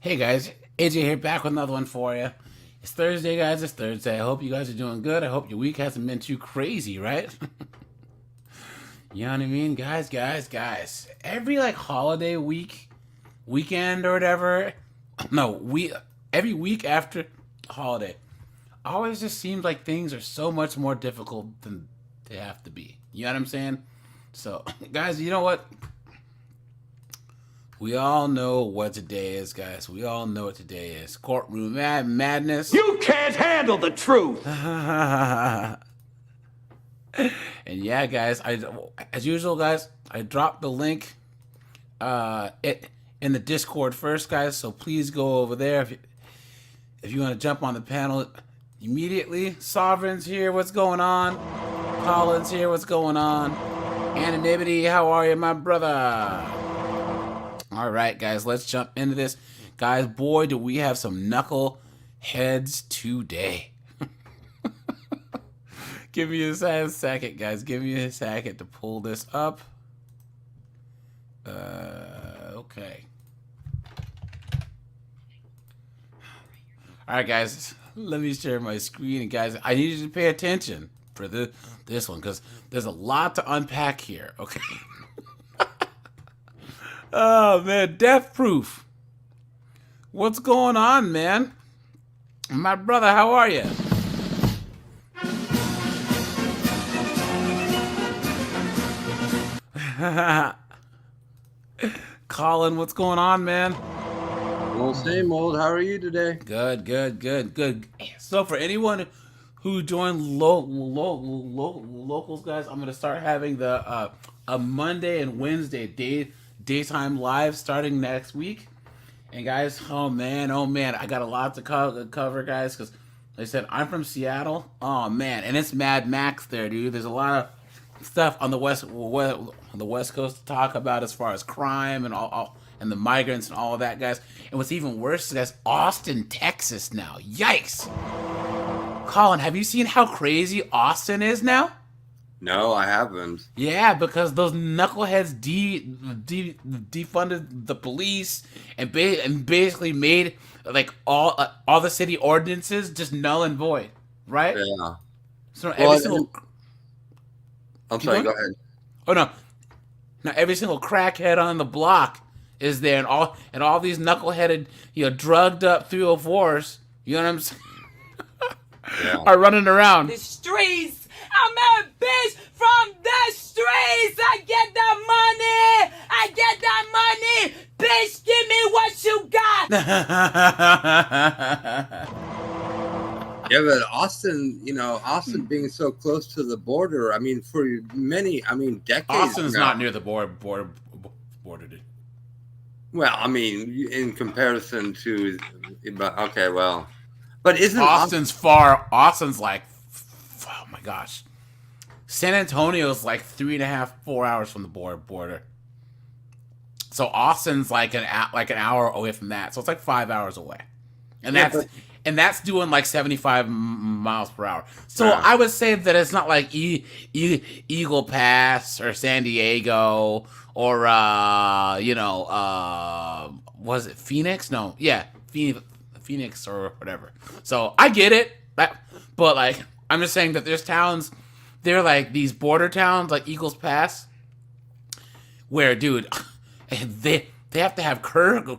Hey guys, AJ here back with another one for you. It's Thursday, guys. It's Thursday. I hope you guys are doing good. I hope your week hasn't been too crazy, right? You know what I mean? Guys. Every like holiday weekend or whatever. Every week after holiday, always just seems like things are so much more difficult than they have to be. You know what I'm saying? So, guys, you know what? We all know what today is, guys. We all know what today is. Courtroom madness. You can't handle the truth. And yeah, guys, as usual, guys, I dropped the link in the Discord first, guys. So please go over there if you want to jump on the panel immediately. Sovereign's here. What's going on? Colin's here. What's going on? Anonymity, how are you, my brother? All right, guys, let's jump into this. Guys, boy, do we have some knuckleheads today. Give me a second, guys. Give me a second to pull this up. Okay. All right, guys, let me share my screen. And, guys, I need you to pay attention for this one because there's a lot to unpack here, okay? Oh, man, death proof. What's going on, man? My brother, how are you? Colin, what's going on, man? Well, same old. How are you today? Good. So for anyone who joined locals, guys, I'm going to start having the a Monday and Wednesday daytime live starting next week. And guys, oh man, I got a lot to cover, guys, because like I said, I'm from Seattle. Oh man, and it's Mad Max there, dude. There's a lot of stuff on the West Coast to talk about as far as crime and all and the migrants and all of that, guys. And what's even worse is that's Austin, Texas now. Yikes! Colin, have you seen how crazy Austin is now? No, I haven't. Yeah, because those knuckleheads defunded the police and basically made like all the city ordinances just null and void, right? Yeah. So every single. I'm sorry. Go ahead. Oh no! Now every single crackhead on the block is there, and all these knuckleheaded, drugged up 304s. You know what I'm saying? Yeah. Are running around the streets. I'm a bitch from the streets. I get that money. Bitch, give me what you got. Yeah, but Austin, Austin being so close to the border, I mean, for many, decades. Austin's not near the border, dude. Well, I mean, in comparison to, okay, well, but isn't Austin's far? Austin's like, oh my gosh, San Antonio's like 3.5, 4 hours from the border. So Austin's like an hour away from that. So it's like 5 hours away, and that's doing like 75 miles per hour. So I would say that it's not like Eagle Pass or San Diego or was it Phoenix? No, yeah, Phoenix or whatever. So I get it, but like I'm just saying that there's towns, they're like these border towns like Eagles Pass, where dude, they have to have curfews,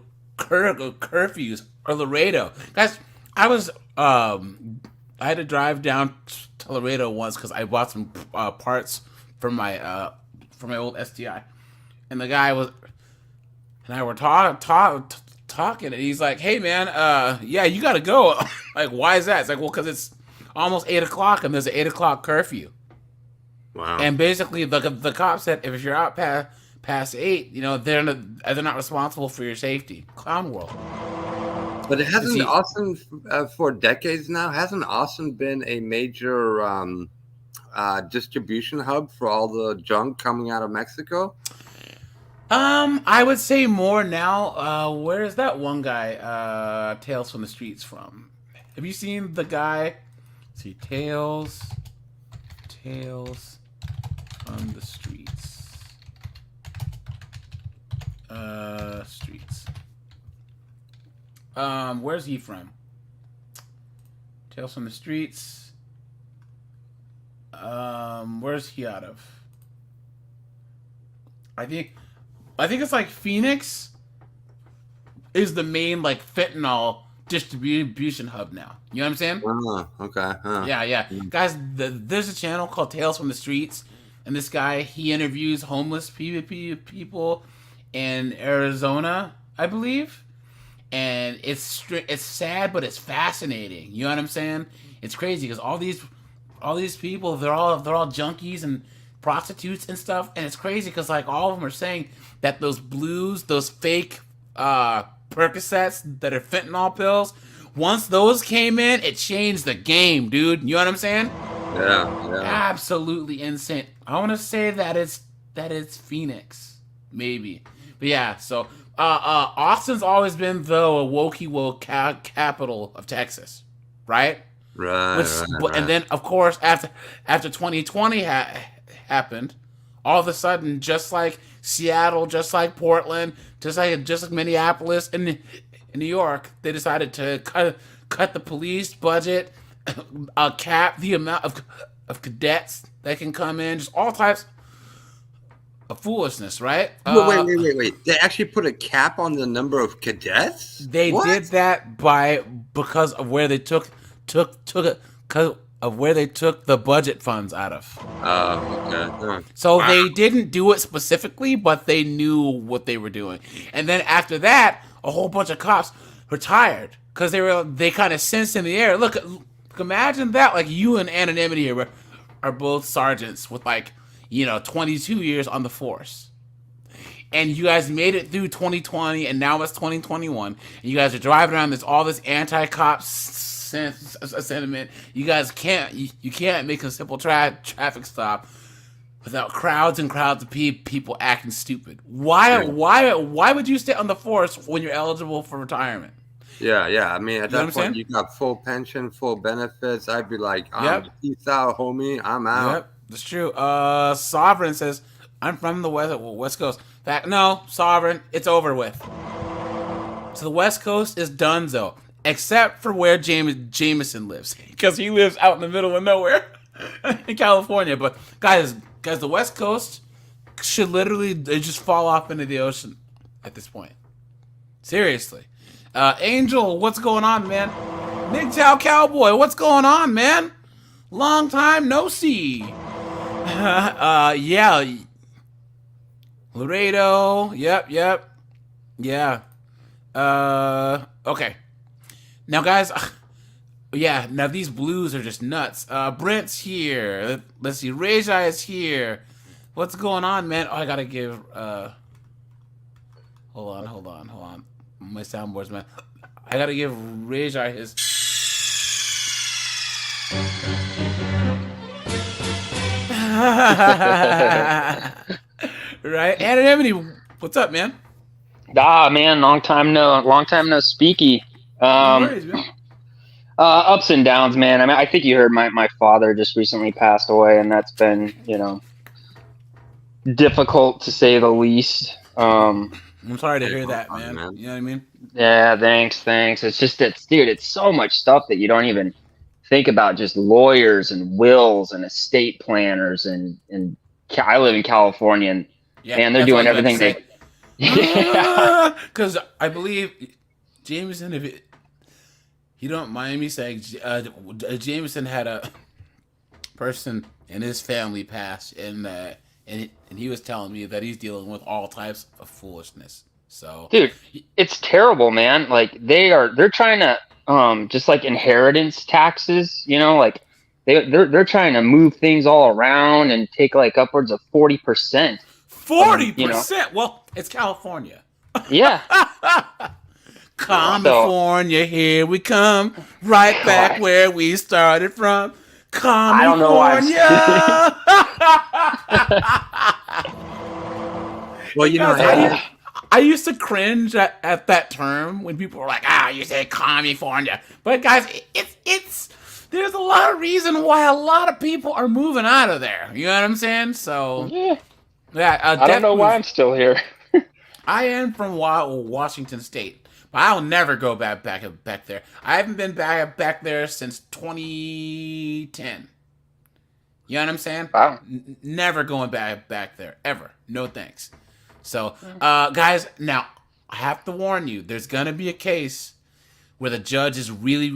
or Laredo, guys. I had to drive down to Laredo once because I bought some parts for my old STI, and the guy and I were talking, and he's like, "Hey man, yeah, you gotta go." Like, why is that? It's like, well, because it's almost 8 o'clock and there's an 8 o'clock curfew. Wow. And basically, the cop said if you're out past 8, they're not responsible for your safety. Clown world. But it hasn't Austin for decades now. Hasn't Austin been a major distribution hub for all the junk coming out of Mexico? I would say more now. Where is that one guy? Tales from the Streets from? Have you seen the guy? Let's see, Tales from the Streets. Streets. Where's he from? Tales from the Streets. Where's he out of? I think it's like Phoenix is the main like fentanyl distribution hub now. You know what I'm saying? Oh, okay. Huh. Yeah. Guys, there's a channel called Tales from the Streets, and this guy, he interviews homeless people in Arizona, I believe. And it's sad, but it's fascinating. You know what I'm saying? It's crazy because all these people, they're all junkies and prostitutes and stuff, and it's crazy because like all of them are saying that those blues, those fake Percocets that are fentanyl pills, once those came in, it changed the game, dude. You know what I'm saying? Yeah. Absolutely insane. I want to say that it's Phoenix, maybe, but yeah. So Austin's always been the woke capital of Texas, right? Right. And then of course after 2020 happened, all of a sudden, just like Seattle, just like Portland, just like Minneapolis and New York, they decided to cut the police budget, cap the amount of cadets that can come in, just all types of foolishness, right? Wait. They actually put a cap on the number of cadets? They did that because of where they took the budget funds out of. Oh, okay. So they didn't do it specifically, but they knew what they were doing. And then after that, a whole bunch of cops retired because they kind of sensed in the air. Look, imagine that. Like you and Anonymity here are both sergeants with 22 years on the force. And you guys made it through 2020, and now it's 2021. And you guys are driving around. There's all this anti-cop sentiment. You guys can't make a simple traffic stop without crowds and crowds of people acting stupid. Why would you stay on the force when you're eligible for retirement? Yeah. I mean, at that point, you saying? got full pension, full benefits. I'd be like, peace out, homie. I'm out. Yep, that's true. Sovereign says, I'm from the West Coast. No, Sovereign, it's over with. So the West Coast is donezo, except for where Jameson lives, because he lives out in the middle of nowhere in California. But guys, the West Coast should literally just fall off into the ocean at this point. Seriously. Angel, what's going on, man? MGTOW Cowboy, what's going on, man? Long time no see. Yeah. Laredo, yep. Yeah. Okay. Now, guys, now these blues are just nuts. Brent's here. Let's see. Rajai is here. What's going on, man? Oh, I gotta give, hold on. My soundboards, man. I gotta give Rajai his... Right? Anonymity, what's up, man? Man, long time no speaky. No worries, man. Ups and downs, man. I mean, I think you heard my father just recently passed away, and that's been, difficult to say the least. I'm sorry to hear that, man. You know what I mean? Yeah, thanks. It's just it's so much stuff that you don't even think about. Just lawyers and wills and estate planners and I live in California, and they're doing everything they. Because I believe Jameson, if you don't mind me saying, Jameson had a person in his family pass, and he was telling me that he's dealing with all types of foolishness. So, dude, it's terrible, man. Like they're trying to just like inheritance taxes, like they're trying to move things all around and take like upwards of 40%. 40%? Well, it's California. Yeah. California, here we come, right back where we started from. California. I don't know why. Well, I used to cringe at that term when people were like, you say California. But guys, it's there's a lot of reason why a lot of people are moving out of there. You know what I'm saying? So yeah, I don't know why I'm still here. I am from Washington State. I'll never go back there. I haven't been back there since 2010. You know what I'm saying? Wow. Never going back there ever. No thanks. So, guys, now I have to warn you. There's gonna be a case where the judge is really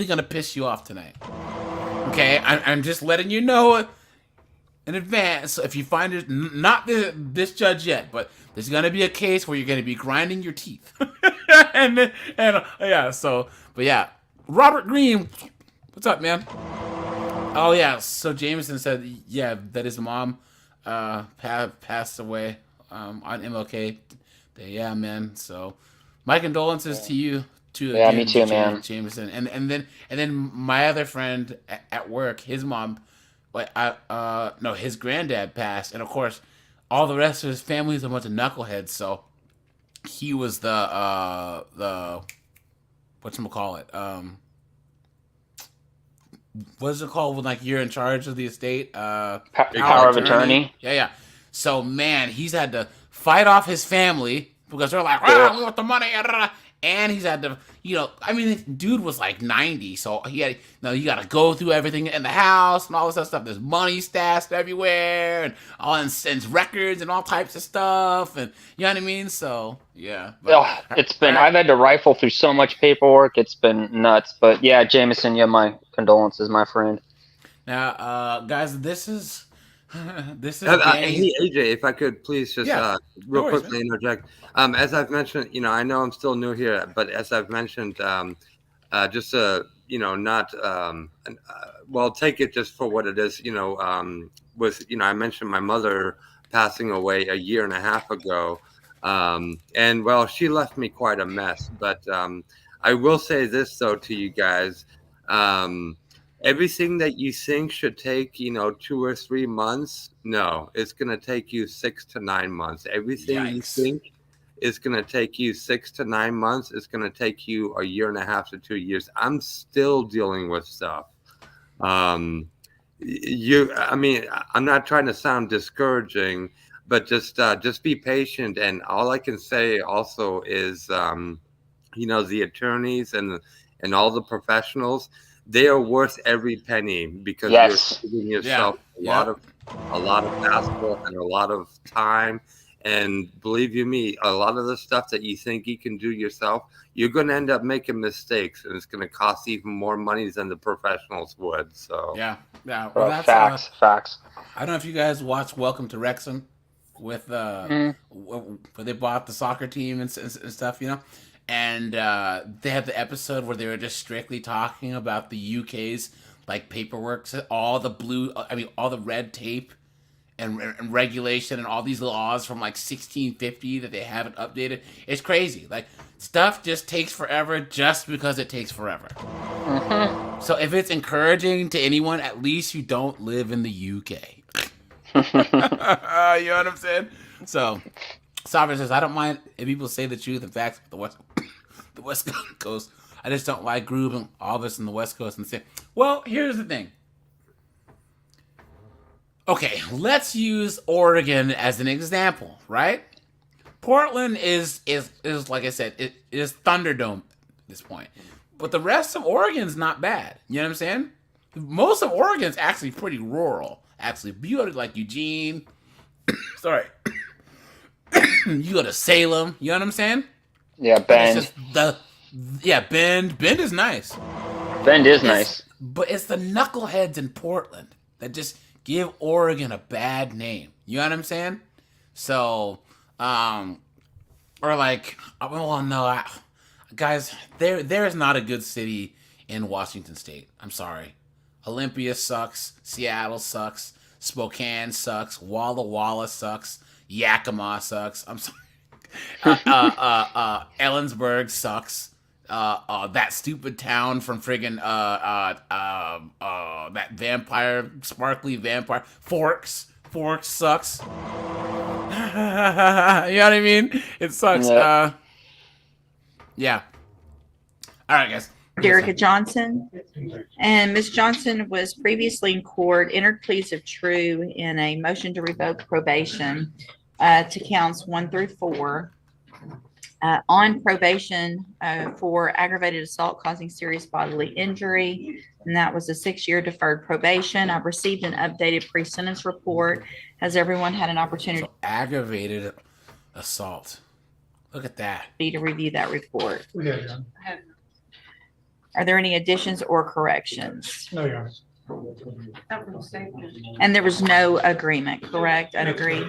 gonna piss you off tonight. Okay, I'm just letting you know in advance. If you find it, not this judge yet, but there's gonna be a case where you're gonna be grinding your teeth. and yeah. So, but yeah, Robert Green, what's up, man? Oh yeah. So Jameson said, yeah, that his mom passed away on MLK. Yeah, man. So my condolences to you too. Yeah, me too, man. Jameson, and then my other friend at work, his mom, his granddad passed, and of course, all the rest of his family is a bunch of knuckleheads. So he was the whatchamacallit, what's it called when like you're in charge of the estate? Power of attorney. Yeah. So man, he's had to fight off his family because they're like, we want the money, and he's had to, I mean, dude was like 90, so you got to go through everything in the house and all this other stuff. There's money stashed everywhere, and all and records and all types of stuff, and you know what I mean. So yeah, I've had to rifle through so much paperwork. It's been nuts, but yeah, Jameson, my condolences, my friend. Now, guys, this is. Hey AJ, if I could please just real quickly interject. As I've mentioned, I know I'm still new here, but as I've mentioned, just not take it just for what it is. I mentioned my mother passing away a year and a half ago, and she left me quite a mess. But I will say this though to you guys. Everything that you think should take, 2 or 3 months, no, it's going to take you 6 to 9 months. Everything you think is going to take you 6 to 9 months, it's going to take you a year and a half to 2 years. I'm still dealing with stuff. I'm not trying to sound discouraging, but just be patient. And all I can say also is, the attorneys and all the professionals, they are worth every penny because you're giving yourself a lot of basketball and a lot of time. And believe you me, a lot of the stuff that you think you can do yourself, you're going to end up making mistakes, and it's going to cost even more money than the professionals would. So yeah. Well, that's facts. I don't know if you guys watched Welcome to Wrexham with where they bought the soccer team and stuff, And they had the episode where they were just strictly talking about the UK's like paperwork, all the red tape and regulation and all these laws from like 1650 that they haven't updated. It's crazy. Like stuff just takes forever just because it takes forever. Mm-hmm. So if it's encouraging to anyone, at least you don't live in the UK. You know what I'm saying? So Sovereign says, I don't mind if people say the truth and facts about the West Coast. I just don't like grouping all of us in the West Coast and say, well, here's the thing. Okay, let's use Oregon as an example, right? Portland is like I said, it is Thunderdome at this point. But the rest of Oregon's not bad. You know what I'm saying? Most of Oregon's actually pretty rural. Actually, you go to like Eugene. Sorry. You go to Salem. You know what I'm saying? Yeah, Bend. Bend is nice. Bend is nice. But it's the knuckleheads in Portland that just give Oregon a bad name. You know what I'm saying? So, guys, there is not a good city in Washington State. I'm sorry. Olympia sucks. Seattle sucks. Spokane sucks. Walla Walla sucks. Yakima sucks. I'm sorry. Ellensburg sucks. That stupid town from friggin' that sparkly vampire Forks sucks. You know what I mean? It sucks. Yeah. All right, guys. Derica Johnson, and Ms. Johnson was previously in court, entered pleas of true in a motion to revoke probation to counts 1 through 4. on probation for aggravated assault causing serious bodily injury, and that was a 6-year deferred probation. I've received an updated pre-sentence report. Has everyone had an opportunity So aggravated assault. Look at that. to review that report? We have done. Are there any additions or corrections? No, Your Honor. And there was no agreement, correct? An agree.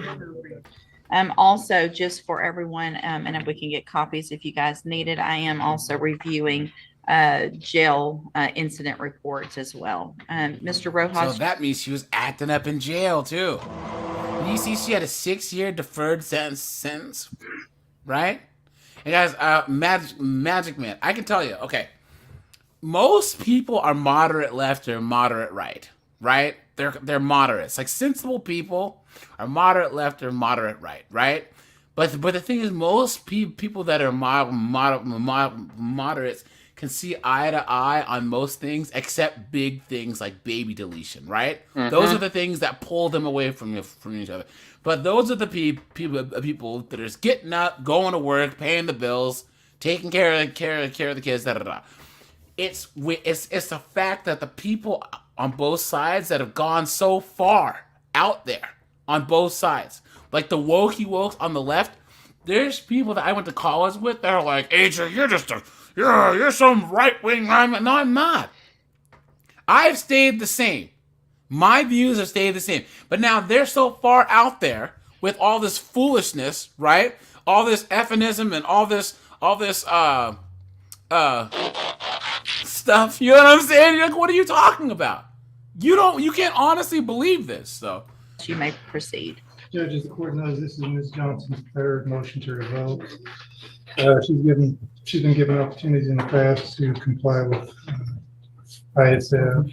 Also, just for everyone, and if we can get copies if you guys need it, I am also reviewing jail incident reports as well. Mr. So Rojas, that means she was acting up in jail too. And you see, she had a 6-year deferred sentence, right? And guys, Magic Man, I can tell you, okay, most people are moderate left or moderate right, right? They're moderates. Like sensible people are moderate left or moderate right, right? But the thing is, most people that are moderates can see eye to eye on most things except big things like baby deletion, right? Mhm. Those are the things that pull them away from each other. But those are the people that are just getting up, going to work, paying the bills, taking care of the kids, da da da. It's the fact that the people on both sides that have gone so far out there on both sides, like the wokes on the left. There's people that I went to college with that are like, AJ, you're some right wing. No, I'm not. I've stayed the same. My views have stayed the same. But now they're so far out there with all this foolishness, right? All this effinism and all this stuff. You know what I'm saying? You're like, what are you talking about? You can't honestly believe this. So you may proceed. Judge, as the court knows, this is Ms. Johnson's third motion to revoke. She's been given opportunities in the past to comply with ISF,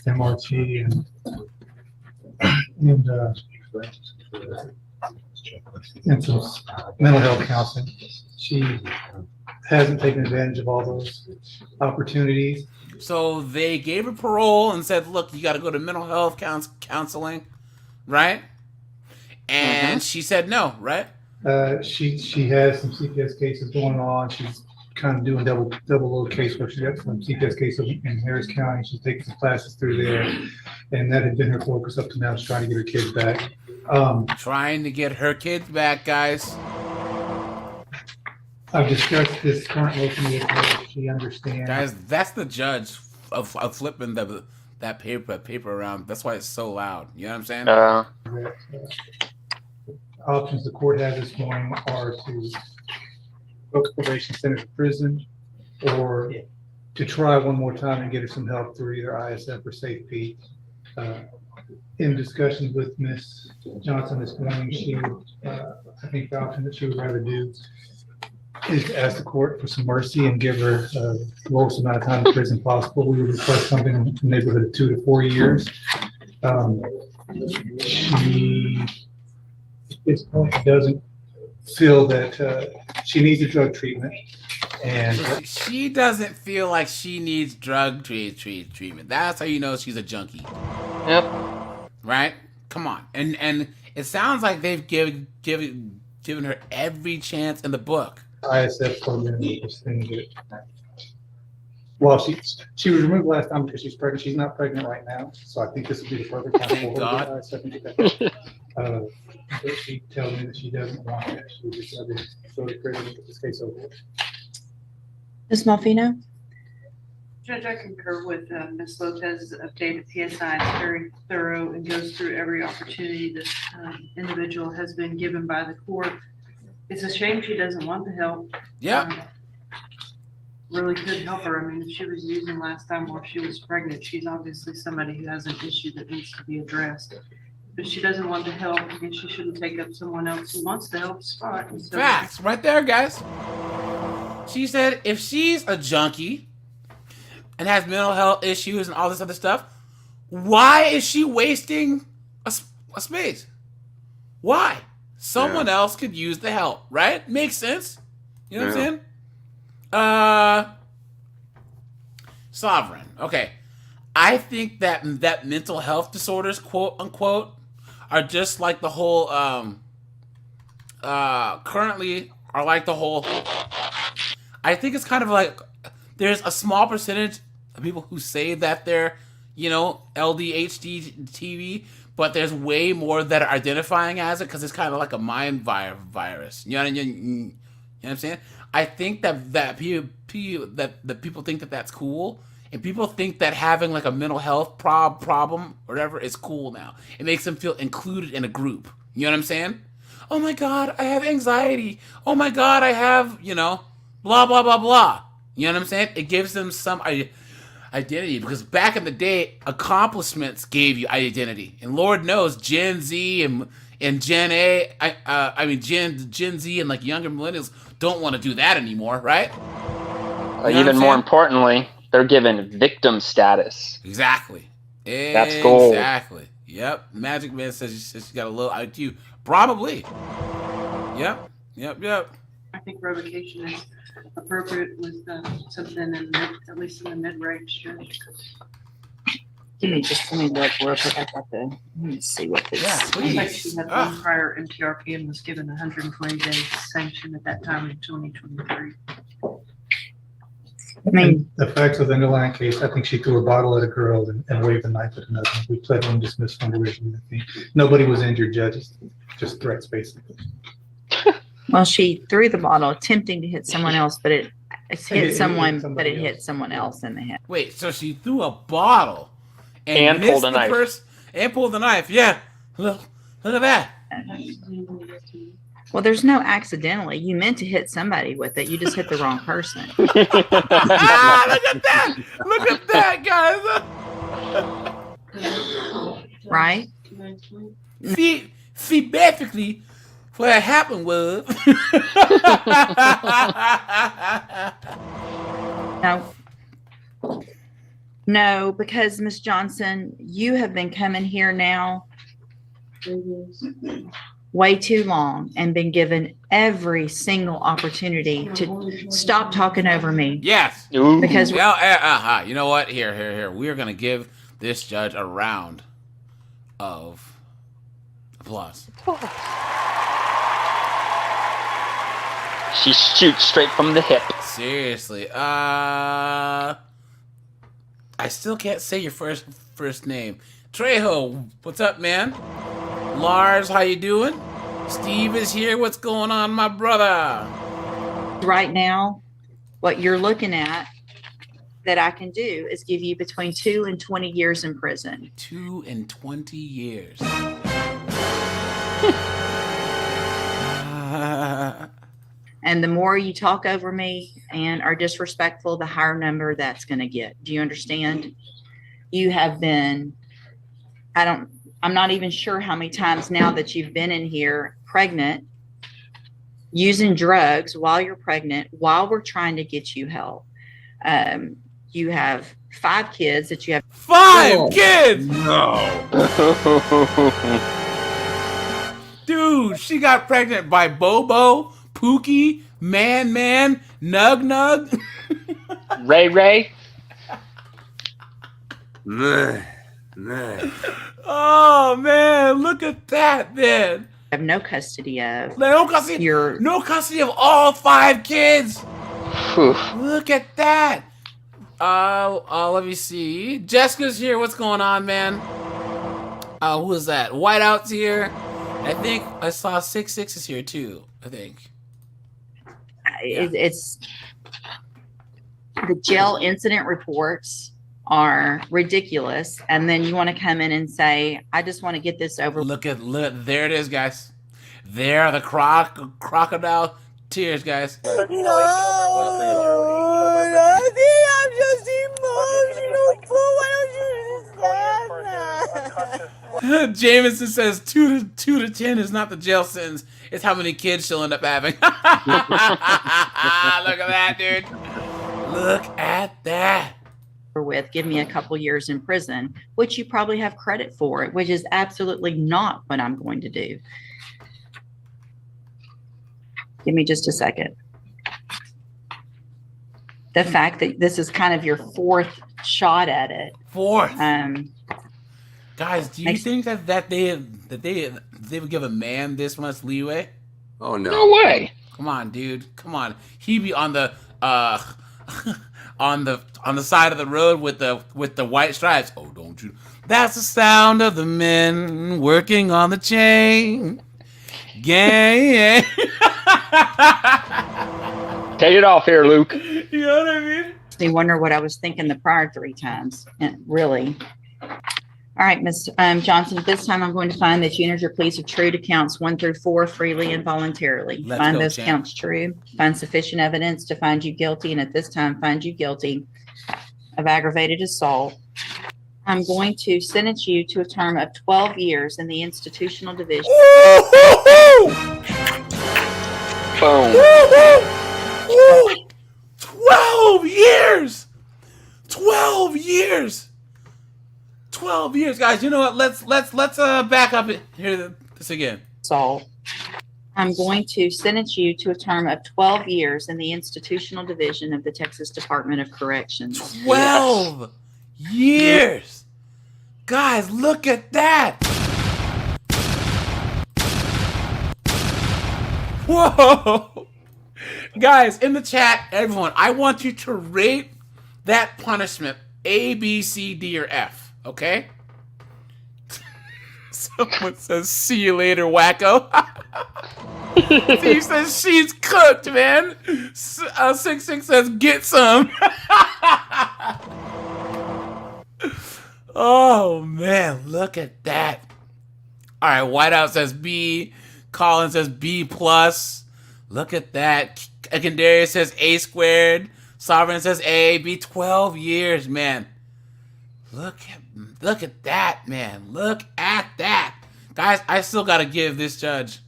MRT, and some mental health counseling. She hasn't taken advantage of all those opportunities. So they gave her parole and said, look, you got to go to mental health counseling, right? And she said no, right? She has some CPS cases going on. She's kind of doing double load casework. She got some CPS cases in Harris County. She's taking some classes through there, and that had been her focus up to now. She's trying to get her kids back. Trying to get her kids back, guys. I've discussed this current motion with her. She understands. Guys, that's the judge of flipping that paper around. That's why it's so loud. You know what I'm saying? That, options the court has this morning are to go to probation center to prison, or to try one more time and get her some help through either ISF or SafeP. In discussions with Ms. Johnson this morning, she I think the option that she would rather do is to ask the court for some mercy and give her the lowest amount of time in prison possible. We would request something in the neighborhood of 2 to 4 years. She, at this point, doesn't feel that she needs a drug treatment. And she doesn't feel like she needs drug treatment. That's how you know she's a junkie. Yep. Right? Come on. And it sounds like they've given her every chance in the book. ISF program is this thing that, well, she was removed last time because she's pregnant. She's not pregnant right now, so I think this will be the perfect time Thank for her to God. get ISF. But she tells me that she doesn't want that. She would just rather go to prison and get this case over with. Ms. Malfino? Judge, I concur with Ms. Lopez's updated PSI. It's very thorough and goes through every opportunity this individual has been given by the court. It's a shame she doesn't want the help. Yeah. Really could help her. I mean, if she was using last time while she was pregnant, she's obviously somebody who has an issue that needs to be addressed. If she doesn't want the help, I guess she shouldn't take up someone else who wants the help spot. And so Facts. Right there, guys. She said if she's a junkie and has mental health issues and all this other stuff, why is she wasting a space? Why? Someone else could use the help, right? Makes sense. You know what I'm saying? Sovereign. Okay. I think that mental health disorders, quote unquote, are just like the whole currently are like the whole. I think it's kind of like there's a small percentage of people who say that they're, LDHD TV, but there's way more that are identifying as it because it's kind of like a mind virus. You know what I'm saying? I think that people think that that's cool, and people think that having like a mental health problem or whatever is cool now. It makes them feel included in a group. You know what I'm saying? Oh my God, I have anxiety. Oh my God, I have, blah, blah, blah, blah. You know what I'm saying? It gives them some identity because back in the day, accomplishments gave you identity. And Lord knows Gen Z and Gen A, Gen Z and like younger millennials don't want to do that anymore, right? Even more importantly, they're given victim status. Exactly. That's gold. Exactly. Yep. Magic Man says she got a low IQ. Probably. Yep. I think revocation is appropriate with something at least in the mid-range. Let me look real quick. Let me see what this. Yeah, She please. had one prior MTRP and was given 120 days sanction at that time in 2023. I mean, The facts of the underlying case, I think she threw a bottle at a girl and waved a knife at another. We pled undismissed from originally. I think nobody was injured, judges, just threats basically. well, she threw the bottle, attempting to hit someone else, but it hit someone, but it hit someone else in the head. Wait, so she threw a bottle And missed pulled a the knife. And pulled the knife. Yeah. Look at that. Well, there's no accidentally. You meant to hit somebody with it. You just hit the wrong person. Look at that. Look at that, guys. Right? See, basically, what happened was. No, because Miss Johnson, you have been coming here now way too long and been given every single opportunity to stop talking over me. Yes. Ooh. Because Well, you know what? Here. We are going to give this judge a round of applause. She shoots straight from the hip. Seriously. I still can't say your first name. Trejo, what's up, man? Lars, how you doing? Steve is here. What's going on, my brother? right now, what you're looking at that I can do is give you between 2 and 20 years in prison. 2 and 20 years. And the more you talk over me and are disrespectful, the higher number that's going to get. Do you understand? You have been, I'm not even sure how many times now that you've been in here pregnant, using drugs while you're pregnant, while we're trying to get you help. You have 5 kids that you have. 5 kids? No. Dude, she got pregnant by Bobo, Pookie, Man, Nug. Ray. Nah. Oh, man, look at that, man. Have no custody of. No custody of all 5 kids. Whew. Look at that. Let me see. Jessica's here. What's going on, man? Who is that? Whiteout's here. I think I saw 6 here too. I think. It's the jail incident reports are ridiculous, and then you want to come in and say, "I just want to get this over." Look, there it is, guys. There are the crocodile tears, guys. No, I'm just emotional. Why don't you understand that? Jameson says 2 to 10 is not the jail sentence. It's how many kids she'll end up having. Look at that, dude. Look at that. With give me a couple years in prison, which you probably have credit for, which is absolutely not what I'm going to do. Give me just a second. The fact that this is kind of your 4th shot at it. 4th. Guys, do you think that they would give a man this much leeway? Oh no. No way. Come on, dude. Come on. He be on the on the side of the road with the white stripes. Oh, don't you? That's the sound of the men working on the chain gang. Take it off here, Luke. You know what I mean? You wonder what I was thinking the prior 3 times. And really. All right, Ms. Johnson, this time I'm going to find that you entered your pleas of true to counts 1 through 4 freely and voluntarily. Let's Find go, those champ. counts true. Find sufficient evidence to find you guilty, and at this time find you guilty of aggravated assault. I'm going to sentence you to a term of 12 years in the institutional division. Boom. 12 years. 12 years. 12 years, guys. You know what? Let's back up and hear this again. Assault. I'm going to sentence you to a term of 12 years in the institutional division of the Texas Department of Corrections. 12 years. Guys, look at that. Whoa. Guys, in the chat, everyone, I want you to rate that punishment A, B, C, D, or F. Okay? Someone says, see you later, wacko. Steve says, she's cooked, man. 66 says, get some. Oh, man, look at that. All right, Whiteout says B. Colin says B+. Look at that. Ekandarius says A squared. Sovereign says A. B. 12 years, man. Look at that, man. Look at that. Guys, I still got to give this judge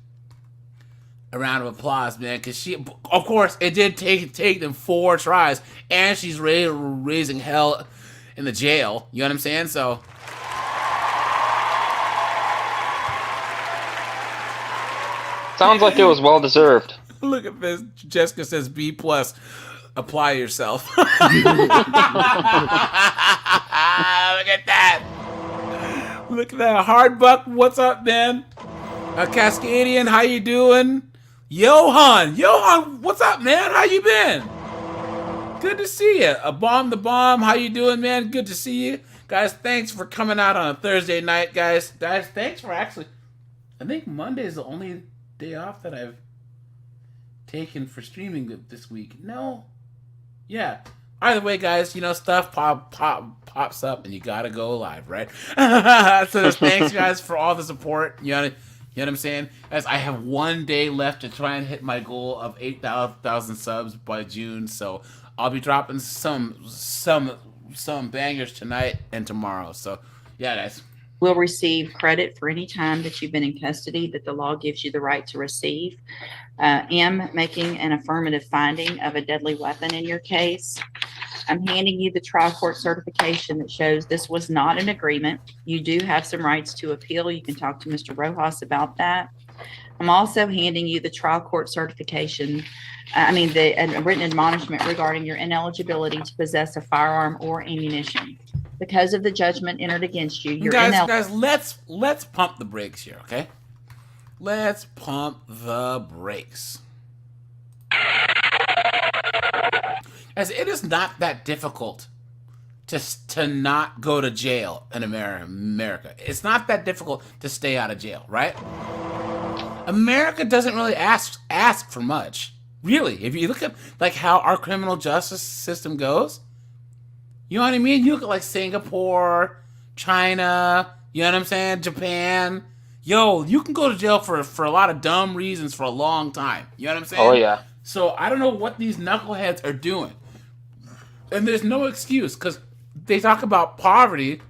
a round of applause, man, because she, of course, it did take them 4 tries, and she's raising hell in the jail. You know what I'm saying? So, Sounds like it was well deserved. look at this. Jessica says B+. Apply yourself. Look at that. Look at that. Hardbuck, what's up, man? Cascadian, how you doing? Johan, what's up, man? How you been? Good to see you. A Bomb the Bomb, how you doing, man? Good to see you. Guys, thanks for coming out on a Thursday night, guys. Guys, thanks for actually, I think Monday is the only day off that I've taken for streaming this week. No. Yeah. Either way, guys, you know, stuff pops up and you gotta go live, right? So thanks, guys, for all the support. You know what I'm saying? Guys, I have 1 day left to try and hit my goal of 8,000 subs by June. So I'll be dropping some bangers tonight and tomorrow. So yeah, guys. Will receive credit for any time that you've been in custody that the law gives you the right to receive. M, making an affirmative finding of a deadly weapon in your case. I'm handing you the trial court certification that shows this was not an agreement. You do have some rights to appeal. You can talk to Mr. Rojas about that. I'm also handing you the trial court certification, the written admonishment regarding your ineligibility to possess a firearm or ammunition. Because of the judgment entered against you, you're guys, let's pump the brakes here, okay? Let's pump the brakes. As it is not that difficult to not go to jail in America. It's not that difficult to stay out of jail, right? America doesn't really ask for much. Really, if you look at like how our criminal justice system goes, you know what I mean? You look at like Singapore, China, you know what I'm saying? Japan. Yo, you can go to jail for a lot of dumb reasons for a long time. You know what I'm saying? Oh, yeah. So I don't know what these knuckleheads are doing. And there's no excuse because they talk about poverty.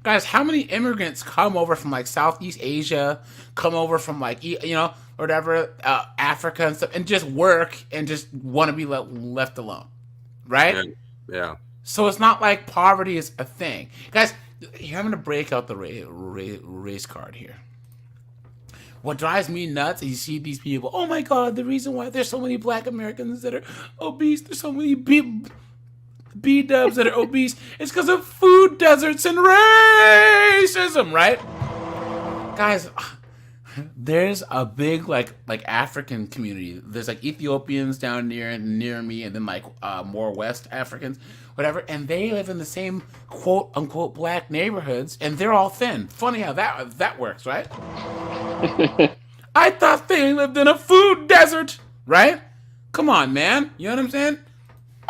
Guys, how many immigrants come over from like Southeast Asia, come over from like, you know, or whatever, Africa and stuff, and just work and just want to be left alone, right? Yeah. So it's not like poverty is a thing. Guys, here, I'm going to break out the race card here. What drives me nuts is you see these people, oh my God, the reason why there's so many black Americans that are obese, there's so many B-dubs that are obese, it's because of food deserts and racism, right? Guys, There's a big like African community. There's like Ethiopians down near me, and then like more West Africans, whatever. And they live in the same quote unquote black neighborhoods, and they're all thin. Funny how that works, right? I thought they lived in a food desert, right? Come on, man. You know what I'm saying?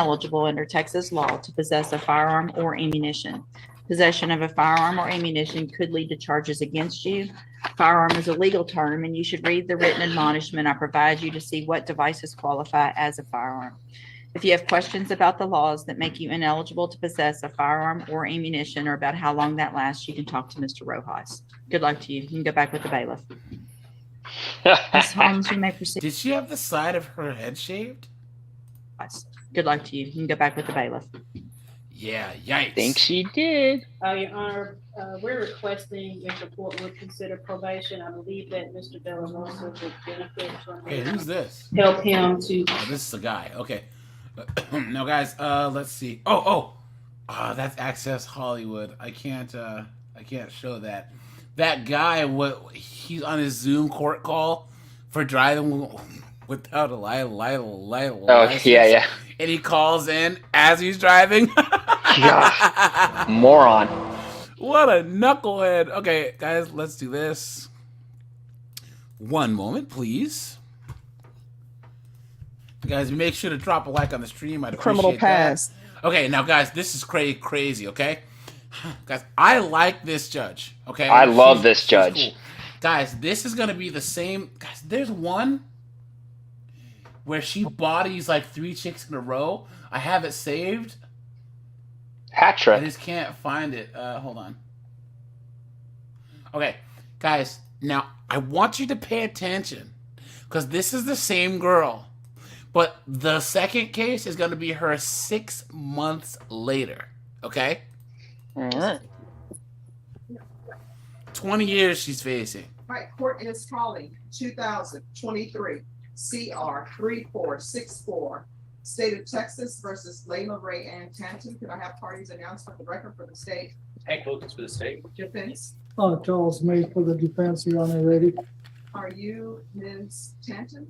Eligible under Texas law to possess a firearm or ammunition. Possession of a firearm or ammunition could lead to charges against you. Firearm is a legal term, and you should read the written admonishment I provide you to see what devices qualify as a firearm. If you have questions about the laws that make you ineligible to possess a firearm or ammunition, or about how long that lasts, you can talk to Mr. Rojas. Good luck to you. You can go back with the bailiff. Ms. Holmes, you may proceed. Did she have the side of her head shaved? Good luck to you. You can go back with the bailiff. Yeah, yikes. Think she did. Your Honor, we're requesting if the court would consider probation. I believe that Mr. Delarosa would benefit from Okay, who's this? help him to. Oh, this is a guy. Okay. Now, guys, let's see. Oh, that's Access Hollywood. I can't show that. That guy, he's on his Zoom court call for driving without a license. Oh, yeah. And he calls in as he's driving. Gosh, moron. What a knucklehead. Okay, guys, let's do this. One moment, please. Guys, make sure to drop a like on the stream. I'd appreciate Criminal past. that. Okay, now, guys, this is crazy, okay? Guys, I like this judge, okay? I love this judge. Cool. Guys, this is going to be the same. Guys, there's one where she bodies like 3 chicks in a row. I have it saved. Hat I trick. just can't find it. Hold on. Okay, guys, now I want you to pay attention because this is the same girl, but the second case is going to be her 6 months later. Okay? All right. 20 years she's facing. Right, court is calling 2023 CR 3464, State of Texas versus Layla Ray Ann Tanton. Could I have parties announced for the record for the state? Hank Wilkins for the state. Defense, Charles May for the defense, Your Honor, ready. are you Ms. Tanton?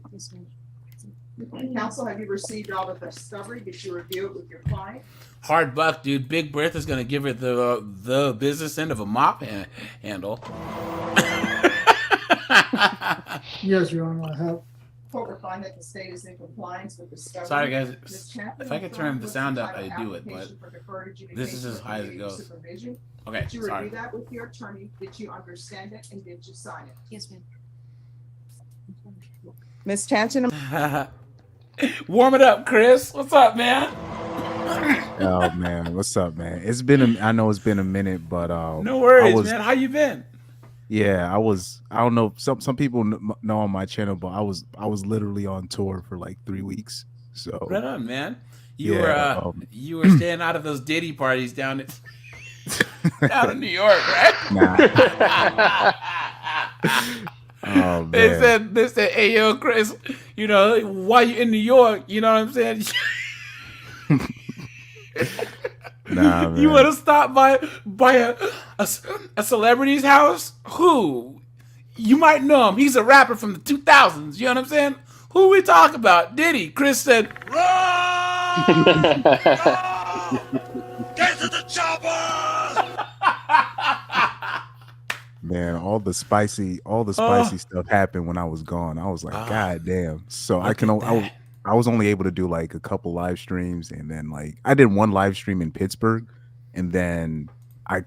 Counsel, have you received all of the discovery? Did you review it with your client? Hard buck, dude. Big Bertha's going to give her the business end of a mop handle. Yes, Your Honor, I have. Court will find that the state is in compliance with discovery. Sorry, guys. Ms. Tanton, If I could turn the sound up, I'd do it, but application for deferred adjudication this is as high as it for goes. supervision. Okay, Did you sorry. review that with your attorney? Did you understand it and did you sign it? Yes, ma'am. Ms. Tanton, Warm it up, Chris. What's up, man? Oh man, what's up, man? I know it's been a minute, but No worries, man. How you been? Yeah, I don't know. Some people know on my channel, but I was literally on tour for like 3 weeks. So Right on, man. You yeah, were you were staying out of those Diddy parties down in New York, right? Nah. Oh, They man. said, hey yo, Chris, you know, why you in New York? You know what I'm saying? Nah, man. You want to stop by a celebrity's house? Who? You might know him. He's a rapper from the 2000s. You know what I'm saying? Who we talk about? Diddy. Chris said, run! Get to the chopper! Man, all the spicy stuff happened when I was gone. I was like, God damn. So I was only able to do like a couple live streams, and then like I did one live stream in Pittsburgh, and then I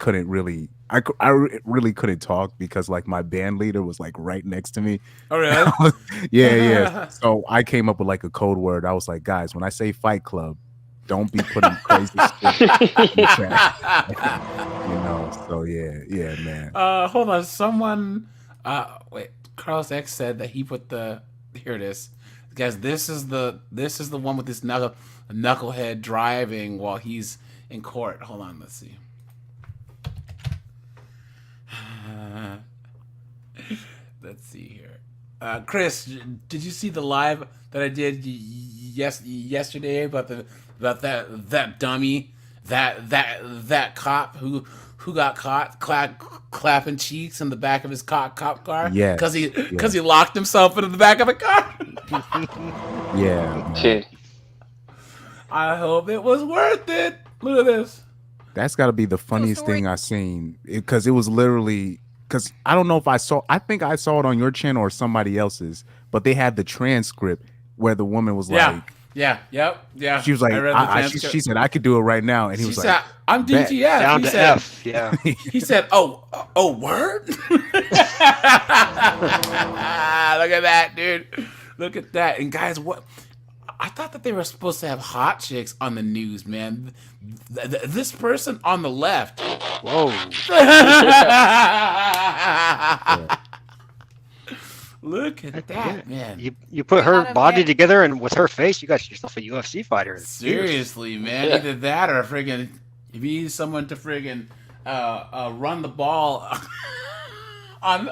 really couldn't talk because like my band leader was like right next to me. Oh really? Yeah. So I came up with like a code word. I was like, guys, when I say Fight Club, don't be putting crazy stuff in the chat. You know, so yeah, man. Hold on. Someone wait, Carlos X said that he put here it is. Guys, this is the one with this knucklehead driving while he's in court. Hold on, let's see. Let's see here. Chris, did you see the live that I did yesterday about that dummy, that cop who who got caught clapping cheeks in the back of his cop car? Yes, because he locked himself into the back of a car. Yeah, man. Shit. I hope it was worth it. Look at this. That's got to be the funniest thing I've seen, because it was literally, because I don't know if I think I saw it on your channel or somebody else's, but they had the transcript where the woman was like, yeah. She was like, she said, I could do it right now. And he was like, I'm DTF. Down to F. Yeah. He said, oh, word? Look at that, dude. Look at that. And guys, what? I thought that they were supposed to have hot chicks on the news, man. This person on the left. Whoa. Look at that, man. You put her body together and with her face, you got yourself a UFC fighter. Seriously, man. Either that or friggin' if you need someone to friggin' run the ball on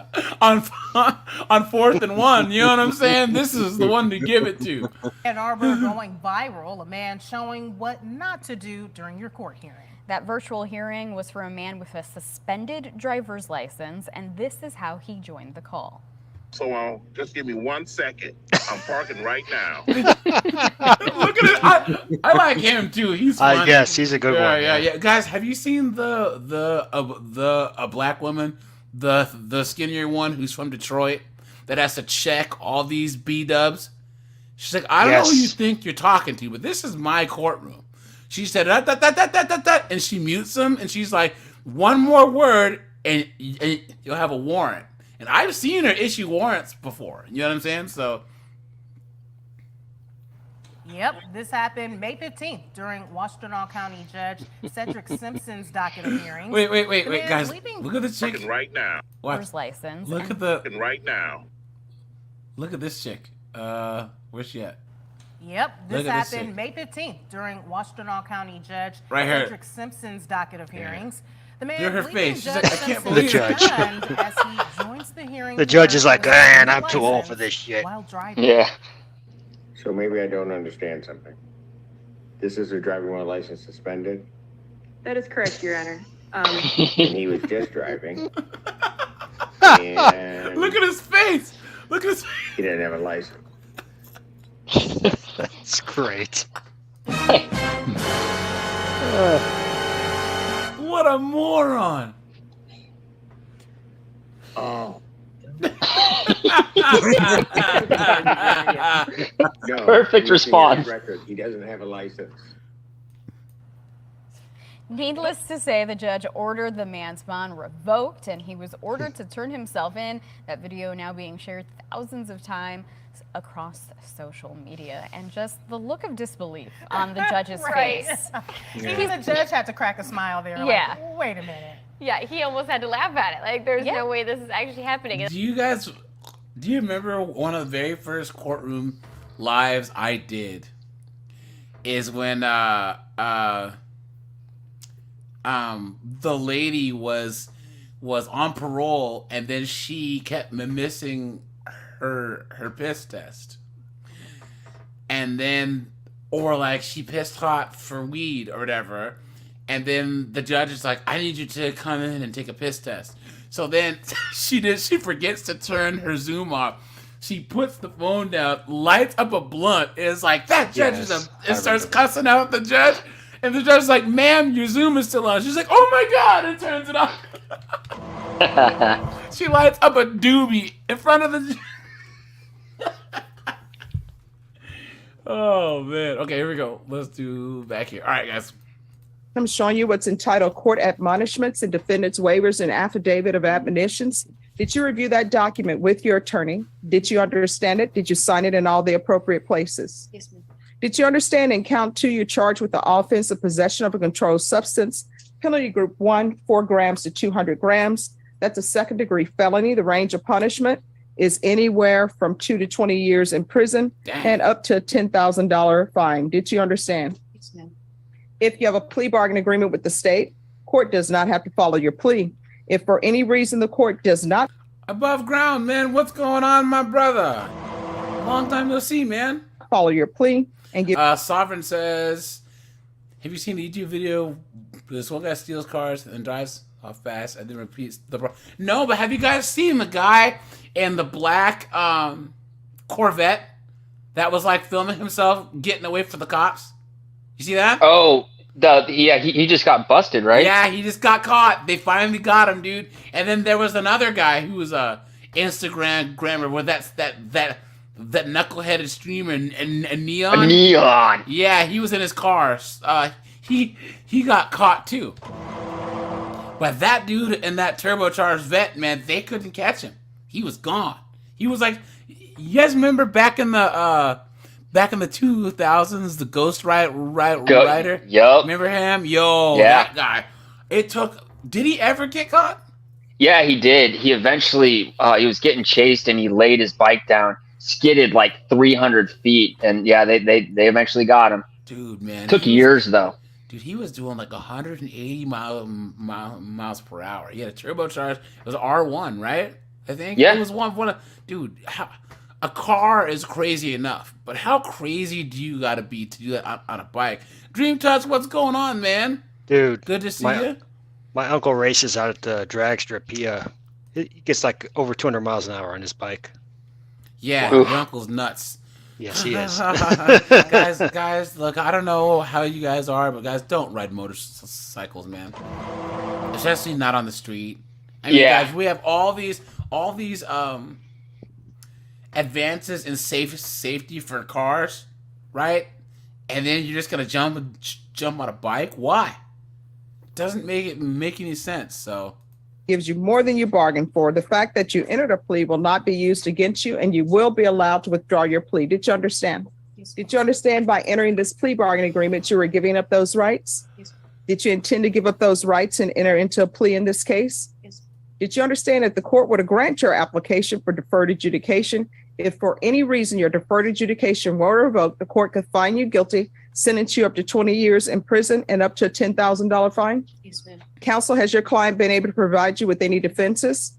4th and 1, you know what I'm saying? This is the one to give it to. Ann Arbor going viral, a man showing what not to do during your court hearing. That virtual hearing was for a man with a suspended driver's license, and this is how he joined the call. So just give me 1 second. I'm parking right now. Look at it. I like him too. He's funny. I guess he's a good one. Yeah. Guys, have you seen the black woman, the skinnier one who's from Detroit that has to check all these B-dubs? She's like, I don't know who you think you're talking to, but this is my courtroom. She said that, and she mutes them, and she's like, one more word, and you'll have a warrant. And I've seen her issue warrants before. You know what I'm saying? So. Yep, this happened May 15th during Washtenaw County Judge Cedric Simpson's docket of hearings. Wait, guys. Look at the chick. Right now. Driver's license. Look at the. Right now. Look at this chick. Where's she at? Yep, this happened May 15th during Washtenaw County Judge Cedric Simpson's docket of hearings. The man her face. She's Judge like, I can't Simpson believe it. as he joins the hearing. The judge is like, man, I'm too old for this shit. While driving. Yeah. So maybe I don't understand something. This is a driving while license suspended? That is correct, Your Honor. And he was just driving. And look at his face. Look at his face. He didn't have a license. That's great. What a moron. Oh. Perfect response. He doesn't have a license. Needless to say, the judge ordered the man's bond revoked, and he was ordered to turn himself in. That video now being shared thousands of times across social media, and just the look of disbelief on the judge's face. Even the judge had to crack a smile there. Yeah. Like, wait a minute. Yeah, he almost had to laugh at it. Like, there's no way this is actually happening. Do you remember one of the very first courtroom lives I did is when the lady was on parole, and then she kept missing her piss test, and then like she pissed hot for weed or whatever, and then the judge is like, I need you to come in and take a piss test. So then she forgets to turn her Zoom off. She puts the phone down, lights up a blunt, and is like, that judge and starts cussing out the judge. And the judge is like, ma'am, your Zoom is still on. She's like, oh my God, and turns it off. She lights up a doobie in front of the oh, man. Okay, here we go. Let's do back here. All right, guys. I'm showing you what's entitled Court Admonishments and Defendant's Waivers and Affidavit of Admonitions. Did you review that document with your attorney? Did you understand it? Did you sign it in all the appropriate places? Yes, ma'am. Did you understand in count 2, you're charged with the offense of possession of a controlled substance, penalty group 1, 4 grams to 200 grams. That's a second-degree felony. The range of punishment is anywhere from 2 to 20 years in prison and up to a $10,000 fine. Did you understand? Yes, ma'am. If you have a plea bargain agreement with the state, court does not have to follow your plea. If for any reason the court does not. Above ground, man. What's going on, my brother? Long time no see, man. Follow your plea and get. Sovereign says, have you seen the YouTube video? This one guy steals cars and drives How fast and then repeats No, but have you guys seen the guy in the black Corvette that was like filming himself getting away from the cops? You see that? Oh, he just got busted, right? Yeah, he just got caught. They finally got him, dude. And then there was another guy who was a Instagram grammer with that knuckleheaded streamer and Neon. Neon. Yeah, he was in his car. He got caught too. But that dude in that turbocharged vet, man, they couldn't catch him. He was gone. He was like, you guys remember back in the 2000s, the Ghost Rider? Yup. Remember him? Yo, Yeah. that guy. Did he ever get caught? Yeah, he did. He eventually, he was getting chased and he laid his bike down, skidded like 300 feet, and yeah, they eventually got him. Dude, man. Took years though. Dude, he was doing like 180 miles per hour. He had a turbocharged. It was R1, right? I think. Yeah. It was one of. Dude, a car is crazy enough, but how crazy do you got to be to do that on a bike? Dream Touch, what's going on, man? Dude, good to see you. My uncle races out at the drag strip. He gets like over 200 miles an hour on his bike. Yeah, your uncle's nuts. Yes, he is. guys, look, I don't know how you guys are, but guys, don't ride motorcycles, man. Especially not on the street. I mean, guys, we have all these advances in safety for cars, right? And then you're just gonna jump on a bike? Why? Doesn't make any sense. So. Gives you more than you bargained for. The fact that you entered a plea will not be used against you, and you will be allowed to withdraw your plea. Did you understand? Did you understand by entering this plea bargain agreement you were giving up those rights? Did you intend to give up those rights and enter into a plea in this case? Did you understand that the court were to grant your application for deferred adjudication? If for any reason your deferred adjudication were revoked, the court could find you guilty, sentence you up to 20 years in prison and up to a $10,000 fine? Yes, ma'am. Counsel, has your client been able to provide you with any defenses?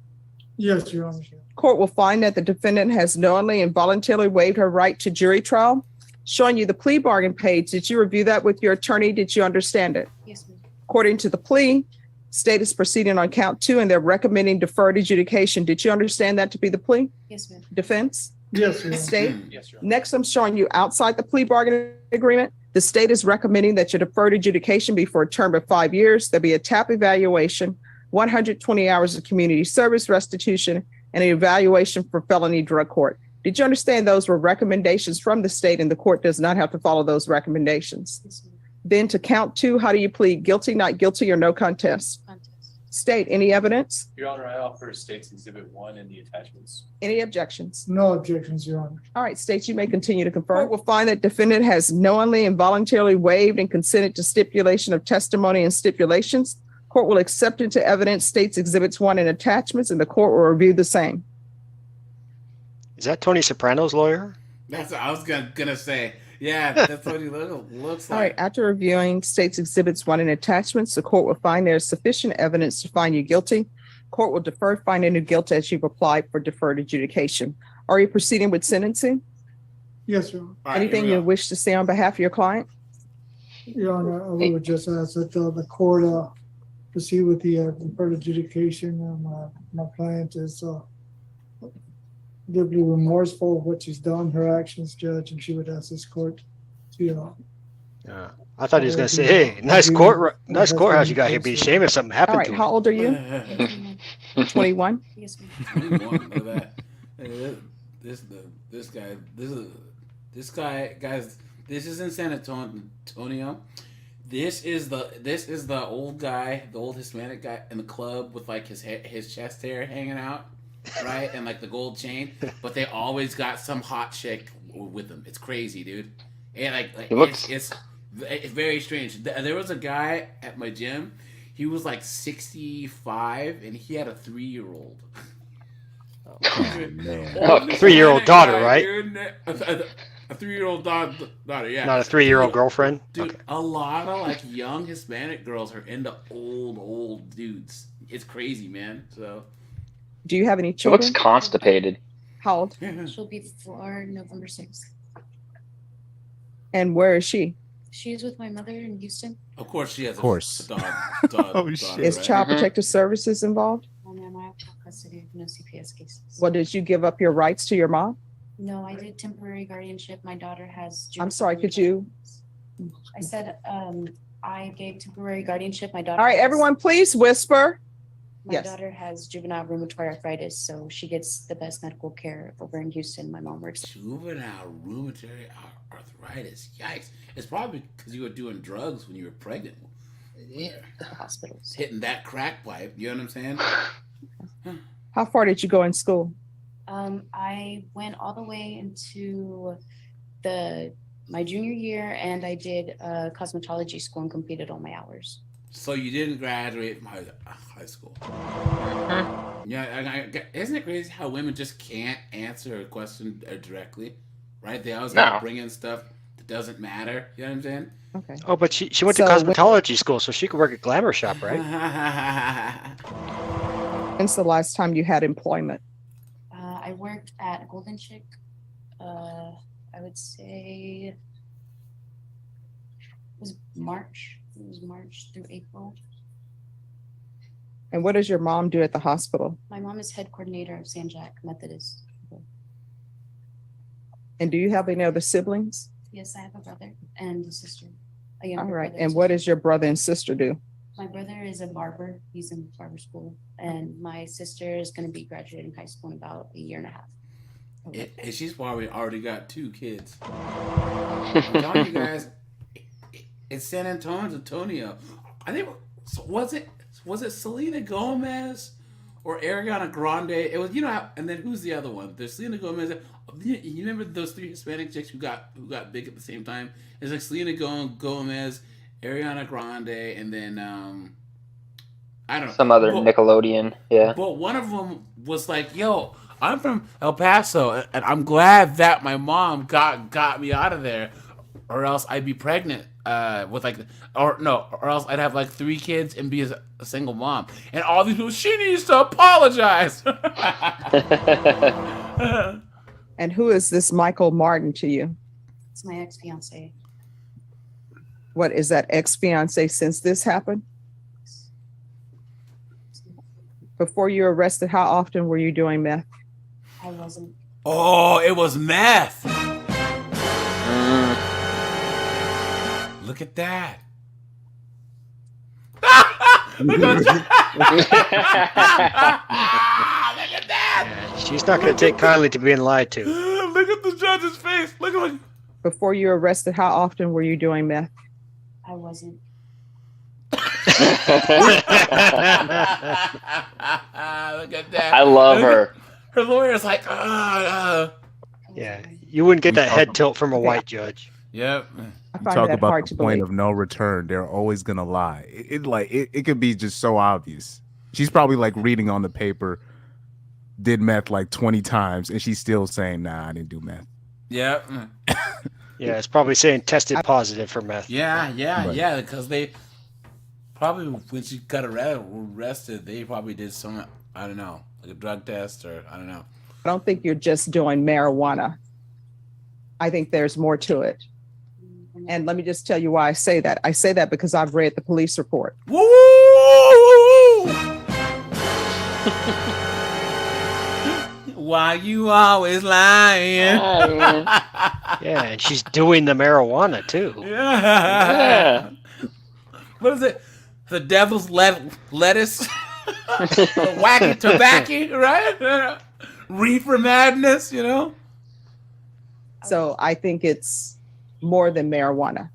Yes, Your Honor. Court will find that the defendant has knowingly and voluntarily waived her right to jury trial. Showing you the plea bargain page, did you review that with your attorney? Did you understand it? Yes, ma'am. According to the plea, state is proceeding on count 2 and they're recommending deferred adjudication. Did you understand that to be the plea? Yes, ma'am. Defense? Yes, Your Honor. State? Yes, Your Next, I'm showing you outside the plea bargain agreement. The state is recommending that your deferred adjudication be for a term of 5 years. There'll be a TAP evaluation, 120 hours of community service restitution, and an evaluation for felony drug court. Did you understand those were recommendations from the state and the court does not have to follow those recommendations? Yes, ma'am. Then to count 2, how do you plead? Guilty, not guilty, or no contest? State, any evidence? Your Honor, I offer State's Exhibit 1 and the attachments. Any objections? No objections, Your Honor. All right, State, you may continue to confirm. Court will find that defendant has knowingly and voluntarily waived and consented to stipulation of testimony and stipulations. Court will accept into evidence State's Exhibits 1 and attachments, and the court will review the same. Is that Tony Soprano's lawyer? That's what I was gonna say. Yeah, that's what he looks like. All right, after reviewing State's Exhibits 1 and attachments, the court will find there is sufficient evidence to find you guilty. Court will defer finding you guilty as you've applied for deferred adjudication. Are you proceeding with sentencing? Yes, Your Honor. Right, Anything you wish to say on behalf of your client? Your Honor, I would just ask that the court proceed with the deferred adjudication. My client is deeply remorseful of what she's done, her actions, Judge, and she would ask this court to. I thought he was going to say, "Hey, nice courthouse you got here. Be ashamed if something All happened right, to him." how old are you? 21? Yes, ma'am. 21, look at that. This guy, guys. This is in San Antonio. This is the old guy, the old Hispanic guy in the club with like his chest hair hanging out, right, and like the gold chain. But they always got some hot chick with them. It's crazy, dude. And it's very strange. There was a guy at my gym. He was like 65, and he had a 3-year-old. Oh, man. Oh, 3-year-old daughter, right? A 3-year-old daughter, yeah. Not a 3-year-old girlfriend? Dude, okay. A lot of like young Hispanic girls are into old dudes. It's crazy, man. So. Do you have any She children? looks constipated. How old? She'll be 4 November 6th. And where is she? She's with my mother in Houston. Of course, she has. Of course. Dog, Oh, dog, shit. Is right? Child Protective Services involved? Oh, ma'am, I have custody of no CPS cases. Well, did you give up your rights to your mom? No, I did temporary guardianship. My daughter has. I'm sorry, could you? I said, I gave temporary guardianship. My daughter. All right, everyone, please whisper. My Yes. daughter has juvenile rheumatoid arthritis, so she gets the best medical care over in Houston. My mom works. Juvenile rheumatoid arthritis. Yikes! It's probably because you were doing drugs when you were pregnant. Yeah. Hospitals. Hitting that crack pipe. You know what I'm saying? How far did you go in school? I went all the way into my junior year, and I did cosmetology school and completed all my hours. So you didn't graduate from high school. Yeah, isn't it crazy how women just can't answer a question directly, right? They always gotta bring in stuff that doesn't matter. You know what I'm saying? Okay. Oh, but she went to cosmetology school, so she could work at Glamour Shop, right? When's the last time you had employment? I worked at Golden Chick. I would say it was March. It was March through April. And what does your mom do at the hospital? My mom is head coordinator of San Jack Methodist. And do you have any other siblings? Yes, I have a brother and a sister. All right. And what does your brother and sister do? My brother is a barber. He's in barber school. And my sister is going to be graduating high school in about a year and a half. And she's probably already got 2 kids. I'm telling you guys, it's San Antonio. I think was it Selena Gomez or Ariana Grande? It was, and then who's the other one? There's Selena Gomez. You remember those 3 Hispanic chicks who got big at the same time? It's like Selena Gomez, Ariana Grande, and then I don't know, some other Nickelodeon. Yeah. But one of them was like, "Yo, I'm from El Paso, and I'm glad that my mom got me out of there, or else I'd be pregnant or else I'd have like 3 kids and be a single mom." And all these people, she needs to apologize. And who is this Michael Martin to you? It's my ex-fiance. What is that, ex-fiance since this happened? Before you were arrested, how often were you doing meth? I wasn't. Oh, it was meth. Look at that. Look at that. She's not going to take kindly to being lied to. Look at the judge's face. Look at. Before you were arrested, how often were you doing meth? I wasn't. Look at that. I love her. Her lawyer's like, Yeah, you wouldn't get that head tilt from a white judge. Yep. I Talk about the point of no return. They're always gonna lie. It could be just so obvious. She's probably like reading on the paper, did meth like 20 times, and she's still saying, "Nah, I didn't do meth." Yep. Yeah, it's probably saying tested positive for meth. Yeah, because they probably, when she got arrested, they probably did some, I don't know, like a drug test or I don't know. I don't think you're just doing marijuana. I think there's more to it. And let me just tell you why I say that. I say that because I've read the police report. Woo! Why you always lying? Yeah, and she's doing the marijuana too. Yeah. What is it? The devil's lettuce? Wacky tobacco, right? Reefer madness, So I think it's more than marijuana.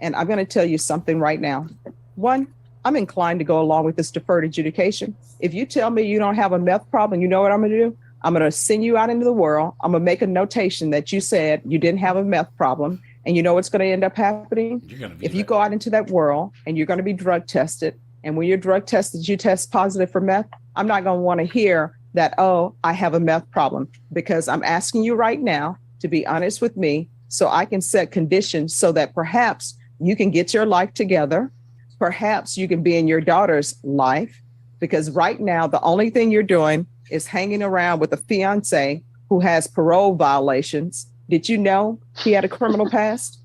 And I'm going to tell you something right now. One, I'm inclined to go along with this deferred adjudication. If you tell me you don't have a meth problem, you know what I'm going to do? I'm going to send you out into the world. I'm going to make a notation that you said you didn't have a meth problem. And you know what's going to end up happening? If you go out into that world and you're going to be drug tested, and when you're drug tested, you test positive for meth, I'm not going to want to hear that, oh, I have a meth problem, because I'm asking you right now to be honest with me so I can set conditions so that perhaps you can get your life together. Perhaps you can be in your daughter's life, because right now, the only thing you're doing is hanging around with a fiance who has parole violations. Did you know he had a criminal past?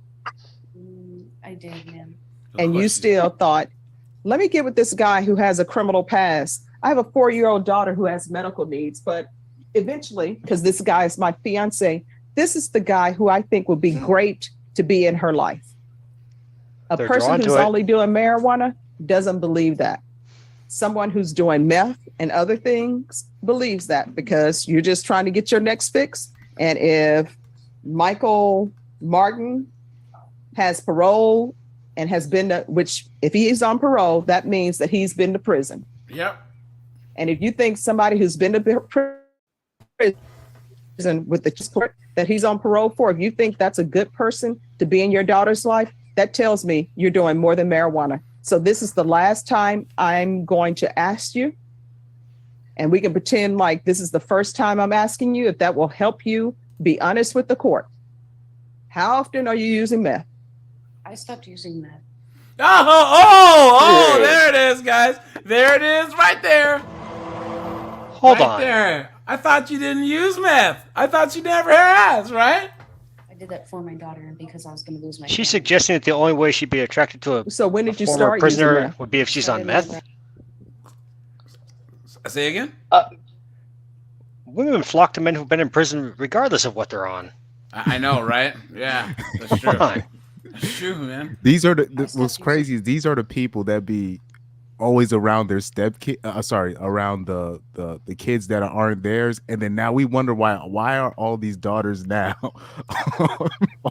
did, ma'am. And you still thought, let me get with this guy who has a criminal past. I have a 4-year-old daughter who has medical needs, but eventually, because this guy is my fiance, this is the guy who I think would be great to be in her life. A They're person drawn to who's it. only doing marijuana doesn't believe that. Someone who's doing meth and other things believes that because you're just trying to get your next fix. And if Michael Martin has parole and has been to, which if he is on parole, that means that he's been to prison. Yep. And if you think somebody who's been to prison with the support that he's on parole for, if you think that's a good person to be in your daughter's life, that tells me you're doing more than marijuana. So this is the last time I'm going to ask you, and we can pretend like this is the first time I'm asking you, if that will help you be honest with the court. How often are you using meth? I stopped using meth. Oh, there it is, guys. There it is right there. Hold right on. there. I thought you didn't use meth. I thought you never has, right? I did that for my daughter because I was going to lose my She's family. suggesting that the only way she'd be attracted to a So when did you former start using prisoner meth? would be if she's on meth. Say again? Women flock to men who've been in prison regardless of what they're on. I know, right? Yeah, that's true. That's true, man. These are what's crazy is these are the people that be always around their around the kids that aren't theirs, and then now we wonder why are all these daughters now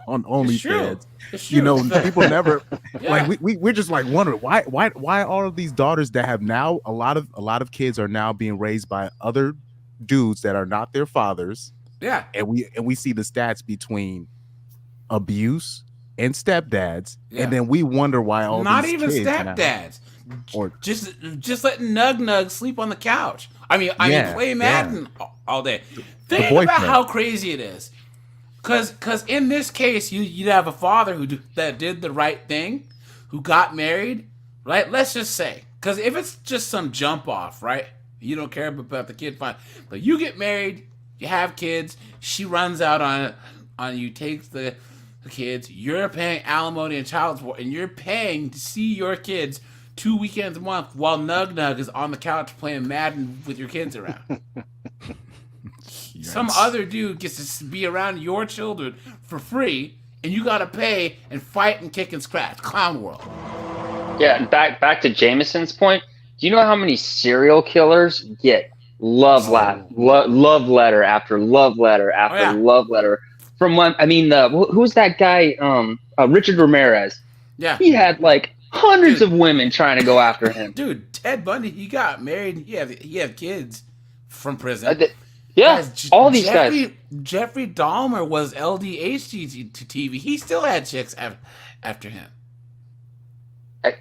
on OnlyFans? You know, people never like we're just like wondering why all of these daughters that have now a lot of kids are now being raised by other dudes that are not their fathers. Yeah, and we see the stats between abuse and stepdads, and then we wonder why all not these even kids stepdads. Or just letting Nug sleep on the couch. I mean, play Madden all day. Think about how crazy it is. Cause in this case, you'd have a father that did the right thing, who got married, right? Let's just say, cause if it's just some jump off, right? You don't care about the kid, fine. But you get married, you have kids. She runs out on you, takes the kids. You're paying alimony and child support, and you're paying to see your kids 2 weekends a month while Nug is on the couch playing Madden with your kids around. Some other dude gets to be around your children for free, and you gotta pay and fight and kick and scratch. Clown world. Yeah, and back to Jameson's point. Do you know how many serial killers get love letter after love letter after love letter from one? I mean, who's that guy? Richard Ramirez. Yeah, he had like hundreds of women trying to go after him. Dude, Ted Bundy, he got married. He had kids from prison. All these guys. Jeffrey Dahmer was LDHG to TV. He still had chicks after him. And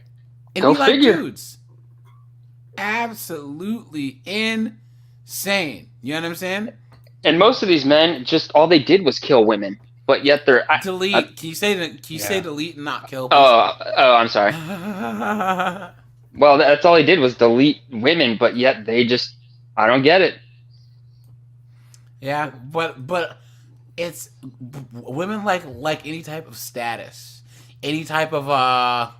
Go he liked figure. dudes. Absolutely insane. You know what I'm saying? And most of these men, just all they did was kill women, but yet they're delete. Can you say delete and not kill? Oh, I'm sorry. Well, that's all he did was delete women, but yet they just, I don't get it. Yeah, but it's women like any type of status, any type of I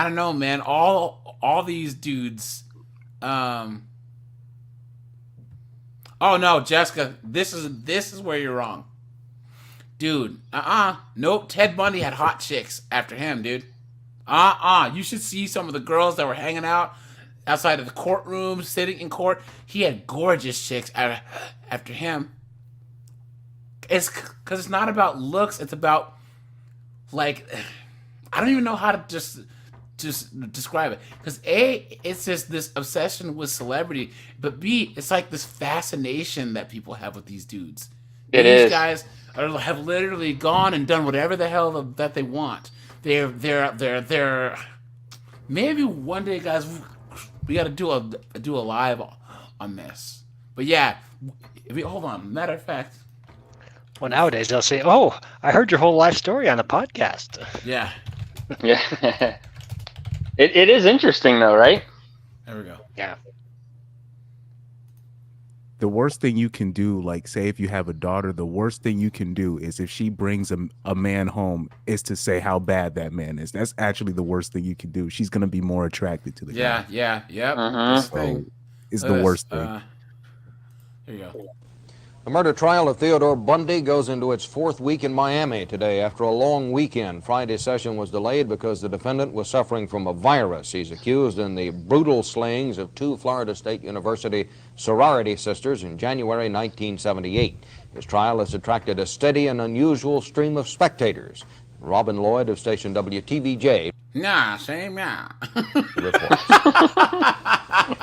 don't know, man. All these dudes. Oh no, Jessica, this is where you're wrong, dude. Nope. Ted Bundy had hot chicks after him, dude. You should see some of the girls that were hanging out outside of the courtroom, sitting in court. He had gorgeous chicks after him. It's because it's not about looks. It's about I don't even know how to just describe it. Because A, it's just this obsession with celebrity, but B, it's like this fascination that people have with these dudes. These guys have literally gone and done whatever the hell that they want. They're maybe one day, guys, we got to do a live on this. But yeah, hold on. Matter of fact. Well, nowadays they'll say, "Oh, I heard your whole life story on a podcast." Yeah. Yeah. It is interesting though, right? There we go. Yeah. the worst thing you can do, like say if you have a daughter, the worst thing you can do is if she brings a man home is to say how bad that man is. That's actually the worst thing you can do. She's gonna be more attracted to the guy. Yep. So it's the worst thing. Here you go. The murder trial of Theodore Bundy goes into its 4th week in Miami today after a long weekend. Friday's session was delayed because the defendant was suffering from a virus. He's accused in the brutal slayings of 2 Florida State University sorority sisters in January 1978. His trial has attracted a steady and unusual stream of spectators. Robin Lloyd of station WTVJ. Nah, same yeah.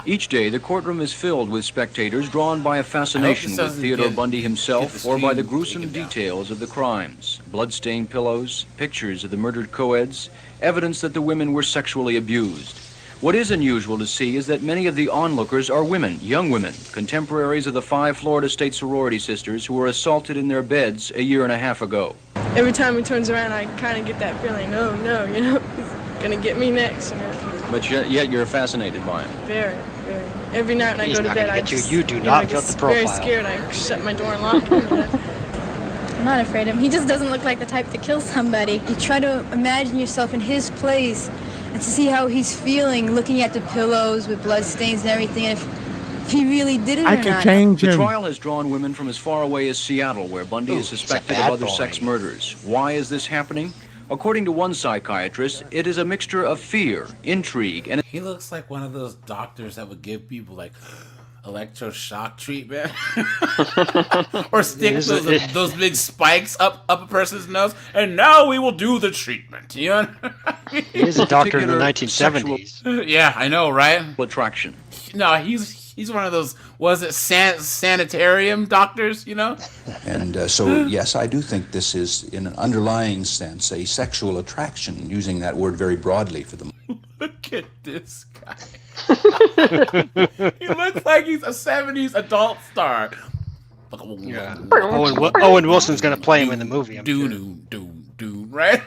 Each day, the courtroom is filled with spectators drawn by a fascination with Theodore Bundy himself or by the gruesome details of the crimes. Bloodstained pillows, pictures of the murdered co-eds, evidence that the women were sexually abused. What is unusual to see is that many of the onlookers are women, young women, contemporaries of the 5 Florida State sorority sisters who were assaulted in their beds a year and a half ago. Every time he turns around, I kind of get that feeling, oh no, he's gonna get me next. But yet you're fascinated by him. Very, very. Every night when I go to bed, I just, you do not fit the profile. Very scared. I shut my door and lock it. I'm not afraid of him. He just doesn't look like the type to kill somebody. You try to imagine yourself in his place and to see how he's feeling, looking at the pillows with blood stains and everything. And if he really did it or not. The trial has drawn women from as far away as Seattle, where Bundy is suspected of other sex murders. Why is this happening? According to one psychiatrist, it is a mixture of fear, intrigue, and... He looks like one of those doctors that would give people, like, electroshock treatment. Or stick those big spikes up a person's nose, and now we will do the treatment. You know? He is a doctor in the 1970s. Yeah, I know, right? Attraction. No, he's one of those, was it sanitarium doctors, you know? And so, yes, I do think this is, in an underlying sense, a sexual attraction, using that word very broadly for them. Look at this guy. He looks like he's a 70s adult star. Yeah. Owen Wilson's going to play him in the movie. Right?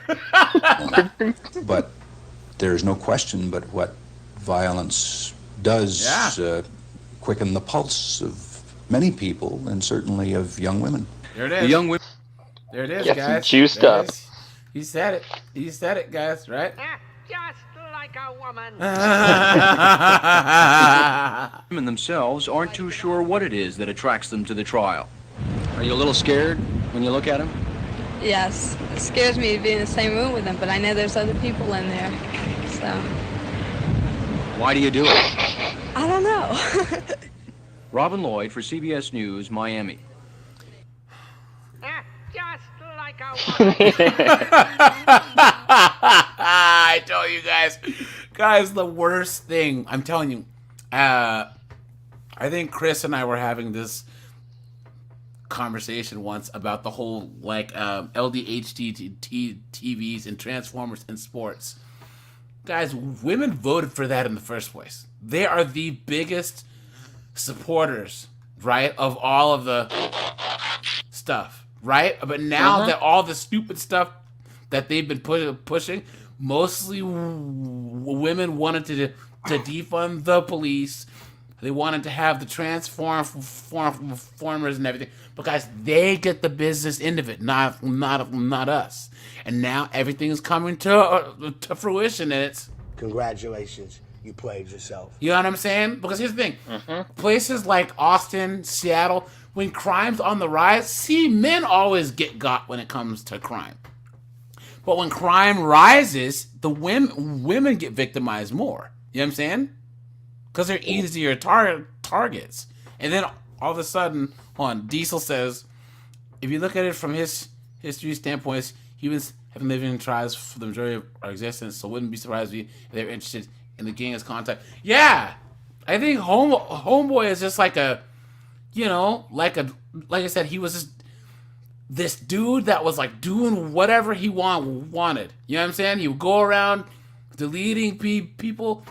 But there's no question but what violence does quicken the pulse of many people, and certainly of young women. There it is. The young women. There it is, Yes, guys. juiced There up. it is. He said it. He said it, guys, right? Just like a woman. Women themselves aren't too sure what it is that attracts them to the trial. Are you a little scared when you look at him? Yes, it scares me to be in the same room with him, but I know there's other people in there, so Why do you do it? I don't know. Robin Lloyd for CBS News, Miami. Just like a I told you guys, the worst thing. I'm telling you, I think Chris and I were having this conversation once about the whole LDHD TVs and Transformers in sports. Guys, women voted for that in the first place. They are the biggest supporters, right, of all of the stuff, right? But now that all the stupid stuff that they've been pushing, mostly women wanted to defund the police. They wanted to have the transformers and everything. But guys, they get the business end of it, not us. And now everything is coming to fruition, and it's... Congratulations, you played yourself. You know what I'm saying? Because here's the thing. Places like Austin, Seattle, when crime's on the rise, men always get got when it comes to crime. But when crime rises, the women get victimized more. You know what I'm saying? Because they're easier targets. And then all of a sudden, Diesel says, if you look at it from his history standpoint, humans have been living in tribes for the majority of our existence, so wouldn't be surprised if they're interested in the gang's contact. Yeah! I think Homeboy is just like a, like I said, he was just this dude that was like doing whatever he wanted. You know what I'm saying? He would go around deleting people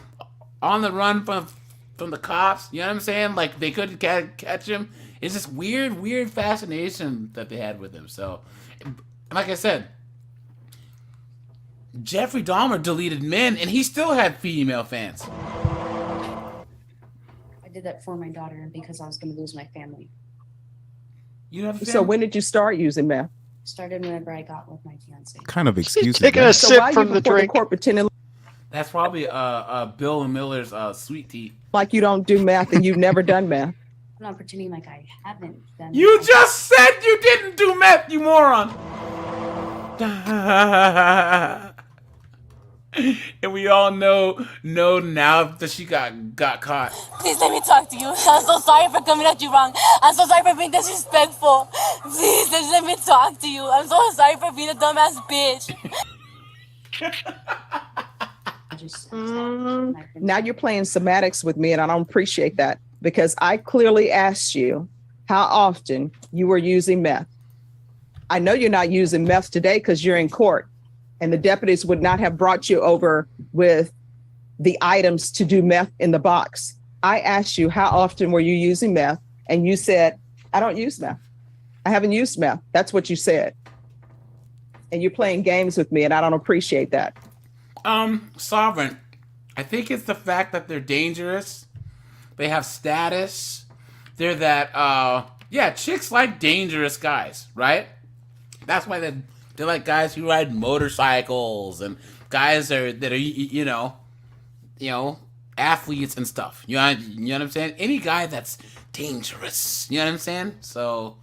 on the run from the cops. You know what I'm saying? Like, they couldn't catch him. It's this weird fascination that they had with him. So, like I said, Jeffrey Dahmer deleted men, and he still had female fans. I did that for my daughter and because I was going to lose my family. You have a So family? when did you start using meth? Started whenever I got with my fiance. Kind of excuses. taking man. a So sip why from you the before drink. the court pretending That's probably Bill and Miller's sweet tea. like you don't do meth and you've never done meth? I'm not pretending like I haven't done You it. just said you didn't do meth, you moron. And we all know now that she got caught. Please let me talk to you. I'm so sorry for coming at you wrong. I'm so sorry for being disrespectful. Please just let me talk to you. I'm so sorry for being a dumbass bitch. Now you're playing semantics with me, and I don't appreciate that because I clearly asked you how often you were using meth. I know you're not using meth today because you're in court, and the deputies would not have brought you over with the items to do meth in the box. I asked you how often were you using meth, and you said, I don't use meth. I haven't used meth. That's what you said. And you're playing games with me, and I don't appreciate that. Sovereign, I think it's the fact that they're dangerous. They have status. They're that, chicks like dangerous guys, right? That's why they're like guys who ride motorcycles and guys that are athletes and stuff. You know what I'm saying? Any guy that's dangerous. You know what I'm saying? So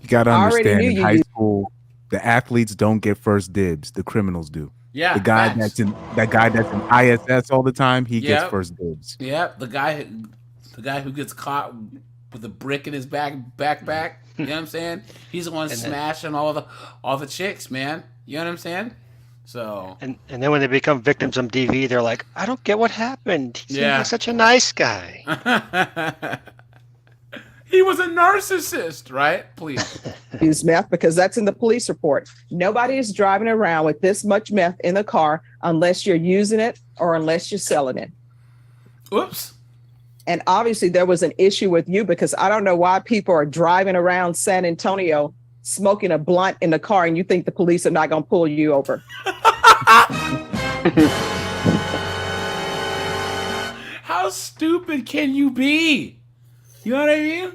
You gotta I already understand, knew in you high used- school, the athletes don't get first dibs. The criminals do. yeah, The guy facts. that's in ISS all the time, he gets Yep. first dibs. Yeah, the guy who gets caught with a brick in his backpack. You know what I'm saying? He's the one And then- smashing all the chicks, man. You know what I'm saying? So And then when they become victims on DV, they're like, I don't get what happened. He seemed Yeah. like such a nice guy. he was a narcissist, right? Please. Use meth because that's in the police report. Nobody is driving around with this much meth in the car unless you're using it or unless you're selling it. Oops. And obviously there was an issue with you because I don't know why people are driving around San Antonio smoking a blunt in the car and you think the police are not going to pull you over. How stupid can you be? You know what I mean?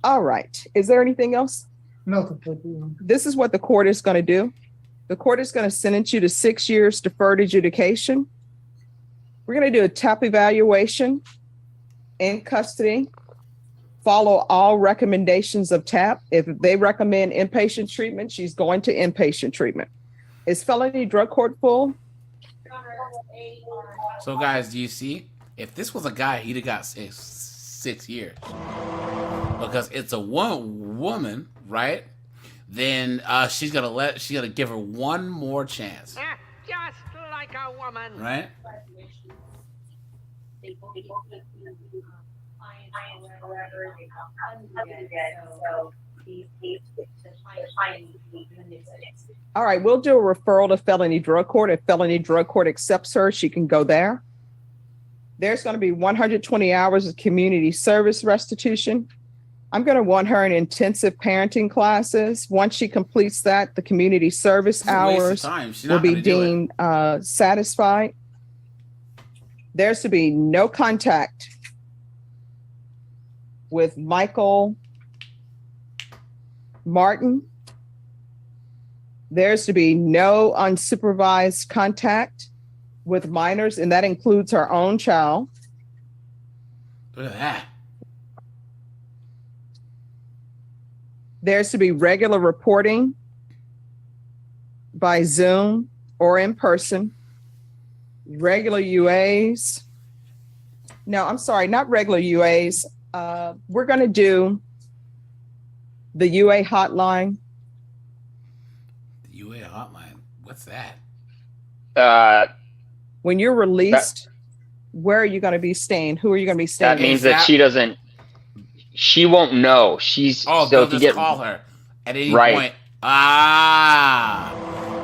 All right. Is there anything else? Nothing. This is what the court is going to do. The court is going to sentence you to 6 years deferred adjudication. We're going to do a TAP evaluation in custody. Follow all recommendations of TAP. If they recommend inpatient treatment, she's going to inpatient treatment. Is felony drug court full? So guys, do you see? If this was a guy, he'd have got 6 years. Because it's a woman, right? Then she's gonna give her one more chance. Just like a woman. Right? All right, we'll do a referral to felony drug court. If felony drug court accepts her, she can go there. There's going to be 120 hours of community service restitution. I'm going to want her in intensive parenting classes. Once she completes that, the community service It's a waste of hours time. She's will not be gonna do it. deemed satisfied. There's to be no contact with Michael Martin. There's to be no unsupervised contact with minors, and that includes her own child. Look at that. There's to be regular reporting by Zoom or in person. Regular UAs. No, I'm sorry, not regular UAs. We're going to do the UA hotline. The UA hotline. What's that? When you're released, where are you going to be staying? Who are you going to be staying That means with? that she won't know. So They'll if you just get call her at any Right. point.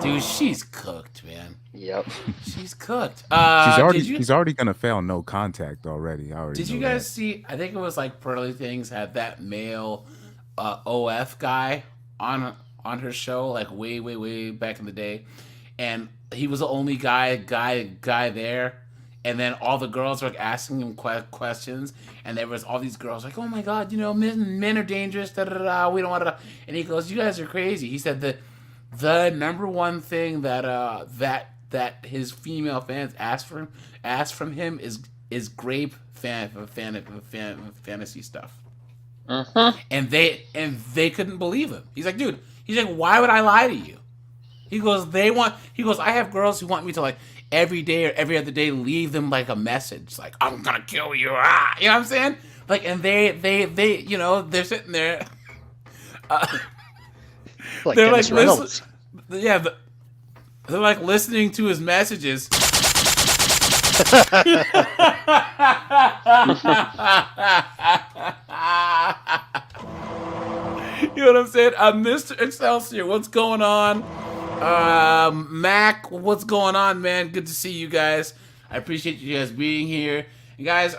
Dude, she's cooked, man. Yep. She's cooked. She's already gonna fail no contact already. I already Did know you guys that. see? I think it was like Pearly Things had that male OF guy on her show, like way back in the day, and he was the only guy there, And then all the girls were like, asking him questions, and there was all these girls like, "Oh my God, you know, men are dangerous. Da, da, da, we don't want to." And he goes, "You guys are crazy." He said that the number one thing that that his female fans ask from him is grape fantasy stuff. And they couldn't believe him. He's like, dude. He's like, why would I lie to you? He goes, I have girls who want me to like every day or every other day leave them like a message, like I'm gonna kill you. Ah! You know what I'm saying? Like, and they you know, they're sitting there. Like they're Dennis like Reynolds. they're like listening to his messages. You know what I'm saying? Mr. Excelsior, what's going on? Mac, what's going on, man? Good to see you guys. I appreciate you guys being here. You guys,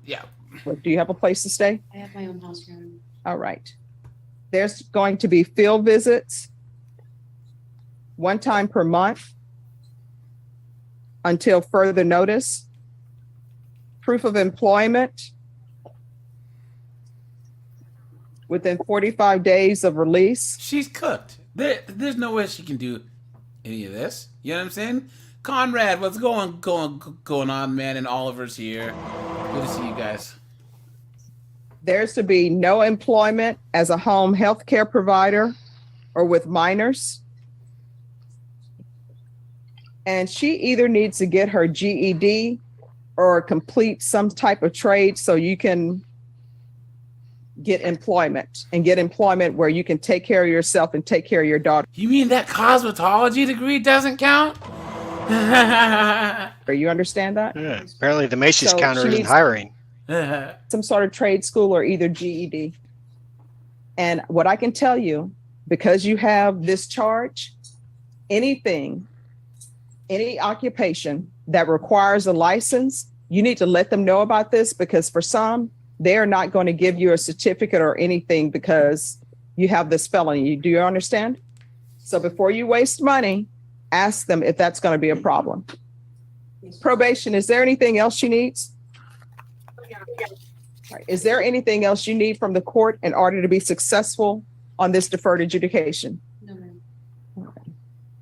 yeah. Do you have a place to stay? I have my own house room. All right. There's going to be field visits one time per month until further notice. Proof of employment within 45 days of release. She's cooked. There's no way she can do any of this. You know what I'm saying? Conrad, what's going on, man? And Oliver's here. Good to see you guys. There's to be no employment as a home health care provider or with minors. And she either needs to get her GED or complete some type of trade so you can get employment where you can take care of yourself and take care of your daughter. You mean that cosmetology degree doesn't count? Or you understand that? Yeah, apparently the Macy's So counter she isn't needs- hiring. Some sort of trade school or either GED. And what I can tell you, because you have this charge, any occupation that requires a license, you need to let them know about this, because for some, they're not going to give you a certificate or anything because you have this felony. Do you understand? So before you waste money, ask them if that's going to be a problem. Probation, is there anything else she needs? Right. Is there anything else you need from the court in order to be successful on this deferred adjudication? No, ma'am. Okay.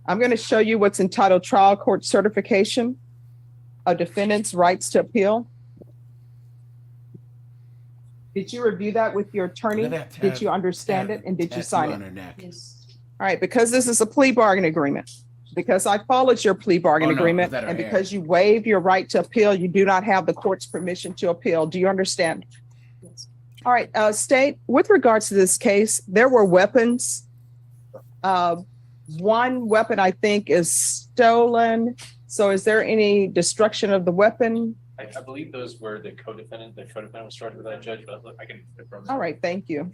I'm going to show you what's entitled Trial Court Certification of Defendant's Rights to Appeal. Did you review that with your attorney? Did you understand it? And did you sign it? Yes. All right, because this is a plea bargain agreement, because I followed your plea bargain agreement, let her and air. because you waive your right to appeal, you do not have the court's permission to appeal. Do you understand? Yes. All right, State, with regards to this case, there were weapons. One weapon, I think, is stolen. So is there any destruction of the weapon? I believe those were the co-defendant. The co-defendant was charged with that, judge, but look, I can confirm that. All right, thank you.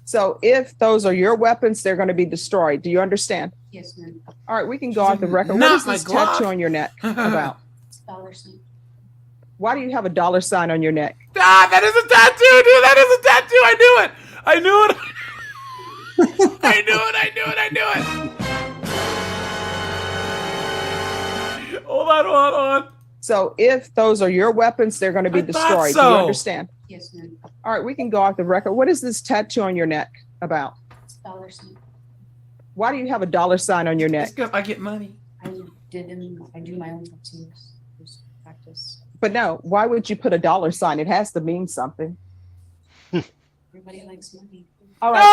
So if those are your weapons, they're going to be destroyed. Do you understand? Yes, ma'am. All right, we can go off the record. What Not is my this Glock. tattoo on your neck about? $1. Why do you have a dollar sign on your neck? Ah, that is a tattoo, dude. That is a tattoo. I knew it. I knew it. I knew it. I knew it. I knew it. Hold on. So if those are your weapons, they're going to be I thought destroyed. Do so. you understand? Yes, ma'am. All right, we can go off the record. What is this tattoo on your neck about? $1. Why do you have a dollar sign on your neck? It's because I get money. I do my own tattoos. Just practice. But no, why would you put a dollar sign? It has to mean something. Everybody likes money. All right.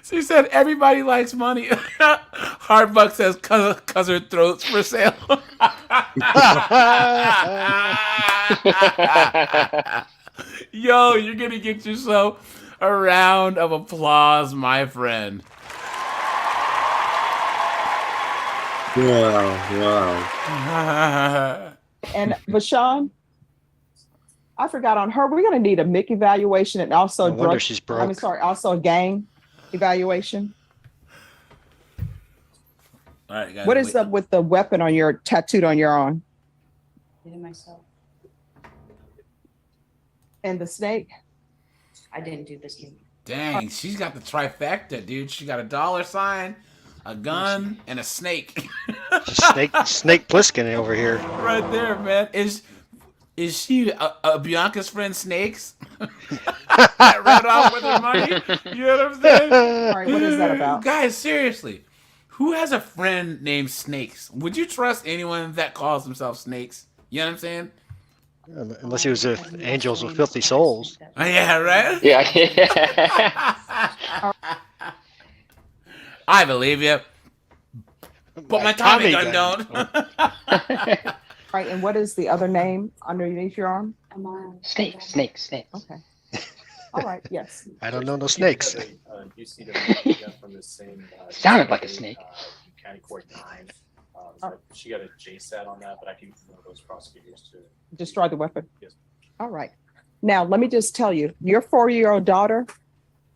She said everybody likes money. Hardbuck says cause her throat's for sale. Yo, you're gonna get yourself a round of applause, my friend. Wow. And Vashawn, I forgot on her. We're going to need a MIC evaluation and also No wonder she's broke. also a gang evaluation. All right, guys. What is up with the weapon on your tattooed on your arm? Did it myself. And the snake? I didn't do this thing. Dang, she's got the trifecta, dude. She got a dollar sign, a gun, and a snake. Snake Plissken over here. Right there, man. Is she a Bianca's friend Snakes? That ran off with her money? You know what I'm saying? All right, what is that about? Guys, seriously. Who has a friend named Snakes? Would you trust anyone that calls themselves Snakes? You know what I'm saying? Unless he was with Angels with Filthy Souls. Oh, yeah, right? Yeah. I believe you. But my Tommy gun don't. Right, and what is the other name underneath your arm? Snake. Okay. All right, yes. I don't know no snakes. From the same, Sounded like a snake. County Court 9. She got a JSAT on that, but I can know those prosecutors to Destroy the weapon. Yes. All right. Now, let me just tell you, your 4-year-old daughter,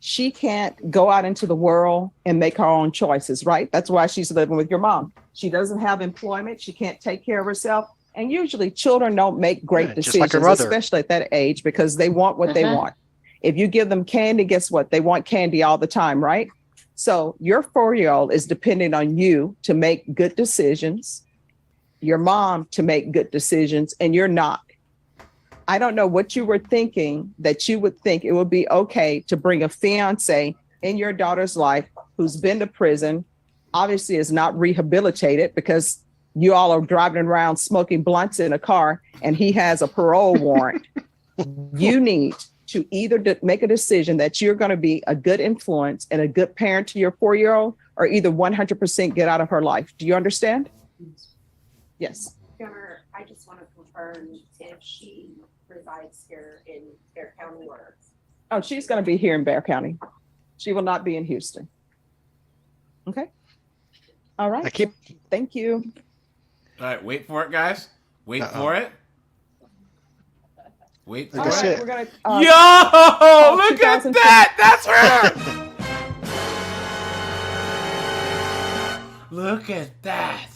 she can't go out into the world and make her own choices, right? That's why she's living with your mom. She doesn't have employment. She can't take care of herself. And usually children don't make great decisions, like her mother. especially at that age, because they want what they want. If you give them candy, guess what? They want candy all the time, right? So your 4-year-old is depending on you to make good decisions, your mom to make good decisions, and you're not. I don't know what you were thinking that you would think it would be okay to bring a fiance in your daughter's life who's been to prison, obviously is not rehabilitated because you all are driving around smoking blunts in a car and he has a parole warrant. You need to either make a decision that you're going to be a good influence and a good parent to your 4-year-old, or either 100% get out of her life. Do you understand? Yes. Governor, I just want to confirm if she resides here in Bear County or. Oh, she's going to be here in Bear County. She will not be in Houston. Okay. All right. Thank you. All right, wait for it, guys. Wait for it. Wait for it. We're gonna, Yo, look at that! That's her! Look at that.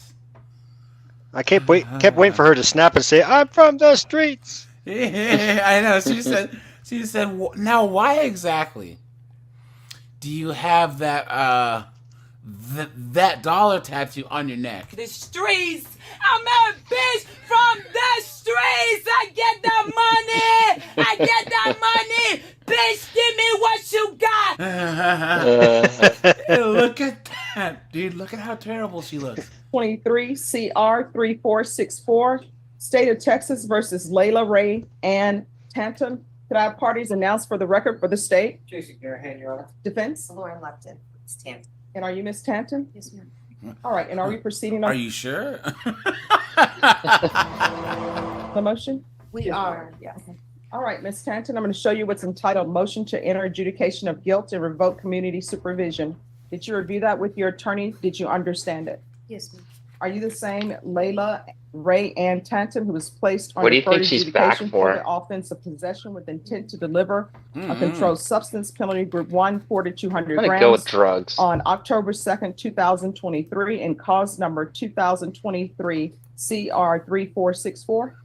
I kept waiting for her to snap and say, "I'm from the streets." Yeah, I know. She said, now why exactly do you have that that dollar tattoo on your neck? The streets. I'm a bitch from the streets. I get that money. I get that money. Bitch, give me what you got. Hey, look at that, dude. Look at how terrible she looks. 23 CR 3464, State of Texas versus Layla Ray Ann Tanton. Could I have parties announced for the record for the state? Jason Garahan, Your Honor. Defense? Lauren Lupton. It's Tanton. And are you Miss Tanton? Yes, ma'am. All right, and are we proceeding on Are you sure? the motion? We are, yes. All right, Ms. Tanton, I'm going to show you what's entitled Motion to Enter Adjudication of Guilt and Revoke Community Supervision. Did you review that with your attorney? Did you understand it? Yes, ma'am. Are you the same Layla Ray Ann Tanton who was placed on What do you deferred think she's back adjudication for? the offense of possession with intent to deliver a controlled substance, penalty group 1, 4 to 200 I'm gonna grams go with drugs. on October 2nd, 2023 and cause number 2023 CR 3464?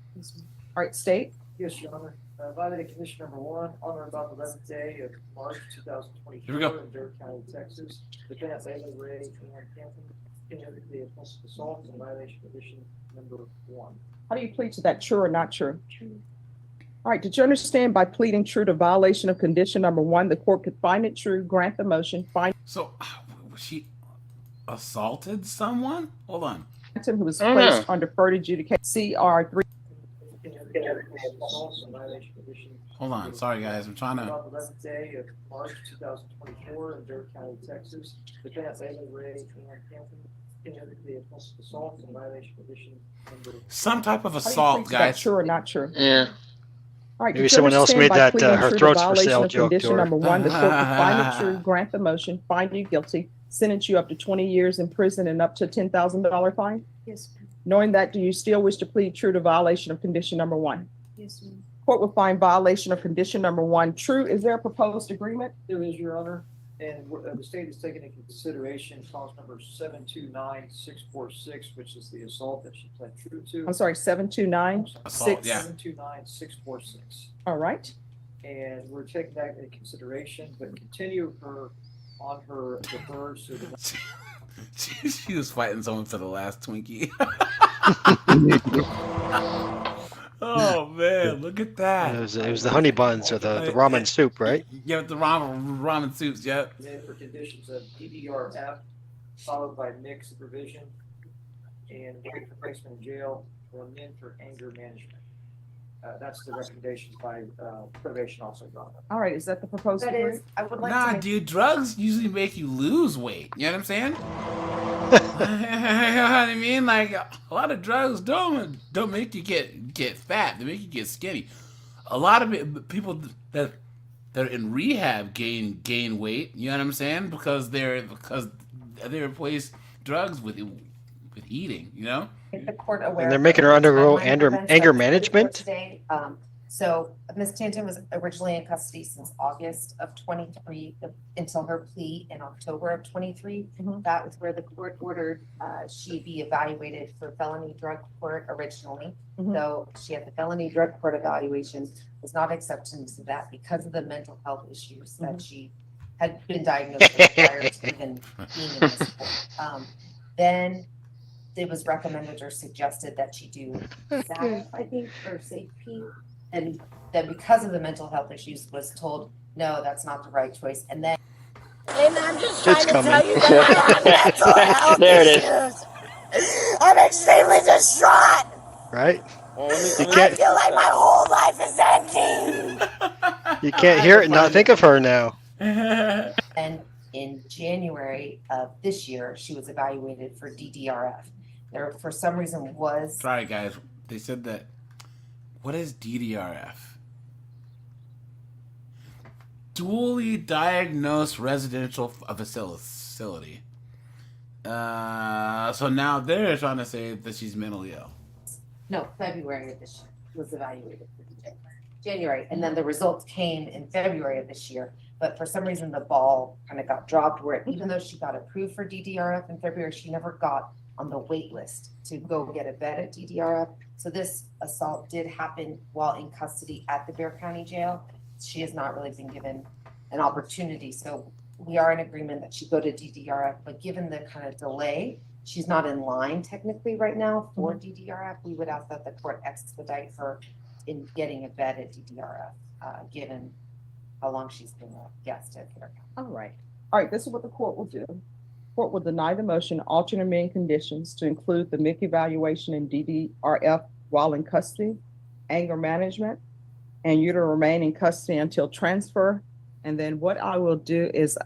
All right, state. Yes, Your Honor. Violating condition number 1, on or about the 11th day of March 2024 Here we go. in Durham County, Texas. Defendant Layla Ray Ann Tanton, convicted of offensive assault in violation condition number 1. How do you plead to that, true or not true? True. All right, did you understand by pleading true to violation of condition number 1, the court could find it true, grant the motion, find. So, she assaulted someone? Hold on. Who was placed on deferred adjudication, CR 3. Hold on. Sorry, guys. I'm trying to. About the 11th day of March 2024 in Durham County, Texas. Defendant Layla Ray Ann Tanton, convicted of offensive assault in violation condition number. Some type of How do you assault, plead to that, guys. true or not true? Yeah. All right, Maybe did you someone else understand made by that, pleading her true to throats for violation sale of joke to condition her. number 1, the court could find it true, grant the motion, find you guilty, sentence you up to 20 years in prison and up to $10,000 fine? Yes, ma'am. Knowing that, do you still wish to plead true to violation of condition number 1? Yes, ma'am. Court will find violation of condition number 1 true. Is there a proposed agreement? There is, Your Honor, and the state is taking into consideration cause number 729646, which is the assault that she pled true to. I'm sorry, 729? Assault, yeah. 729646. All right. And we're taking that into consideration, but continue her on her deferred. So She was fighting someone for the last Twinkie. Oh man, look at that! It was the honey buns or the ramen soup, right? Yeah, the ramen soups. Yep. And then for conditions of DDRF, followed by mixed supervision and wait for placement in jail, or amend for anger management. That's the recommendations by probation also. All right, is that the proposed That degree? is, I would like Nah, to make dude, drugs usually make you lose weight. You know what I'm saying? You know what I mean? Like a lot of drugs don't make you get fat. They make you get skinny. A lot of people that are in rehab gain weight. You know what I'm saying? Because they replace drugs with eating. You know. make the court aware. And they're of making the her undergo timeline of events anger that was management? Today, so Ms. Tanton was originally in custody since August of 23 until her plea in October of 23. That was where the court ordered she be evaluated for felony drug court originally. So she had the felony drug court evaluation, was not acceptance of that because of the mental health issues that she had been diagnosed with prior to even being in this court. Then it was recommended or suggested that she do SAP, I think, or SAFE. And then because of the mental health issues was told, no, that's not the right choice. And then And I'm just It's trying to coming. tell you that I have mental health There it is. issues. I'm extremely distraught. Right? I feel like my whole life is ending. You can't hear it and not think of her now. and in January of this year, she was evaluated for DDRF. There, for some reason, was Sorry, guys. They said that. What is DDRF? Dually diagnosed residential facility. So now they're trying to say that she's mentally ill. no February of this year was evaluated for January, and then the results came in February of this year. But for some reason, the ball kind of got dropped. Where even though she got approved for DDRF in February, she never got on the wait list to go get a bed at DDRF. So this assault did happen while in custody at the Bexar County Jail. She has not really been given an opportunity. So we are in agreement that she go to DDRF, but given the kind of delay, she's not in line technically right now for DDRF. We would ask that the court expedite her in getting a bed at DDRF, given how long she's been a guest at Bexar County. All right, this is what the court will do. Court will deny the motion, alternate main conditions to include the MIC evaluation and DDRF while in custody, anger management, and you to remain in custody until transfer. And then what I will do is,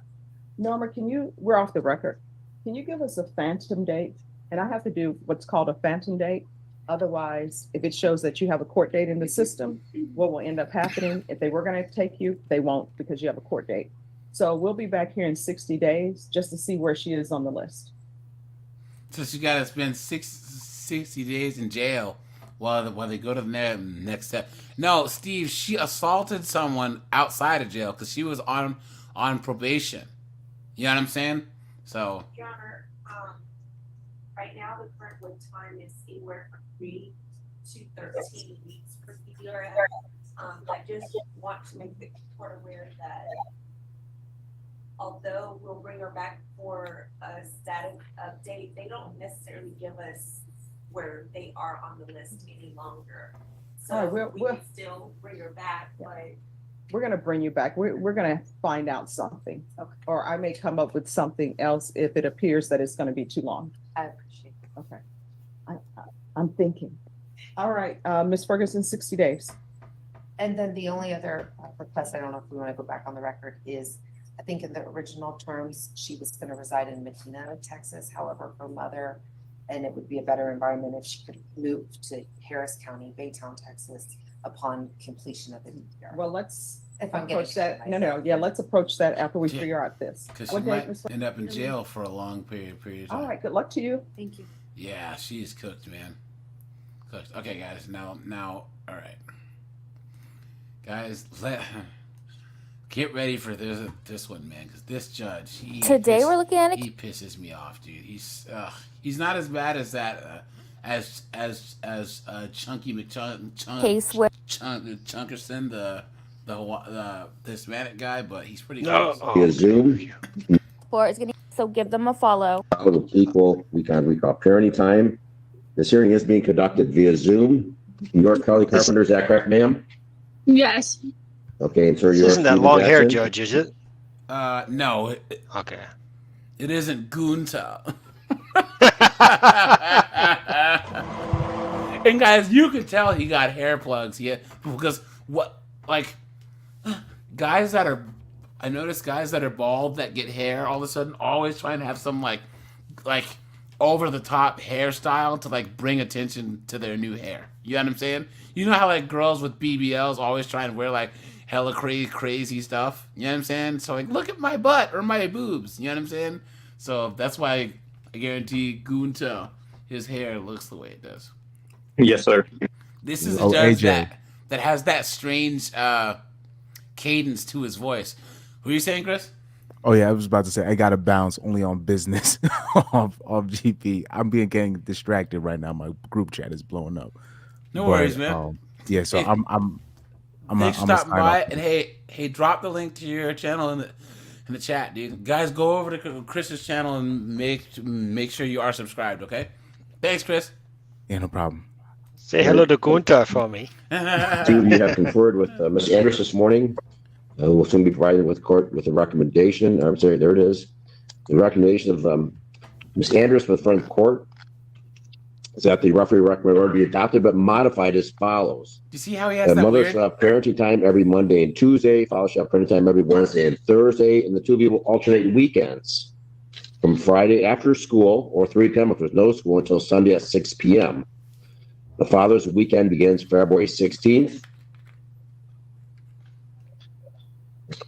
Norma, we're off the record. Can you give us a phantom date? And I have to do what's called a phantom date. Otherwise, if it shows that you have a court date in the system, what will end up happening, if they were going to take you, they won't because you have a court date. So we'll be back here in 60 days just to see where she is on the list. So she got to spend 60 days in jail while they go to the next step. No, Steve, she assaulted someone outside of jail because she was on probation. You know what I'm saying? So. Your Honor, right now the current wait time is anywhere from 3 to 13 weeks for DDRF. I just want to make the court aware that although we'll bring her back for a status update, they don't necessarily give us where they are on the list any longer. So we can still bring her back, but We're going to bring you back. We're going to find out something. Okay. Or I may come up with something else if it appears that it's going to be too long. I appreciate it. Okay. I'm thinking. All right, Ms. Ferguson, 60 days. And then the only other request, I don't know if we want to go back on the record, is I think in the original terms, she was going to reside in Medina, Texas. However, her mother, and it would be a better environment if she could move to Harris County, Baytown, Texas, upon completion of the DDR. Well, let's if I'm approach getting that. No, yeah, let's approach that after we figure out this. Because she What might date, Ms. end up in jail for a long period of time. All right, good luck to you. Thank you. Yeah, she's cooked, man. Cooked. Okay, guys. Now, all right, guys. Get ready for this one, man. Because this judge, Today we're looking at he pisses me off, dude. He's not as bad as that as Chunky Case where Chunkerson, the Hispanic guy, but he's pretty No. close. for is getting So give them a follow. Equal week on, week off parenting time. This hearing is being conducted via Zoom. New York County Carpenter, is that correct, ma'am? Yes. Okay, and sir, This you're isn't that Stephen long hair, Jackson? Judge, is it? No. Okay. It isn't Gunta. And guys, you can tell he got hair plugs because I noticed guys that are bald that get hair all of a sudden always trying to have some like over the top hairstyle to like bring attention to their new hair. You know what I'm saying? You know how like girls with BBLs always try and wear like hella crazy stuff. You know what I'm saying? So like, look at my butt or my boobs. You know what I'm saying? So that's why I guarantee Gunta, his hair looks the way it does. Yes, sir. This is a judge that has that strange cadence to his voice. Who are you saying, Chris? Oh yeah, I was about to say I gotta bounce only on business off GP. I'm getting distracted right now. My group chat is blowing up. No worries, man. Yeah, so Hey, I'm thanks for stopping by. And hey, drop the link to your channel in the chat, dude. Guys, go over to Chris's channel and make sure you are subscribed. Okay? Thanks, Chris. Yeah, no problem. Say hello to Gunta for me. Two of you have conferred with Ms. Andrus this morning. Will soon be provided with court with a recommendation. I'm sorry, there it is. The recommendation of Ms. Andrus for the front of the court is that the referee recommended order be adopted but modified as follows. Do you see how he has that Mothers weird? shall have parenting time every Monday and Tuesday. Fathers shall have parenting time every Wednesday and Thursday. And the two of you will alternate weekends from Friday after school or 3 p.m. if there's no school until Sunday at 6 p.m. The father's weekend begins February 16th,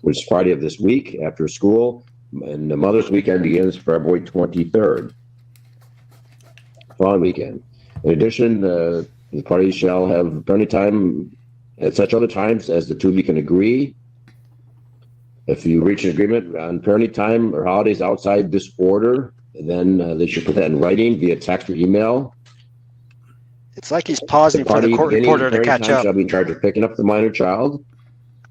which is Friday of this week after school, and the mother's weekend begins February 23rd, following weekend. In addition, the parties shall have parenting time at such other times as the two of you can agree. If you reach an agreement on parenting time or holidays outside this order, then they should put that in writing via text or email. It's like he's pausing for the court reporter to catch up. Shall be in charge of picking up the minor child.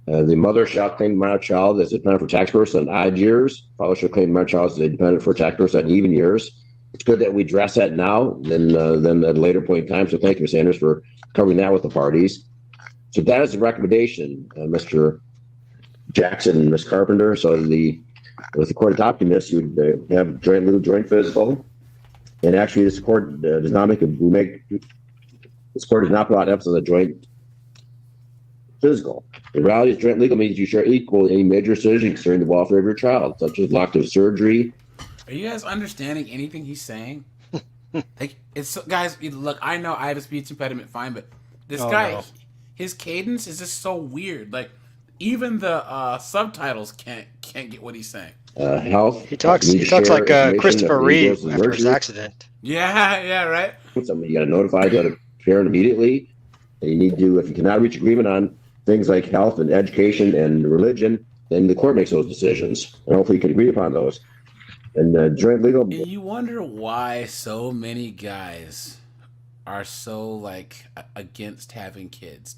The mother shall claim the minor child as a dependent for tax purposes on odd years. Father shall claim the minor child as a dependent for tax purposes on even years. It's good that we address that now than at a later point in time. So thank you, Ms. Sanders, for covering that with the parties. So that is the recommendation, Mr. Jackson and Ms. Carpenter. So with the court adopting this, you would have joint physical. And actually, this court does not this court does not put out emphasis on joint physical. The reality is joint legal means you share equal in any major decision concerning the welfare of your child, such as elective surgery. Are you guys understanding anything he's saying? Like, it's guys. Look, I know I have a speech impediment, fine, but this guy, his cadence is just so weird. Like, even the subtitles can't get what he's saying. Health. He talks like Christopher Reeve after his accident. Yeah, right. Somebody you got to notify the parent immediately. And you need to, if you cannot reach agreement on things like health and education and religion, then the court makes those decisions. And hopefully you can agree upon those. And joint legal. And you wonder why so many guys are so like against having kids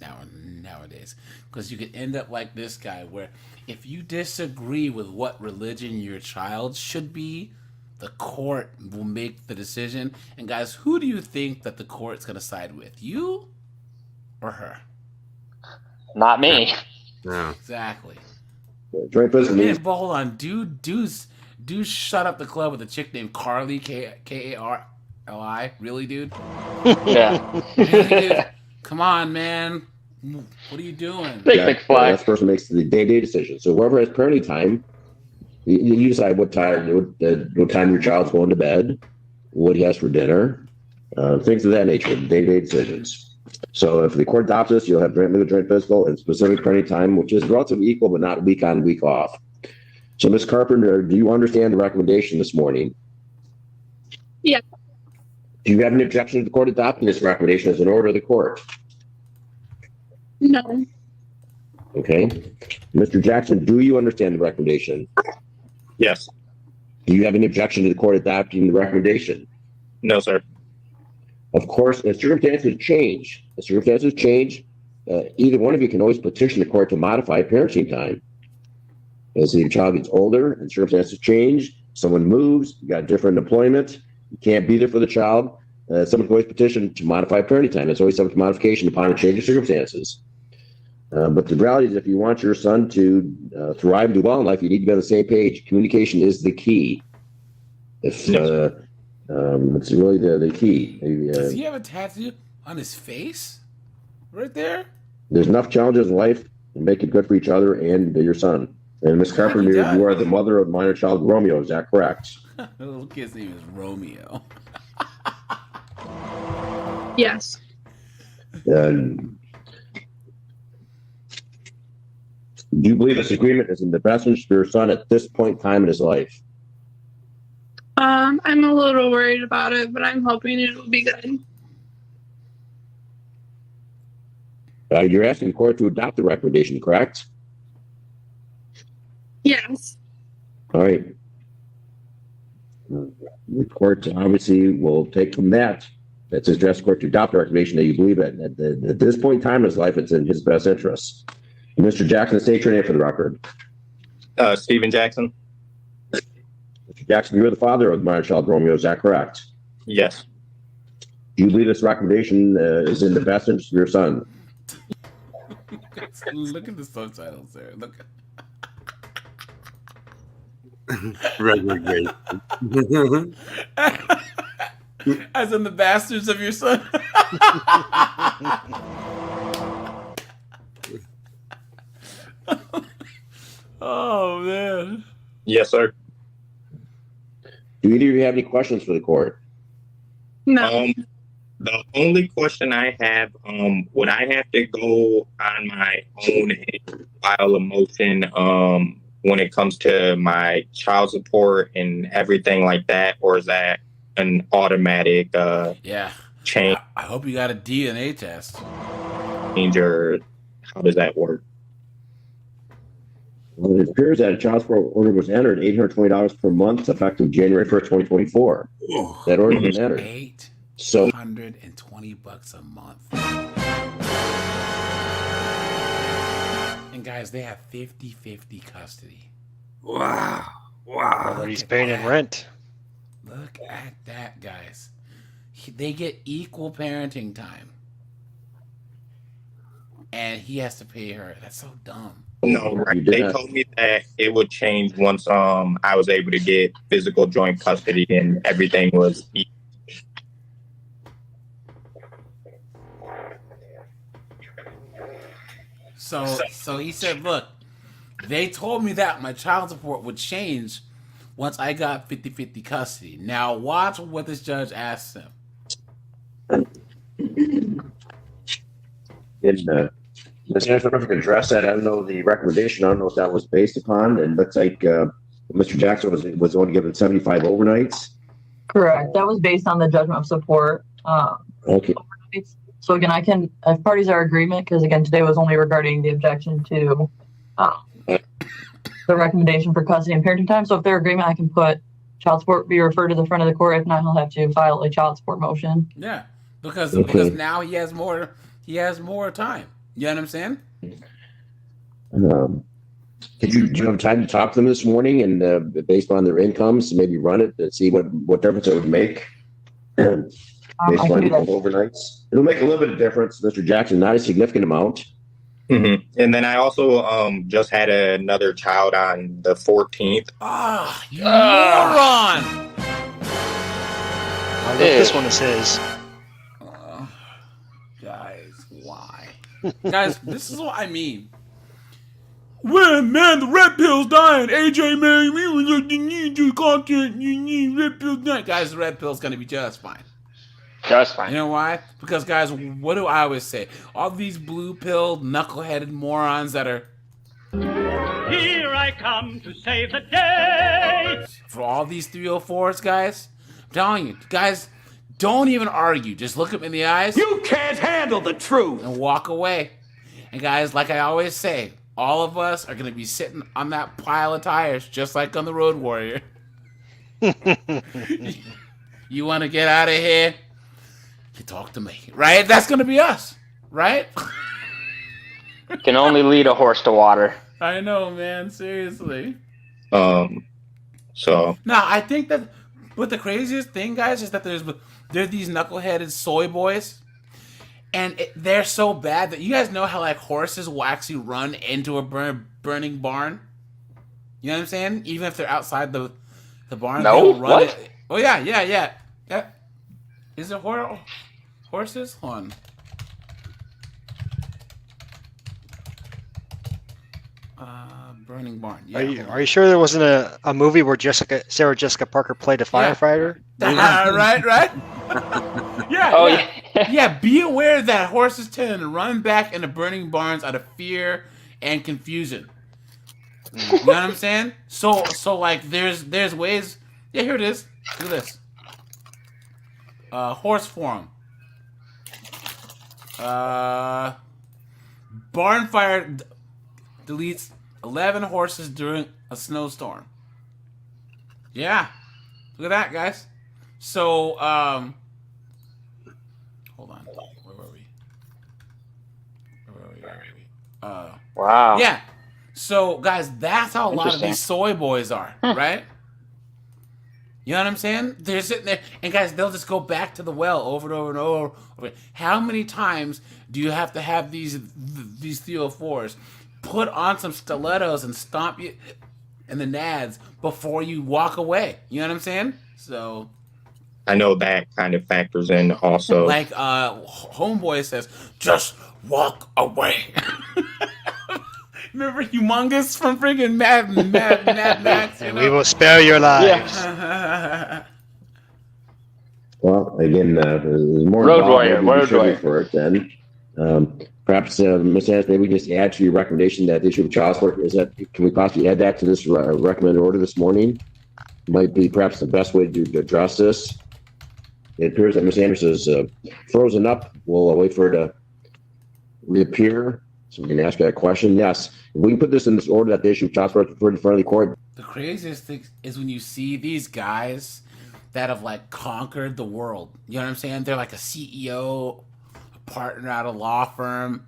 nowadays, because you could end up like this guy, where if you disagree with what religion your child should be, the court will make the decision. And guys, who do you think that the court's gonna side with, you or her? Not me. No. Exactly. Joint physical means. But hold on, dude shut up the club with a chick named Carly, Karli. Really, dude? Yeah. Really, dude? Come on, man. What are you doing? That person makes the day-to-day decision. So whoever has parenting time, you decide what time your child's going to bed, what he has for dinner, things of that nature, day-to-day decisions. So if the court adopts this, you'll have joint physical and specific parenting time, which is relatively equal, but not week on, week off. So, Ms. Carpenter, do you understand the recommendation this morning? Yeah. Do you have any objection to the court adopting this recommendation as an order of the court? No. Okay. Mr. Jackson, do you understand the recommendation? Yes. Do you have any objection to the court adopting the recommendation? No, sir. Of course, as circumstances change, either one of you can always petition the court to modify parenting time. As the child gets older and circumstances change, someone moves, you got different employment, you can't be there for the child, someone can always petition to modify parenting time. It's always subject to modification upon a change of circumstances. But the reality is, if you want your son to thrive and do well in life, you need to be on the same page. Communication is the key. It's really the key. Does he have a tattoo on his face? Right there? There's enough challenges in life to make it good for each other and your son. And Miss Carpenter, you are the mother of minor child Romeo. Is that correct? The little kid's name is Romeo. Yes. And do you believe this agreement is in the best interest of your son at this point in time in his life? I'm a little worried about it, but I'm hoping it'll be good. You're asking the court to adopt the recommendation, correct? Yes. All right. The court obviously will take from that. That's addressed the court to adopt the recommendation that you believe at this point in time in his life, it's in his best interest. Mr. Jackson, state your name for the record. Stephen Jackson. Mr. Jackson, you're the father of the minor child Romeo. Is that correct? Yes. Do you believe this recommendation is in the best interest of your son? Look at the subtitles there. Look. Regular As in the bastards of your son. Oh man. Yes, sir. Do either of you have any questions for the court? No. The only question I have, would I have to go on my own and file a motion when it comes to my child support and everything like that, or is that an automatic change? I hope you got a DNA test. Or how does that work? Well, it appears that a child support order was entered, $820 per month, effective January 1st, 2024. That order was entered. $820 a month. And guys, they have 50-50 custody. Wow. But he's paying in rent. Look at that, guys. They get equal parenting time. And he has to pay her. That's so dumb. No, right. They told me that it would change once I was able to get physical joint custody and everything was equal. So he said, look, they told me that my child support would change once I got 50-50 custody. Now watch what this judge asks him. Mr. Anderson, if you can address that, I don't know the recommendation. I don't know what that was based upon. And it looks like Mr. Jackson was only given 75 overnights. Correct. That was based on the judgment of support. Okay. So again, I can, if parties are agreement, because again, today was only regarding the objection to the recommendation for custody and parenting time. So if they're agreement, I can put child support be referred to the front of the court. If not, he'll have to file a child support motion. Yeah, because now he has more time. You know what I'm saying? Do you have time to talk to them this morning and based on their incomes, maybe run it and see what difference it would make? Based on overnights, it'll make a little bit of difference, Mr. Jackson. Not a significant amount. Mm-hmm. And then I also just had another child on the 14th. You moron! I love this one. It says, guys, why? Guys, this is what I mean. When man, the red pill's dying. AJ, man, you need your content. You need red pill dying. Guys, the red pill's gonna be just fine. Just fine. You know why? Because, guys, what do I always say? All these blue-pilled, knuckle-headed morons that are... Here I come to save the day. For all these 304s, guys, I'm telling you, guys, don't even argue. Just look them in the eyes. You can't handle the truth. And walk away. And, guys, like I always say, all of us are going to be sitting on that pile of tires, just like on the Road Warrior. You want to get out of here? You talk to me, right? That's gonna be us, right? Can only lead a horse to water. I know, man. Seriously. So No, I think that. But the craziest thing, guys, is that there's these knuckleheaded soy boys, and they're so bad that you guys know how like horses will actually run into a burning barn. You know what I'm saying? Even if they're outside the barn, No? they'll run What? it. Oh yeah. Is it horses? Hold on. Burning barn. Yeah. Are you sure there wasn't a movie where Sarah Jessica Parker played a firefighter? Right. Yeah. Oh, yeah. Be aware that horses tend to run back into burning barns out of fear and confusion. You know what I'm saying? So like there's ways. Yeah, here it is. Look at this. Horse forum. Barn fire deletes 11 horses during a snowstorm. Yeah. Look at that, guys. So, hold on. Where were we? Wow. Yeah. So, guys, that's how a lot of Interesting. these soy boys are, right? You know what I'm saying? They're sitting there, and guys, they'll just go back to the well over and over and over. How many times do you have to have these 304s put on some stilettos and stomp you in the nads before you walk away? You know what I'm saying? So, I know that kind of factors in also. like Homeboy says, just walk away. Remember Humongous from friggin' Mad Max? You know? We will spare your lives. Well, again, there's more Road involved. warrior, Maybe we road should warrior. for it then. Perhaps, Ms. Anderson, maybe we just add to your recommendation that the issue of child support is that can we possibly add that to this recommended order this morning? Might be perhaps the best way to address this. It appears that Ms. Anderson is frozen up. We'll wait for her to reappear so we can ask her that question. Yes, if we can put this in this order that the issue of child support is referred in front of the court. The craziest thing is when you see these guys that have like conquered the world. You know what I'm saying? They're like a CEO, a partner at a law firm,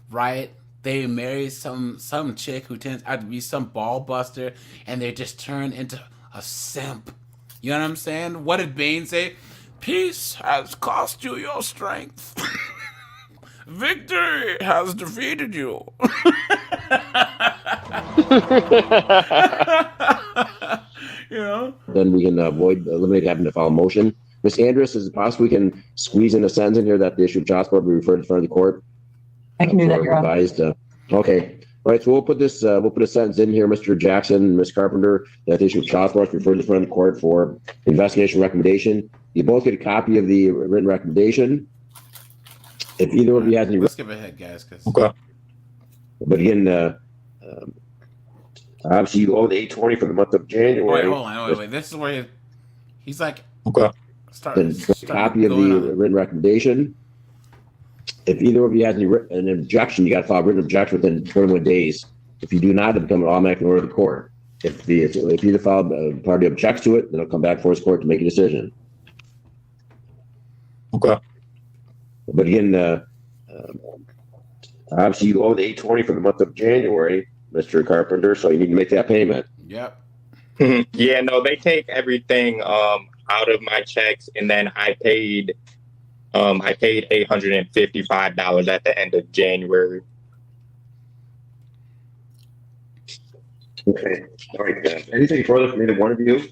right? They marry some chick who turns out to be some ball buster, and they just turn into a simp. You know what I'm saying? What did Bane say? Peace has cost you your strength. Victory has defeated you. You know? Then we can eliminate having to file a motion. Ms. Andrus, is it possible we can squeeze in a sentence in here that the issue of child support be referred in front of the court? I can do that, Your Honor. Advised. Okay. All right. So we'll put this. We'll put a sentence in here, Mr. Jackson and Ms. Carpenter, that the issue of child support is referred in front of the court for investigation recommendation. You both get a copy of the written recommendation. If either of you has any, Let's skip ahead, guys. okay. But again, obviously you owe the 820 for the month of January. Wait, hold on. Wait. This is where he's like, Okay. Start Copy of the written recommendation. If either of you has an objection, you got to file a written objection within 21 days. If you do not, it'll become an automatic order of the court. If either party objects to it, then it'll come back for his court to make a decision. Okay. But again, obviously you owe the 820 for the month of January, Mr. Carpenter, so you need to make that payment. Yep. Yeah, no, they take everything out of my checks, and then I paid $855 at the end of January. Okay. All right. Anything further from either one of you?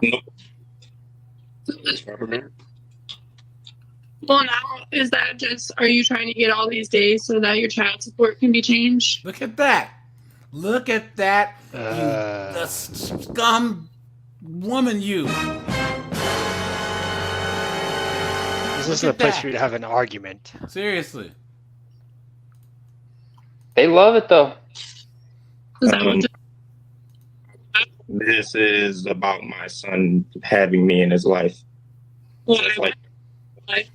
Nope. Well, now, is that just, are you trying to get all these days so that your child support can be changed? Look at that. Look at that. The scum woman you. This isn't a place for you to have an argument. Seriously. They love it though. This is about my son having me in his life. Well, Just like, life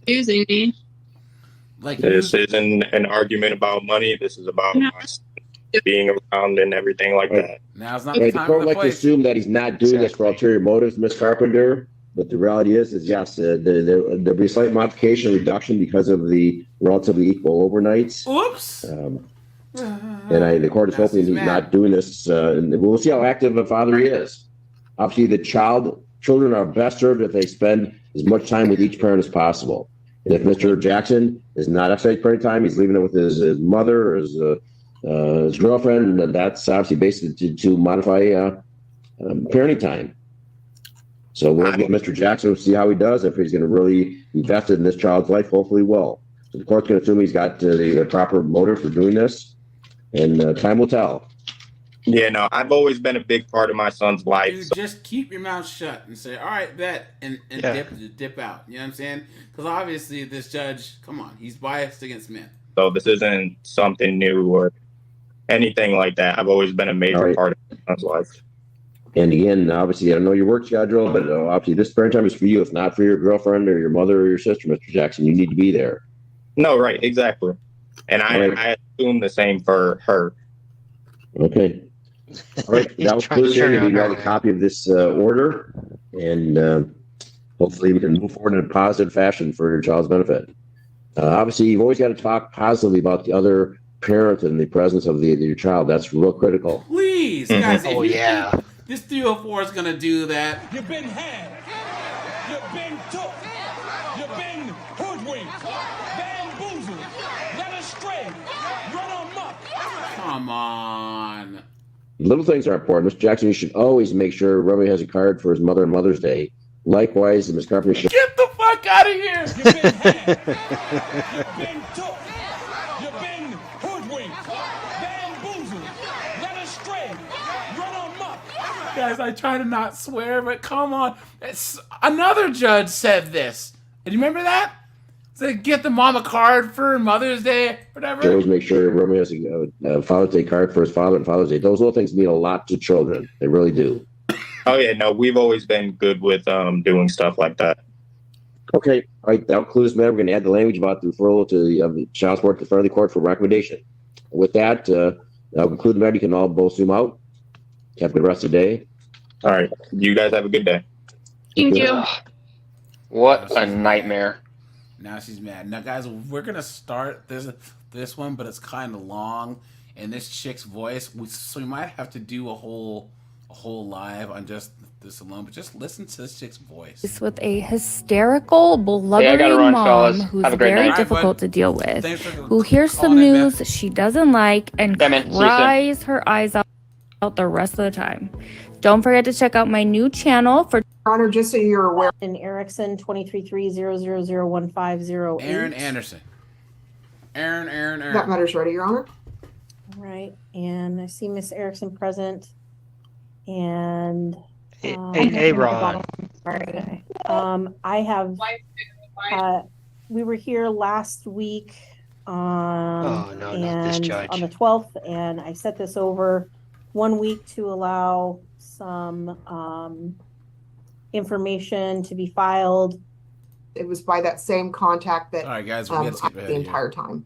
using me. Like this isn't an argument about money. This is about my son being around and everything like that. Now it's not Right, the the time court or would the like to place. assume that he's not doing this for ulterior motives, Ms. Carpenter. But the reality is yes, there'll be a slight modification or reduction because of the relatively equal overnights. Oops. And the court is hoping he's not doing this, and we'll see how active a father he is. Obviously, children are best served if they spend as much time with each parent as possible. And if Mr. Jackson is not exercising parenting time, he's leaving it with his mother, his girlfriend, and that's obviously basically to modify parenting time. So we'll get Mr. Jackson, we'll see how he does. If he's going to really invest in this child's life, hopefully he will. So the court's going to assume he's got the proper motive for doing this, and time will tell. Yeah, no, I've always been a big part of my son's life. Dude, just keep your mouth shut and say, all right, bet, and dip out. You know what I'm saying? Because obviously this judge, come on, he's biased against men. So this isn't something new or anything like that. I've always been a major part of my son's life. And again, obviously, I know your work schedule, but obviously this parent time is for you. It's not for your girlfriend or your mother or your sister, Mr. Jackson. You need to be there. No, right, exactly. And I assume the same for her. Okay. All right, that was clear. You got a copy of this order, and hopefully we can move forward in a positive fashion for your child's benefit. Obviously, you've always got to talk positively about the other parent in the presence of your child. That's real critical. Please, guys. Oh, yeah. This 304 is going to do that. You've been had. You've been took. You've been hoodwinked. Bamboozled. Led astray. Run amok. Come on. Little things are important. Mr. Jackson, you should always make sure Romeo has a card for his mother on Mother's Day. Likewise, Ms. Carpenter should. Get the fuck out of here! You've been had. You've been took. You've been hoodwinked. Bamboozled. Led astray. Run amok. Guys, I try to not swear, but come on. Another judge said this. Do you remember that? Said get the mom a card for Mother's Day, whatever. Always make sure Romeo has a Father's Day card for his father on Father's Day. Those little things mean a lot to children. They really do. Oh, yeah, no, we've always been good with doing stuff like that. Okay, all right, that concludes the matter. We're going to add the language about the referral to the child support to the front of the court for recommendation. With that, I'll conclude the matter. You can all both zoom out. Have a good rest of the day. All right, you guys have a good day. Thank you. What a nightmare. Now she's mad. Now, guys, we're going to start this one, but it's kind of long. And this chick's voice, so we might have to do a whole live on just this alone. But just listen to this chick's voice. With a hysterical, blubbering run, mom fellas. who's Have a great very night. difficult to deal with, Thanks for who hears some calling in, news she doesn't like and Yeah, man. See you soon. cries her eyes out the rest of the time. Don't forget to check out my new channel for Honor, just so you're aware. In Erickson 233-000-1508. Aaron Anderson. Aaron. That matter's ready, Your Honor. All right, and I see Miss Erickson present, and Hey, Ron. sorry. I have. We were here last week, Oh, no, not this and judge. on the 12th, and I set this over 1 week to allow some information to be filed. It was by that same contact that All right, guys, we gotta skip ahead the here. entire time.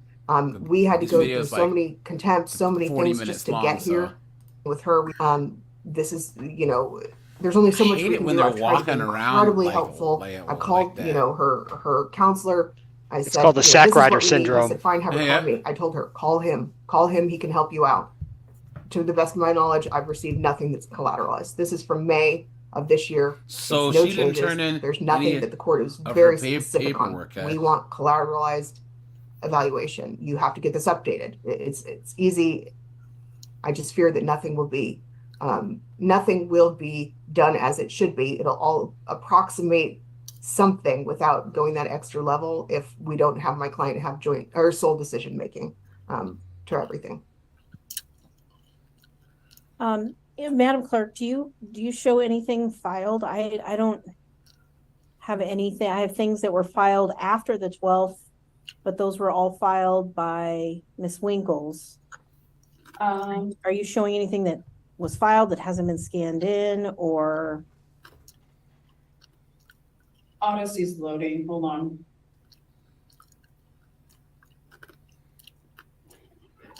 We had to This go video through is so like many contempts, so many 40 things minutes just to long, get here so- with her. This is, there's only so I much hate we it can when do. they're I've tried to walking be around incredibly like- helpful. like I called, that. her counselor. I said, called the this sack is what rider we need. I syndrome. said, fine, have her Yeah. call me. I told her, call him, he can help you out. To the best of my knowledge, I've received nothing that's collateralized. This is from May of this year. So It's no she didn't changes. turn in There's nothing any that the court is of very her specific on. paperwork, We want collateralized evaluation. You have to get this updated. It's easy. I just fear that nothing will be done as it should be. It'll all approximate something without going that extra level if we don't have my client have joint or sole decision making to everything. Madam Clerk, do you show anything filed? I don't have anything. I have things that were filed after the 12th, but those were all filed by Ms. Winkles. Are you showing anything that was filed that hasn't been scanned in, or? Odyssey's loading. Hold on.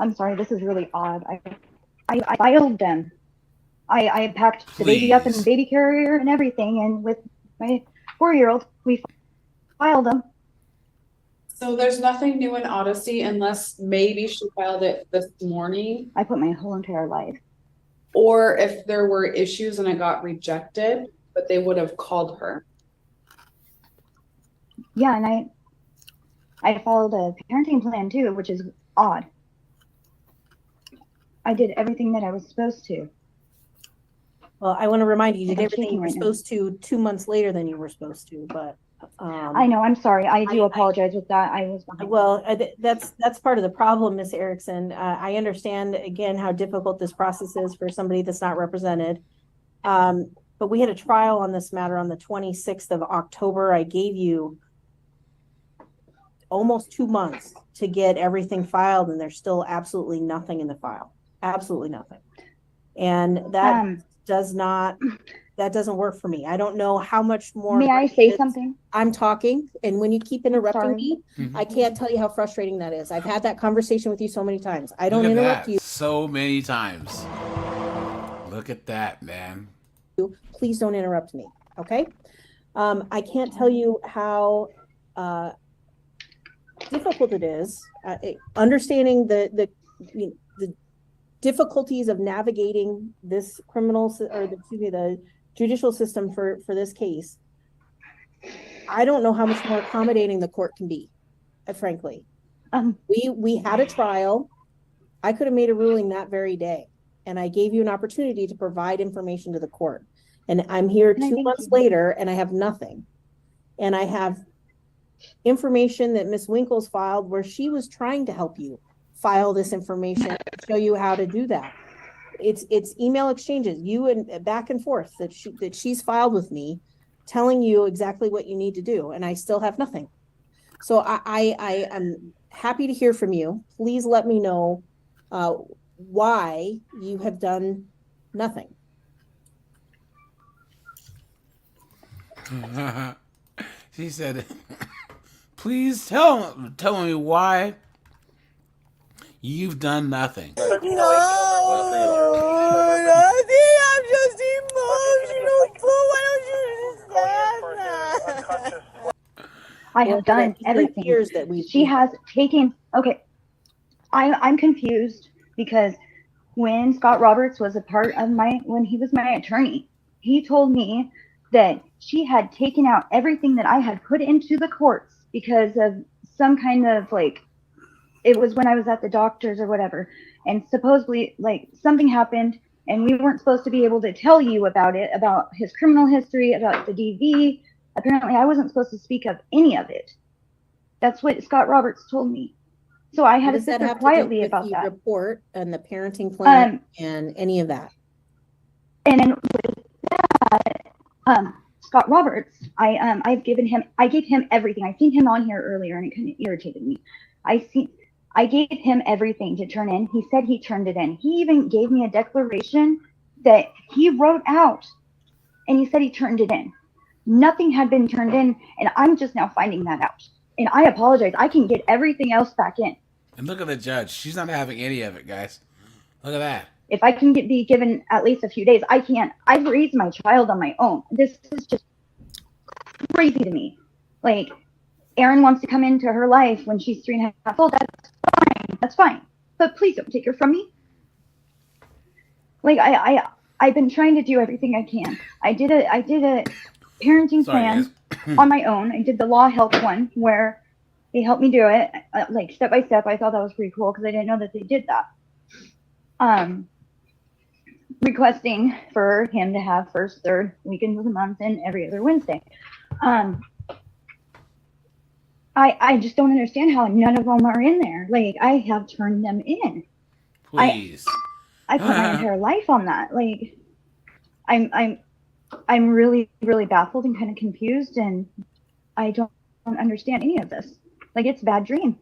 I'm sorry, this is really odd. I filed them. I packed the baby up in the baby carrier and everything, and with my 4-year-old, we filed them. So there's nothing new in Odyssey unless maybe she filed it this morning. I put my whole entire life. Or if there were issues and it got rejected, but they would have called her. Yeah, and I followed a parenting plan too, which is odd. I did everything that I was supposed to. Well, I want to remind you, you did I'm everything you shaking were right now. supposed to 2 months later than you were supposed to, but. I know, I'm sorry. I do apologize with that. I was behind. Well, that's part of the problem, Miss Erickson. I understand again how difficult this process is for somebody that's not represented. But we had a trial on this matter on the 26th of October. I gave you almost 2 months to get everything filed, and there's still absolutely nothing in the file. Absolutely nothing. And that doesn't work for me. I don't know how much more. May I say something? I'm talking, and when you keep interrupting Sorry. me, Mhm. I can't tell you how frustrating that is. I've had that conversation with you so many times. I don't Look at interrupt that. you. So many times. Look at that, man. Please don't interrupt me. Okay. I can't tell you how difficult it is understanding the difficulties of navigating this the judicial system for this case. I don't know how much more accommodating the court can be, frankly. We had a trial. I could have made a ruling that very day, and I gave you an opportunity to provide information to the court. And I'm here 2 months later, and I have nothing. And I have information that Miss Winkles filed where she was trying to help you file this information, show you how to do that. It's email exchanges, you and back and forth that she's filed with me, telling you exactly what you need to do, and I still have nothing. So I am happy to hear from you. Please let me know why you have done nothing. She said, please tell me why you've done nothing. No, nothing. I'm just emotional. Why don't you understand that? I have done everything. She has taken, okay, I'm confused because when Scott Roberts was a part of when he was my attorney, he told me that she had taken out everything that I had put into the courts because of some kind of it was when I was at the doctor's or whatever. And supposedly something happened and we weren't supposed to be able to tell you about it, about his criminal history, about the DV. Apparently I wasn't supposed to speak of any of it. That's what Scott Roberts told me. So I had to sit there quietly about the that. Report and the parenting plan and any of that. And then with that, Scott Roberts, I gave him everything. I seen him on here earlier and it kind of irritated me. I gave him everything to turn in. He said he turned it in. He even gave me a declaration that he wrote out and he said he turned it in. Nothing had been turned in, and I'm just now finding that out. And I apologize. I can get everything else back in. And look at the judge. She's not having any of it, guys. Look at that. If I can be given at least a few days, I can't. I've raised my child on my own. This is just crazy to me. Erin wants to come into her life when she's 3.5 years old. That's fine. That's fine. But please don't take her from me. I've been trying to do everything I can. I did a parenting plan on my own. I did the law help one where they helped me do it, step by step. I thought that was pretty cool because I didn't know that they did that. Requesting for him to have first, third weekends of the month and every other Wednesday. I just don't understand how none of them are in there. I have turned them in. Please. I put my entire life on that. I'm really, really baffled and kind of confused, and I don't understand any of this. It's a bad dream.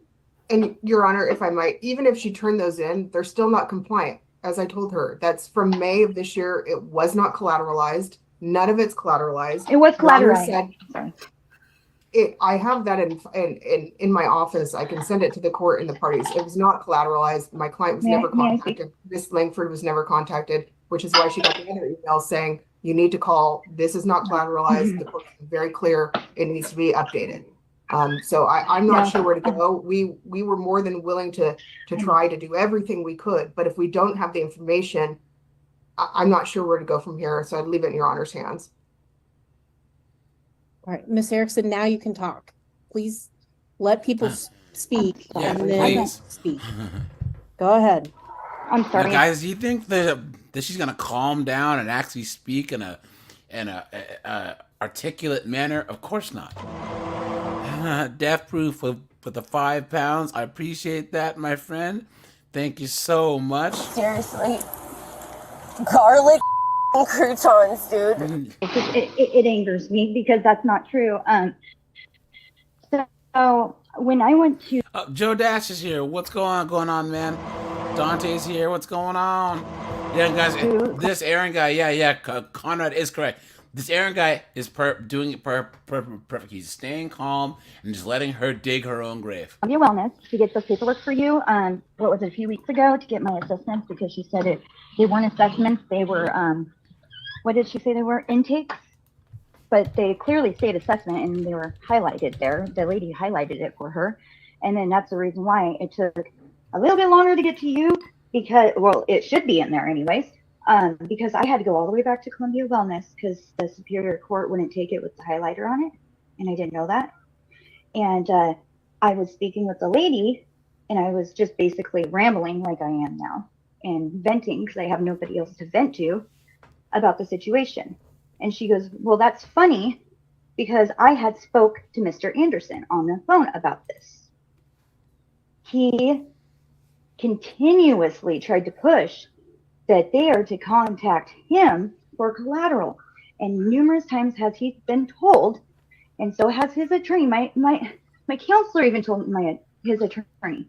And Your Honor, if I might, even if she turned those in, they're still not compliant. As I told her, that's from May of this year. It was not collateralized. None of it's collateralized. It was collateralized. I have that in my office. I can send it to the court and the parties. It was not collateralized. My client was never contacted. Miss Langford was never contacted, which is why she got the other email saying, you need to call. This is not collateralized. The court is very clear. It needs to be updated. So I'm not No. sure where to go. We were more than willing to try to do everything we could, but if we don't have the information, I'm not sure where to go from here. So I'd leave it in your honor's hands. All right, Miss Erickson, now you can talk. Please let people speak Yeah, and then please. speak. Go ahead. I'm Now, sorry. guys, do you think that she's gonna calm down and actually speak in a articulate manner? Of course not. Death proof with the 5 pounds. I appreciate that, my friend. Thank you so much. Seriously. Garlic croutons, dude. It angers me because that's not true. So when I went to Joe Dash is here. What's going on, man? Dante's here. What's going on? Yeah, guys, this Aaron guy, yeah, Conrad is correct. This Aaron guy is doing it perfect. He's staying calm and just letting her dig her own grave. Columbia Wellness to get the paperwork for you. What was it, a few weeks ago, to get my assessments, because she said they weren't assessments. They were what did she say they were? Intakes. But they clearly stayed assessment, and they were highlighted there. The lady highlighted it for her, and then that's the reason why it took a little bit longer to get to you, because, well, it should be in there anyways, because I had to go all the way back to Columbia Wellness because the Superior Court wouldn't take it with the highlighter on it, and I didn't know that. And I was speaking with the lady, and I was just basically rambling like I am now and venting because I have nobody else to vent to about the situation. And she goes, well, that's funny because I had spoke to Mr. Anderson on the phone about this. He continuously tried to push that they are to contact him for collateral. And numerous times has he been told, and so has his attorney. My counselor even told his attorney.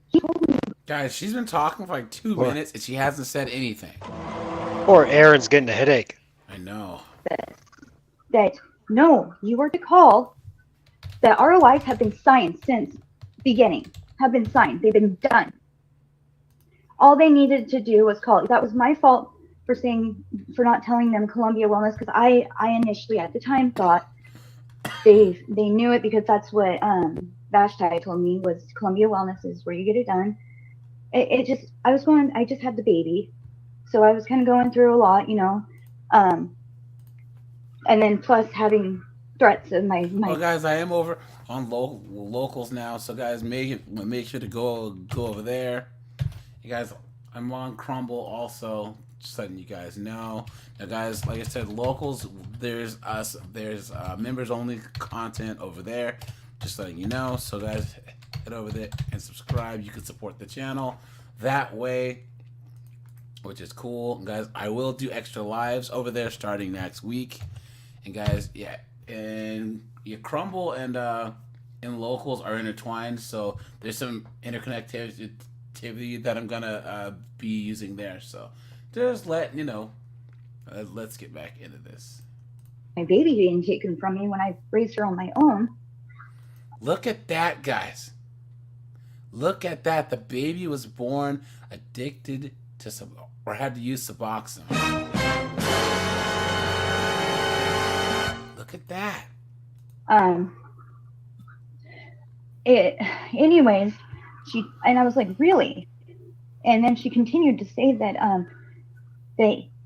He told me, Guys, she's been talking for like 2 minutes and she hasn't said anything. Or Aaron's getting a headache. I know. that no, you are to call. The ROIs have been signed since beginning. Have been signed. They've been done. All they needed to do was call. That was my fault for not telling them Columbia Wellness, because I initially at the time thought they knew it, because that's what Vashti told me was Columbia Wellness is where you get it done. I just had the baby, so I was kind of going through a lot, and then plus having threats of my. Well, guys, I am over on locals now, so guys, make sure to go over there. You guys, I'm on Crumble also, just letting you guys know. Now, guys, like I said, locals, there's members only content over there, just letting you know. So, guys, head over there and subscribe. You can support the channel that way, which is cool. And guys, I will do extra lives over there starting next week. And guys, yeah, and Crumble and locals are intertwined, so there's some interconnectivity that I'm gonna be using there. So just letting you know. Let's get back into this. My baby being taken from me when I raised her on my own. Look at that, guys. Look at that. The baby was born addicted to or had to use Suboxone. Look at that. Anyways, and I was like, really? And then she continued to say that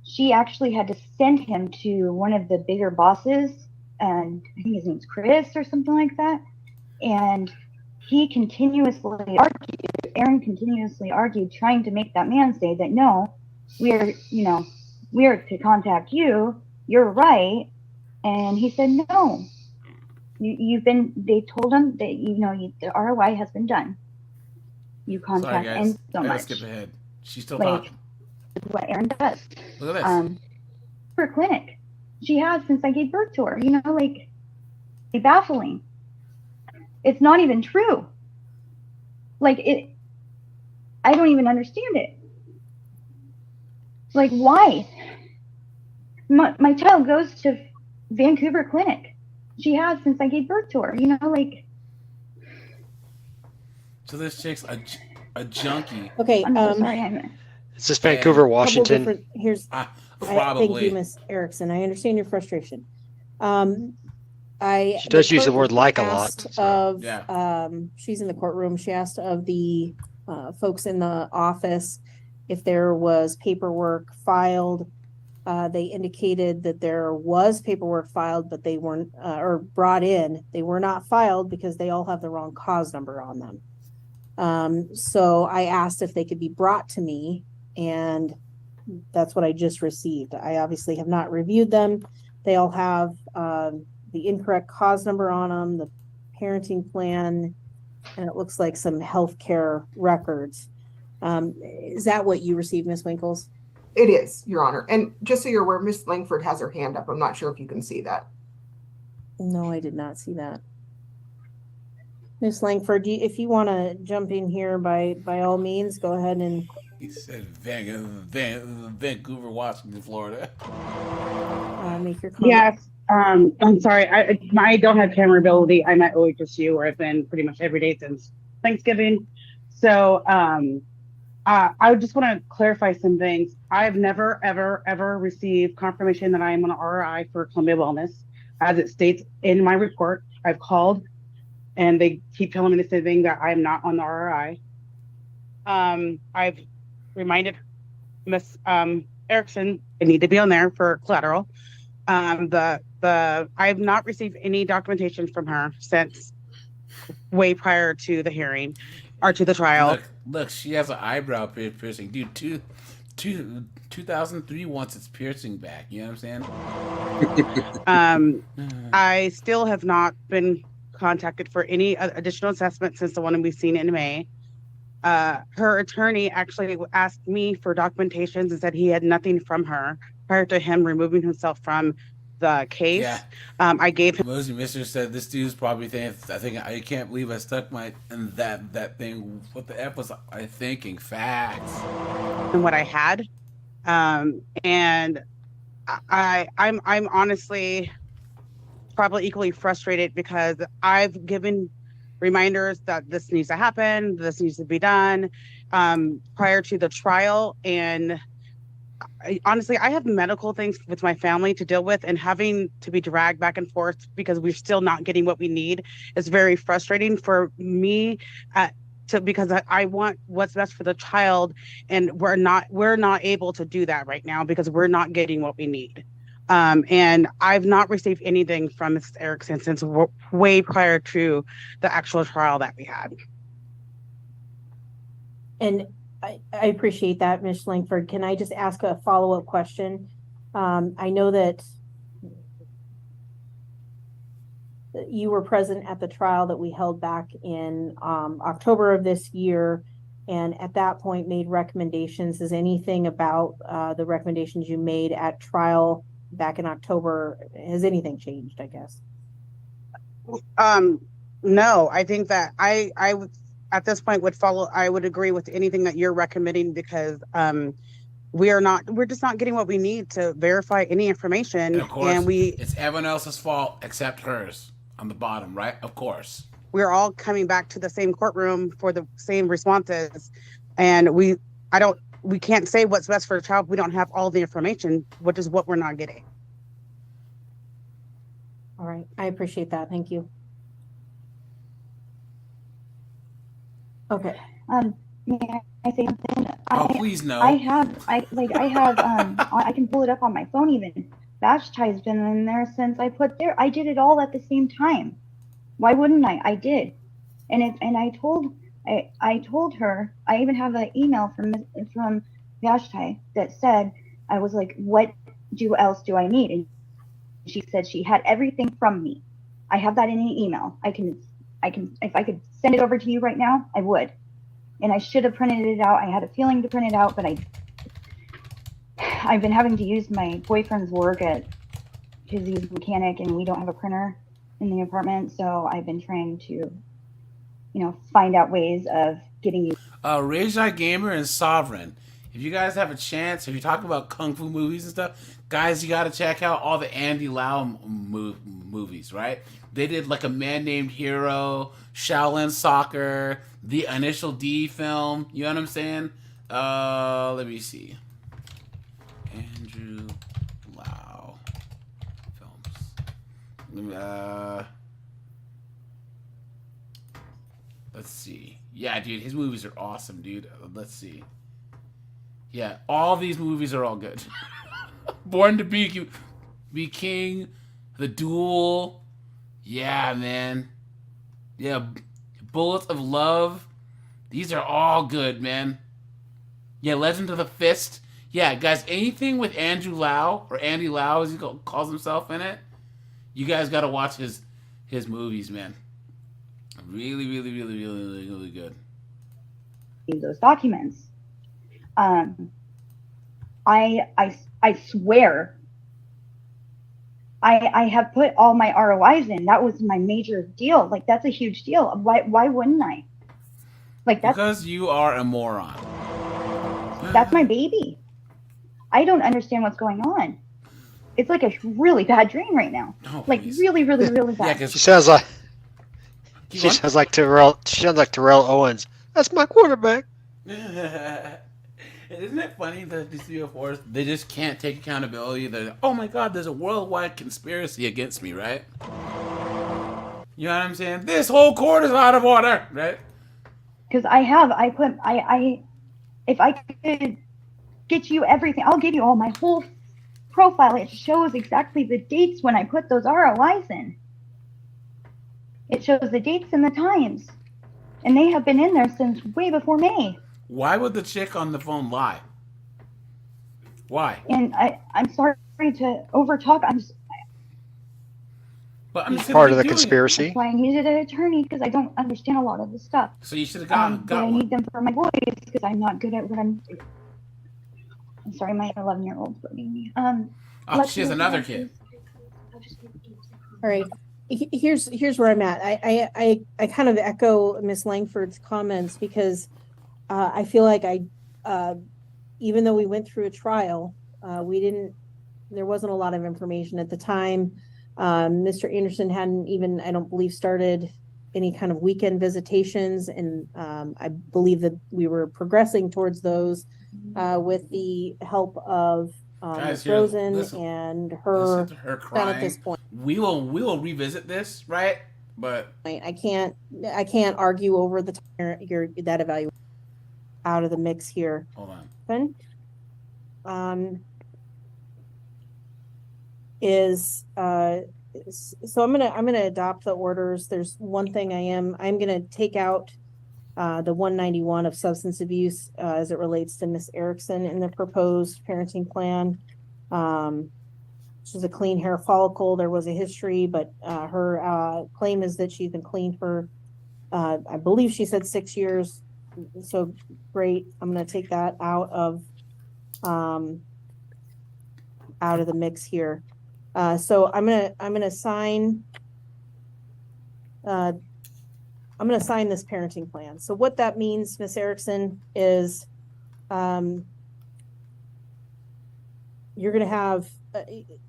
she actually had to send him to one of the bigger bosses, and I think his name's Chris or something like that. And Aaron continuously argued, trying to make that man say that no, we're to contact you. You're right. And he said, no, they told him that, the ROI has been done. You contact. Sorry, guys. And so much. Skip ahead. She's still like, talking. What Aaron does. Look at this. For a clinic. She has since I gave birth to her, baffling. It's not even true. I don't even understand it. Why? My child goes to Vancouver clinic. She has since I gave birth to her, So this chick's a junkie. Okay. I'm so sorry. It's just Vancouver, Washington. Probably. Thank you, Miss Erickson. I understand your frustration. She does use the word like a lot. asked so- of, Yeah. she's in the courtroom. She asked of the folks in the office if there was paperwork filed. They indicated that there was paperwork filed, but they weren't, or brought in. They were not filed because they all have the wrong cause number on them. So I asked if they could be brought to me, and that's what I just received. I obviously have not reviewed them. They all have the incorrect cause number on them, the parenting plan, and it looks like some healthcare records. Is that what you received, Ms. Winkles? It is, Your Honor. And just so you're aware, Miss Langford has her hand up. I'm not sure if you can see that. No, I did not see that. Ms. Langford, if you want to jump in here, by all means, go ahead and. He said Vancouver, Washington, Florida. Make your comment. Yes. I'm sorry. I don't have camera ability. I'm at OHSU, where I've been pretty much every day since Thanksgiving. So I just want to clarify some things. I've never, ever received confirmation that I am on RRI for Columbia Wellness, as it states in my report. I've called, and they keep telling me the same thing, that I am not on the RRI. I've reminded Miss Erickson I need to be on there for collateral. I've not received any documentation from her since way prior to the hearing or to the trial. Look, she has an eyebrow piercing. Dude, 2003 wants its piercing back. You know what I'm saying? I still have not been contacted for any additional assessment since the one we've seen in May. Her attorney actually asked me for documentations and said he had nothing from her prior to him removing himself from the case. Yeah. I gave him. Mosey Mister said this dude's probably thinking, I can't believe I stuck my and that thing. What the F was I thinking? Facts. And what I had, and I'm honestly probably equally frustrated because I've given reminders that this needs to happen, this needs to be done prior to the trial, and honestly, I have medical things with my family to deal with, and having to be dragged back and forth because we're still not getting what we need is very frustrating for me. Because I want what's best for the child, and we're not able to do that right now because we're not getting what we need. And I've not received anything from Mrs. Erickson since way prior to the actual trial that we had. And I appreciate that, Ms. Langford. Can I just ask a follow-up question? I know that you were present at the trial that we held back in October of this year, and at that point made recommendations. Is anything about the recommendations you made at trial back in October, has anything changed, I guess? No, I think that I at this point I would agree with anything that you're recommending, because we're just not getting what we need to verify any information. And of course, and it's everyone else's fault except hers on the bottom, right? Of course. We're all coming back to the same courtroom for the same responses, and we can't say what's best for the child. We don't have all the information, which is what we're not getting. All right, I appreciate that. Thank you. Okay. May I say something? Please no. I can pull it up on my phone even. Vashti's been in there since I did it all at the same time. Why wouldn't I? I did. And I told her, I even have an email from Vashti that said, I was like, what else do I need? And she said she had everything from me. I have that in an email. I can, if I could send it over to you right now, I would. And I should have printed it out. I had a feeling to print it out, but I've been having to use my boyfriend's work because he's a mechanic and we don't have a printer in the apartment. So I've been trying to, find out ways of getting you. Rajai Gamer and Sovereign. If you guys have a chance, if you talk about kung fu movies and stuff, guys, you got to check out all the Andy Lau movies, right? They did like A Man Named Hero, Shaolin Soccer, the Initial D film. You know what I'm saying? Let me see. Andrew Lau films. Let's see. Yeah, dude, his movies are awesome, dude. Let's see. Yeah, all these movies are all good. Born to Be King, The Duel. Yeah, man. Yeah, Bullets of Love. These are all good, man. Yeah, Legend of the Fist. Yeah, guys, anything with Andrew Lau, or Andy Lau as he calls himself in it, you guys got to watch his movies, man. Really, really, really, really, really, really good. Those documents. I swear I have put all my ROIs in. That was my major deal. Like, that's a huge deal. Why wouldn't I? Like, that's because you are a moron. That's my baby. I don't understand what's going on. It's like a really bad dream right now. Oh, like really, really, really bad. Yeah, she sounds like Terrell. She sounds like Terrell Owens. That's my quarterback. Isn't it funny that these UFOs, they just can't take accountability? They're, oh my God, there's a worldwide conspiracy against me, right? You know what I'm saying? This whole court is out of order, right? Because if I could get you everything, I'll give you all my whole profile. It shows exactly the dates when I put those ROIs in. It shows the dates and the times. And they have been in there since way before May. Why would the chick on the phone lie? Why? And I'm sorry to overtalk. But I'm part of the conspiracy. That's why I needed an attorney, because I don't understand a lot of this stuff. So you should have got but I one. need them for my boys, because I'm not good at what I'm sorry, my 11-year-old's bugging me. Oh, she has another kid. All right. Here's where I'm at. I kind of echo Miss Langford's comments, because I feel like even though we went through a trial, there wasn't a lot of information at the time. Mr. Anderson hadn't even, I don't believe, started any kind of weekend visitations, and I believe that we were progressing towards those with the help of Ms. Rosen and her son at this point. We will revisit this, right? But I can't argue over the that evaluation out of the mix here. Hold on. So I'm gonna adopt the orders. There's one thing I'm gonna take out the 191 of substance abuse as it relates to Miss Erickson in the proposed parenting plan. She's a clean hair follicle. There was a history, but her claim is that she's been clean for I believe she said 6 years. So great. I'm gonna take that out of the mix here. So I'm gonna sign this parenting plan. So what that means, Miss Erickson, is you're gonna have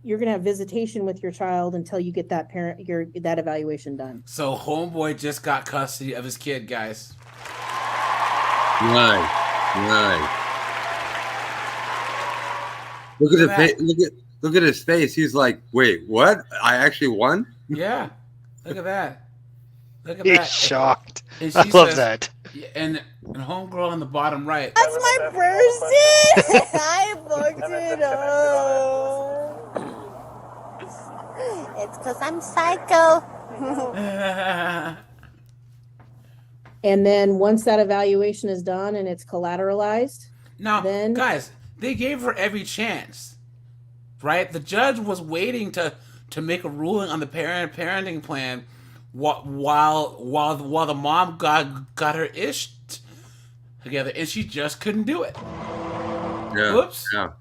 visitation with your child until you get that that evaluation done. So homeboy just got custody of his kid, guys. Right. Look at his face. Look at his face. He's like, "Wait, what? I actually won?" Yeah. Look at that. Look at He's that. shocked. And I she love says- that. And homegirl on the bottom right. That's my person. I fucked it up. It's because I'm psycho. And then once that evaluation is done and it's collateralized, now, then guys, they gave her every chance, right? The judge was waiting to make a ruling on the parenting plan while the mom got her ish together, and she just couldn't do it. Yeah. Whoops. Yeah.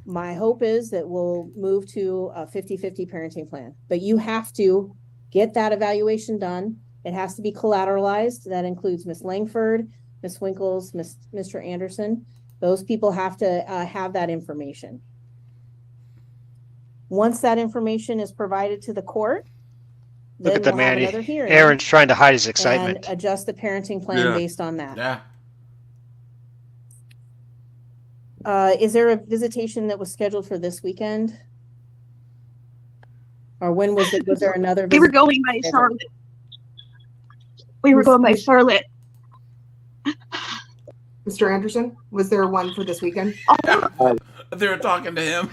my hope is that we'll move to a 50-50 parenting plan. But you have to get that evaluation done. It has to be collateralized. That includes Ms. Langford, Ms. Winkles, Mr. Anderson. Those people have to have that information. Once that information is provided to the court, Look at the we'll have man. another hearing Aaron's trying to hide his excitement. and adjust the parenting plan based on that. Yeah. Is there a visitation that was scheduled for this weekend? Or when was it? Was there another? We were going by Charlotte. We were going by Charlotte. Mr. Anderson, was there one for this weekend? They were talking to him.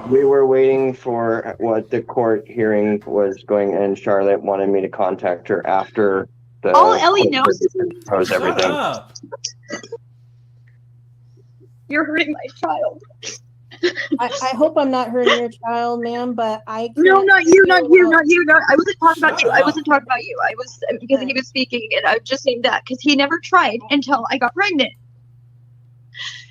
We were waiting for what the court hearing was going, and Charlotte wanted me to contact her after the. All Ellie knows is knows everything. you're hurting my child. I hope I'm not hurting your child, ma'am, but I No, not you, not you, not you, not. I wasn't talking about you. I wasn't talking about you. I was because he was speaking, and I'm just saying that because he never tried until I got pregnant.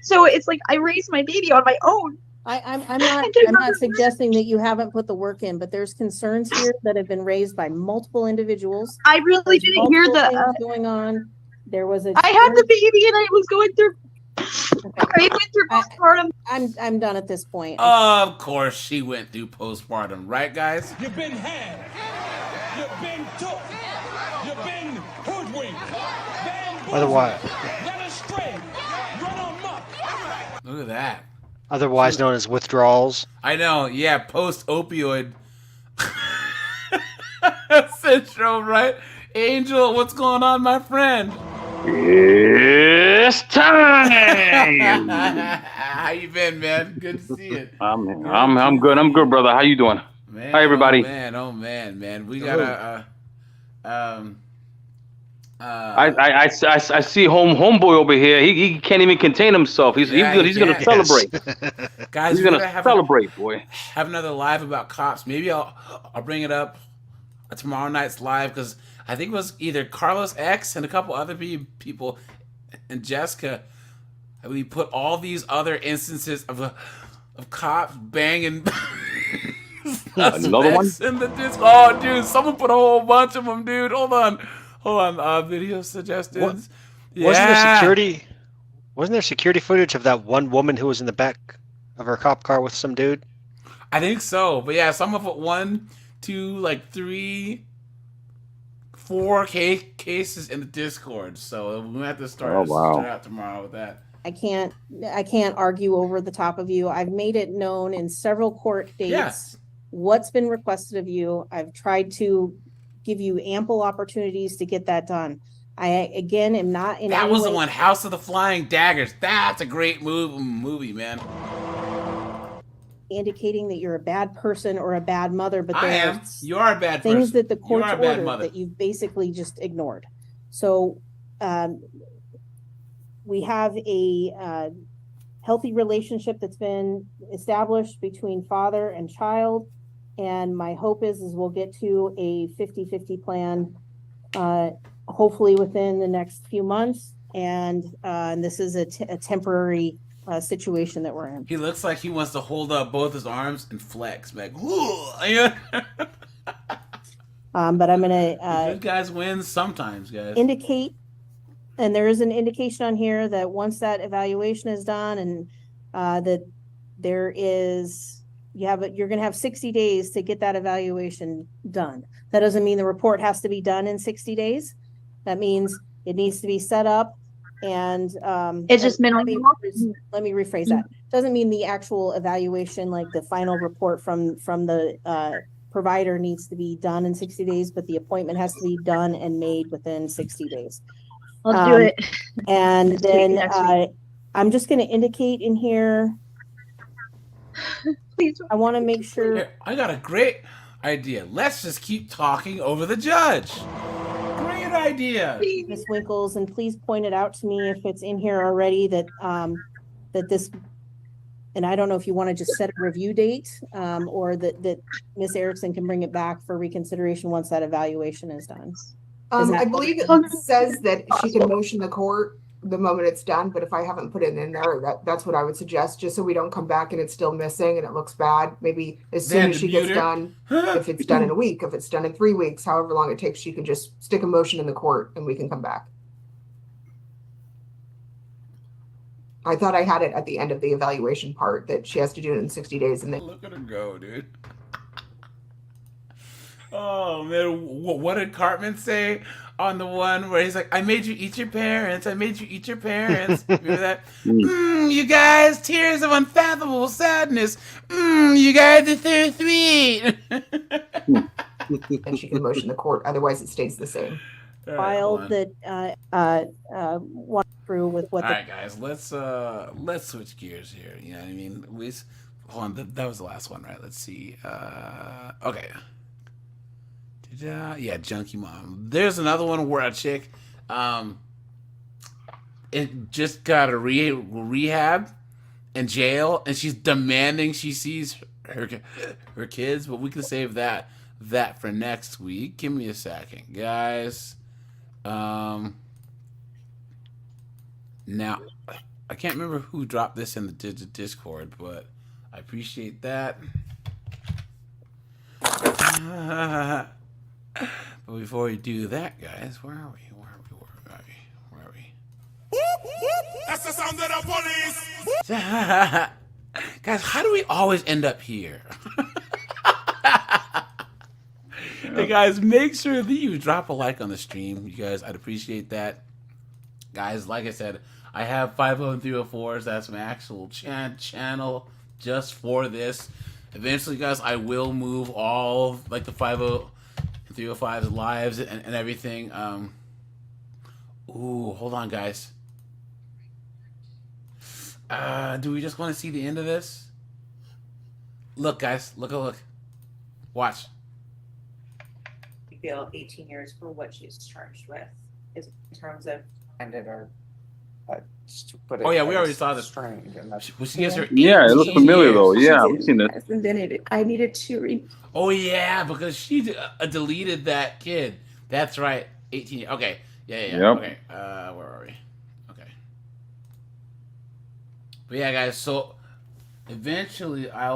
So it's like I raised my baby on my own. I'm not suggesting that you haven't put the work in, but there's concerns here that have been raised by multiple individuals. I really didn't hear the going on. There was a. I had the baby, and I was going through. I went through postpartum. I'm done at this point. Of course, she went through postpartum, right, guys? You've been had. You've been took. You've been hoodwinked. Otherwise, Led astray. Run amok. Look at that. Otherwise known as withdrawals. I know, yeah, post-opioid syndrome, right? Angel, what's going on, my friend? It's time. How you been, man? Good to see you. I'm good. I'm good, brother. How you doing? Man, Hi, everybody. Oh man. We got I see homeboy over here. He can't even contain himself. He's gonna celebrate. Guys, he's gonna celebrate, boy. Have another live about cops. Maybe I'll bring it up tomorrow night's live because I think it was either Carlos X and a couple other people and Jessica. We put all these other instances of cops banging. Another one? In the disc. Oh, dude, someone put a whole bunch of them, dude. Hold on. Video suggestions. Wasn't there security footage of that one woman who was in the back of her cop car with some dude? I think so, but yeah, some of it 1, 2, like 3, 4 cases in the Discord. So we have to start out tomorrow with that. I can't argue over the top of you. I've made it known in several court dates what's been requested of you. I've tried to give you ample opportunities to get that done. I again am not in. That was the one, House of the Flying Daggers. That's a great movie, man. Indicating that you're a bad person or a bad mother, but I there am. are You are a bad things person. that the court's You are a bad ordered mother. that you've basically just ignored. So we have a healthy relationship that's been established between father and child. And my hope is we'll get to a 50-50 plan, hopefully within the next few months. And this is a temporary situation that we're in. He looks like he wants to hold up both his arms and flex, man. But I'm going to... good guys win sometimes, guys. Indicate, and there is an indication on here that once that evaluation is done and that there is... you're going to have 60 days to get that evaluation done. That doesn't mean the report has to be done in 60 days. That means it needs to be set up and it's just minimum. Let me rephrase that. Doesn't mean the actual evaluation, like the final report from the provider needs to be done in 60 days, but the appointment has to be done and made within 60 days. I'll do it. And then I'm just going to indicate in here. I want to make sure. Here, I got a great idea. Let's just keep talking over the judge. Great idea. Ms. Winkles, and please point it out to me if it's in here already that that this, and I don't know if you want to just set a review date or that Ms. Erickson can bring it back for reconsideration once that evaluation is done. I believe it says that she can motion the court the moment it's done, but if I haven't put it in there, that's what I would suggest, just so we don't come back and it's still missing and it looks bad. Maybe as soon as she gets done, if it's done in a week, if it's done in 3 weeks, however long it takes, she can just stick a motion in the court and we can come back. I thought I had it at the end of the evaluation part that she has to do it in 60 days and then look at her go, dude. Oh man, what did Cartman say? on the one where he's like, I made you eat your parents. I made you eat your parents. Remember that? You guys, tears of unfathomable sadness. You guys are so sweet. And she can motion the court. Otherwise, it stays the same. Filed that went through with what. All right, guys, let's switch gears here. You know what I mean? Hold on, that was the last one, right? Let's see. Okay. Yeah, Junkie Mom. There's another one where a chick, it just got a rehab in jail, and she's demanding she sees her kids. But we can save that for next week. Give me a second, guys. Now I can't remember who dropped this in the Discord, but I appreciate that. But before we do that, guys, where are we? That's the sound of the police. Guys, how do we always end up here? Hey guys, make sure that you drop a like on the stream. You guys, I'd appreciate that. Guys, like I said, I have 50304s. That's my actual channel just for this. Eventually, guys, I will move all like the 50305s lives and everything. Ooh, hold on, guys. Do we just want to see the end of this? Look, guys, look. Watch. Feel 18 years for what she's charged with, is in terms of Oh yeah, we already saw this. She gets her. Yeah, it looks familiar though. Yeah, we've seen this. And then I needed to. Oh yeah, because she deleted that kid. That's right, 18. Okay, yeah. Yep. Okay, where are we? Okay. But yeah, guys. So eventually, I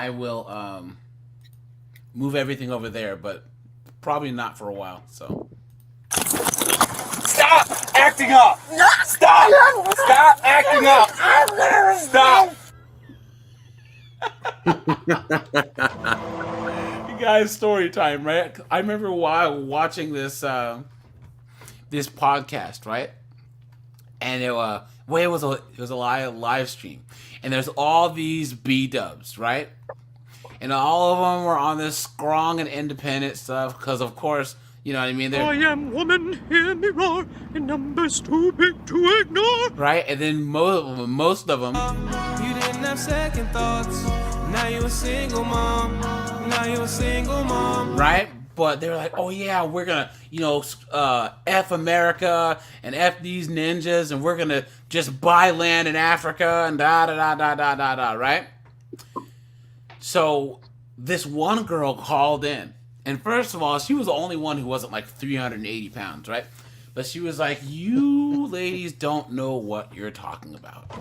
will move everything over there, but probably not for a while. So. Stop acting up! Stop! Stop acting up! Stop! You guys, story time, right? I remember watching this this podcast, right? And it was a live stream, and there's all these B-dubs, right? And all of them were on this strong and independent stuff, because of course, you know what I mean? I am woman, hear me roar, and numbers too big to ignore. Right? And then most of them. You didn't have second thoughts. Now you a single mom. Right? But they were like, oh yeah, we're gonna, F America and F these ninjas, and we're gonna just buy land in Africa and da, right? So this one girl called in. And first of all, she was the only one who wasn't like 380 pounds, right? But she was like, you ladies don't know what you're talking about.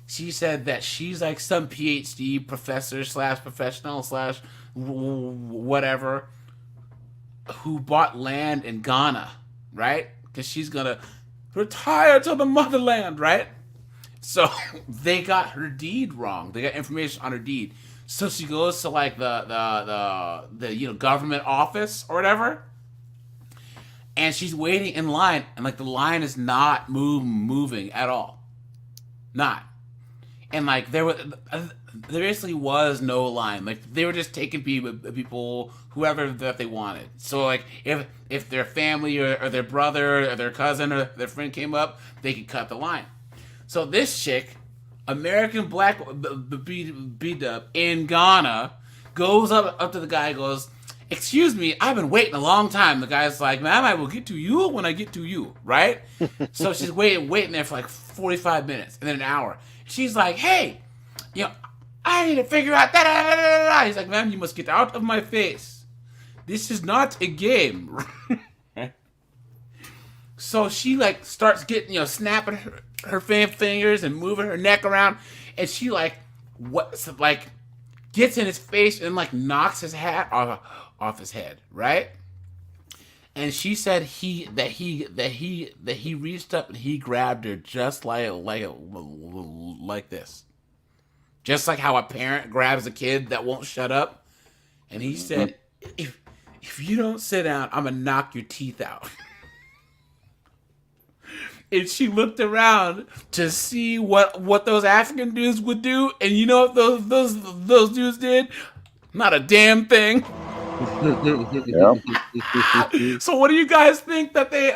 She said that she's like some PhD professor / professional / whatever who bought land in Ghana, right? Because she's going to retire to the motherland, right? So they got her deed wrong. They got information on her deed. So she goes to like the government office or whatever, and she's waiting in line, and like the line is not moving at all, not, and like there basically was no line. Like they were just taking people whoever that they wanted. So like if their family or their brother or their cousin or their friend came up, they could cut the line. So this chick, American black B-dub in Ghana, goes up to the guy and goes, excuse me, I've been waiting a long time. The guy's like, ma'am, I will get to you when I get to you, right? So she's waiting there for like 45 minutes and then an hour. She's like, hey, I need to figure out that. He's like, ma'am, you must get out of my face. This is not a game. So she like starts getting, snapping her fingers and moving her neck around, and she gets in his face and like knocks his hat off his head, right? And she said that he reached up and he grabbed her just like this, just like how a parent grabs a kid that won't shut up. And he said, if you don't sit down, I'm gonna knock your teeth out. And she looked around to see what those African dudes would do, and you know what those dudes did? Not a damn thing. Yeah. So what do you guys think that they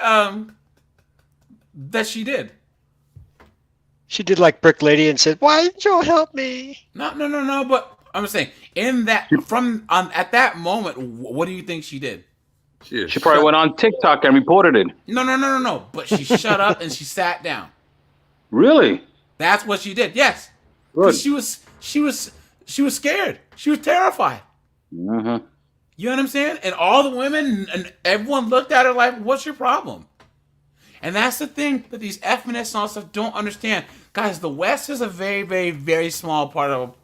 that she did? She did like Brick Lady and said, "Why didn't you help me?" No. But I'm saying in that at that moment, what do you think she did? She probably went on TikTok and reported it. No. But she shut up and she sat down. Really? That's what she did. Yes. Good. She was scared. She was terrified. Mm-hmm. You know what I'm saying? And all the women and everyone looked at her like, "What's your problem?" And that's the thing that these feminists and all stuff don't understand. Guys, the West is a very, very, very small part of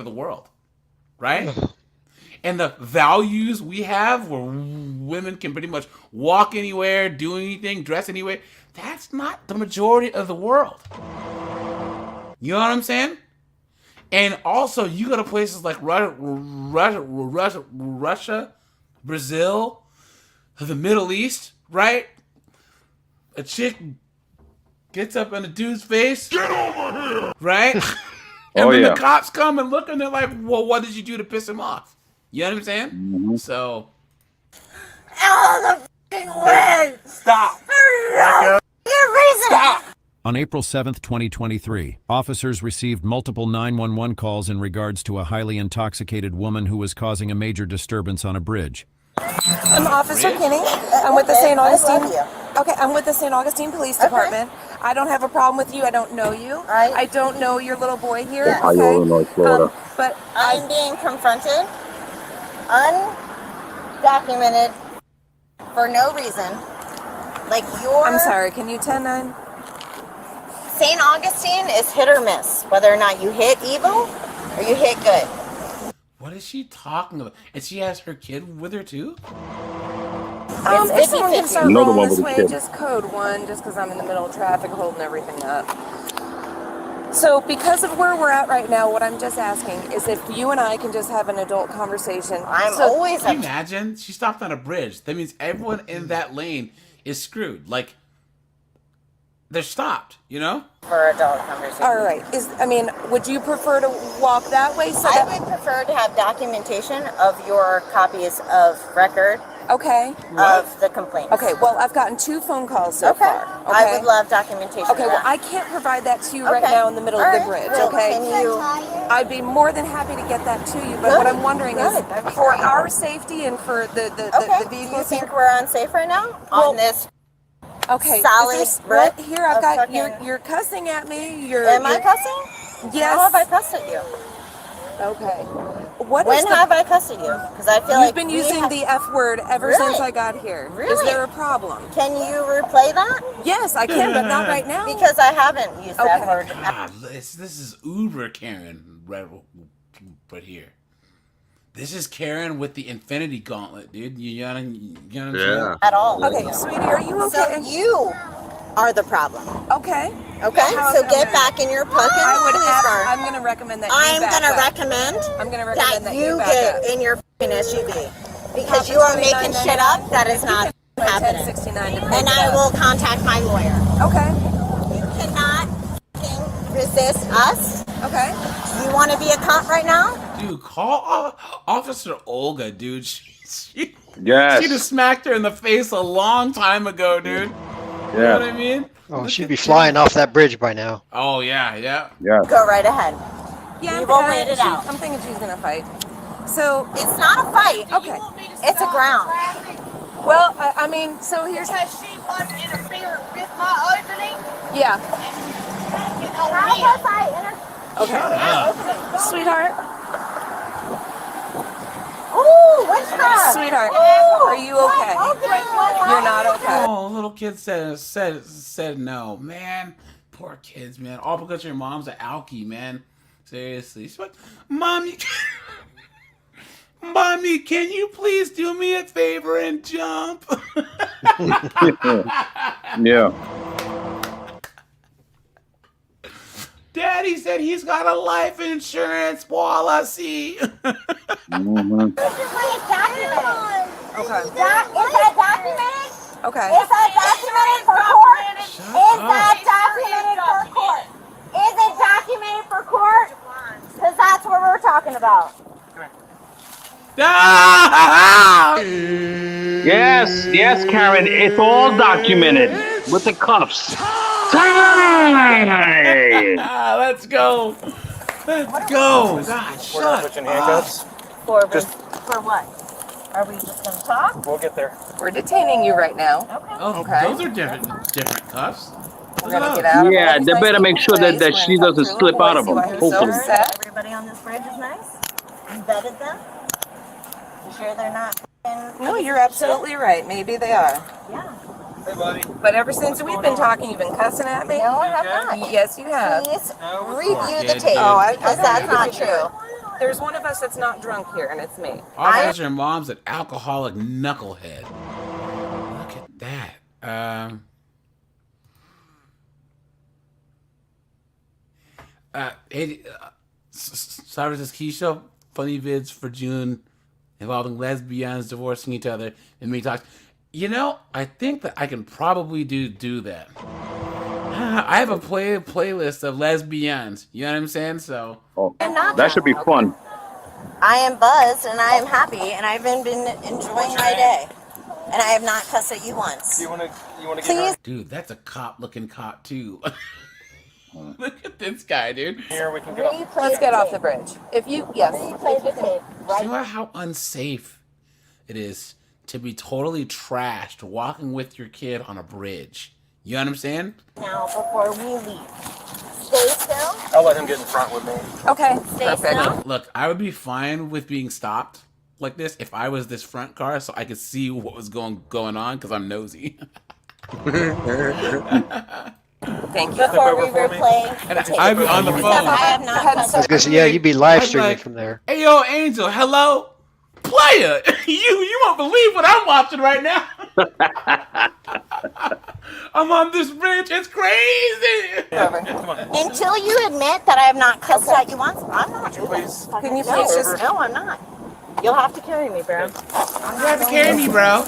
the world, right? And the values we have, where women can pretty much walk anywhere, do anything, dress anywhere, that's not the majority of the world. You know what I'm saying? And also, you go to places like Russia, Brazil, the Middle East, right? A chick gets up in a dude's face. Get over here! Right? And then the cops come and look and they're like, well, what did you do to piss him off? You know what I'm saying? Mm-hmm. So. Out of the f***ing way! Stop! Stop! On April 7th, 2023, officers received multiple 911 calls in regards to a highly intoxicated woman who was causing a major disturbance on a bridge. I'm Officer Kinney. I'm with the St. Augustine. Okay, I'm with the St. Augustine Police Department. I don't have a problem with you. I don't know you. I don't know your little boy here. Yes. Okay. Illinois, Florida. But I'm being confronted, undocumented, for no reason. Like I'm sorry. Can you 10-9? St. Augustine is hit or miss, whether or not you hit evil or you hit good. What is she talking about? And she has her kid with her too? If someone can start Another rolling one this with a way, kid. just code 1, just because I'm in the middle of traffic holding everything up. So because of where we're at right now, what I'm just asking is if you and I can just have an adult conversation. Always Can you imagine? She stopped on a bridge. That means everyone in that lane is screwed. Like, they're stopped, you know? For adult conversation. All right. Would you prefer to walk that way? I would prefer to have documentation of your copies of record. Okay. Of the complaint. Okay, well, I've gotten 2 phone calls so far. Okay. I would love documentation. Okay, well, I can't provide that to you right now in the middle of the bridge, okay? I'd be more than happy to get that to you, but what I'm wondering is, for our safety and for the vehicles... Do you think we're unsafe right now on this solid brick? Here, I've got... You're cussing at me. Am I cussing? Yes. How have I cussed at you? Okay. When have I cussed at you? Because I feel You've been using the F word ever since I got here. Really? Is there a problem? Can you replay that? Yes, I can, but not right now. Because I haven't used that word. God, this is Uber Karen right here. This is Karen with the Infinity Gauntlet, dude. You know what I'm saying? At all. Okay, sweetie, are you okay? So you are the problem. Okay. Okay, so get back in your fucking police car. I'm going to recommend that I'm going to recommend that you get in your fucking SUV. Because you are making shit up that is not happening. And I will contact my lawyer. Okay. You cannot fucking resist us. Okay. You want to be a cop right now? Dude, call Officer Olga, dude. She Yes. just smacked her in the face a long time ago, dude. You know what I mean? Oh, she'd be flying off that bridge by now. Oh, yeah. Go right ahead. Yeah, we will wait it out. I'm thinking she's going to fight. So it's not a fight. Okay. It's a ground. Well, so here's... Because she wants to interfere with my opening? Yeah. How was I Okay. Sweetheart. Ooh, witchcraft. Sweetheart, Ooh, are you okay? You're not okay. Oh, little kid said no, man. Poor kids, man. All because your mom's an alkie, man. Seriously. She's like, Mommy, can you please do me a favor and jump? Yeah. Daddy said he's got a life insurance policy. Mm-hmm. Okay. Is that documented? Okay. Is that documented for court? Is that documented for court? Is it documented for court? Because that's what we're talking about. Yes, Karen. It's all documented with the cuffs. Let's go. Let's go. God, shut handcuffs. For what? Are we just going to talk? We'll get there. We're detaining you right now. Oh, Okay. those are different cuffs. We're gonna get out. Yeah, they better make sure that she doesn't slip out of them. Hopefully. Everybody on this bridge is nice? You vetted them? You sure they're not? No, you're absolutely right. Maybe they are. Yeah. Hey, buddy. But ever since we've been talking, you've been cussing at me. No, I have not. Yes, you have. Please review the tape. Oh, because that's not true. There's one of us that's not drunk here, and it's me. Obviously, your mom's an alcoholic knucklehead. Look at that. Cyrus Keisha, funny vids for June involving lesbians divorcing each other and me talk. You know, I think that I can probably do that. I have a playlist of lesbians. You know what I'm saying? So That should be fun. I am buzzed and I am happy and I've been enjoying my day. And I have not cussed at you once. You wanna Please? get dude, that's a cop-looking cop too. Look at this guy, dude. here? We can get off. Let's get off the bridge. If you, yes. Replay the tape. You know how unsafe it is to be totally trashed walking with your kid on a bridge. You know what I'm saying? Now before we leave. Stay still. I'll let him get in front with me. Okay. Stay still. Look, I would be fine with being stopped like this if I was this front car so I could see what was going on because I'm nosy. Thank you. Before we replay the tape. I'd be on the phone. I have not cussed I was gonna say, yeah, you'd be live streaming from there. Hey, yo, Angel, hello? Player, you won't believe what I'm watching right now. I'm on this bridge. It's crazy. Until you admit that I have not cussed at you once, I'm not doing this. Can you please just... No, I'm not. You'll have to carry me, bro. You have to carry me, bro.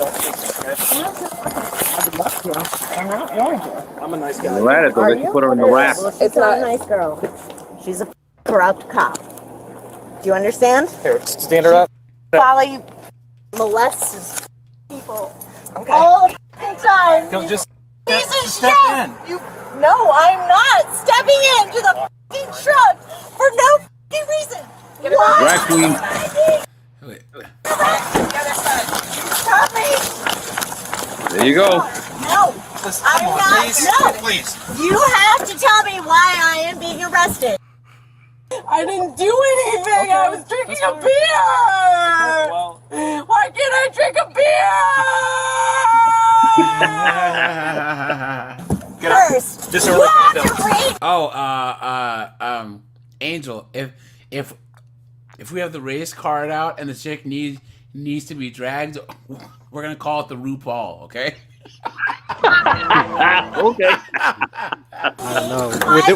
I'm not going to. I'm a nice guy. You're right, though. They can put her in the rack. She's not a nice girl. She's a corrupt cop. Do you understand? Here, stand her up. Folly molests people Okay. all the time. Go just Piece of step shit. in. No, I'm not stepping into the fucking truck for no fucking reason. Why? Drag queen. Wait. Stop me. There you go. No. Listen, I'm come on, not. please. No. Please. You have to tell me why I am being arrested. I didn't do anything. Okay, I was drinking a that's beer. Okay, well. Why can't I drink a beer? Get up. First, Just you over have the to read. Oh, Angel, if we have the race card out and the chick needs to be dragged, we're gonna call it the RuPaul, okay? Okay. I don't know.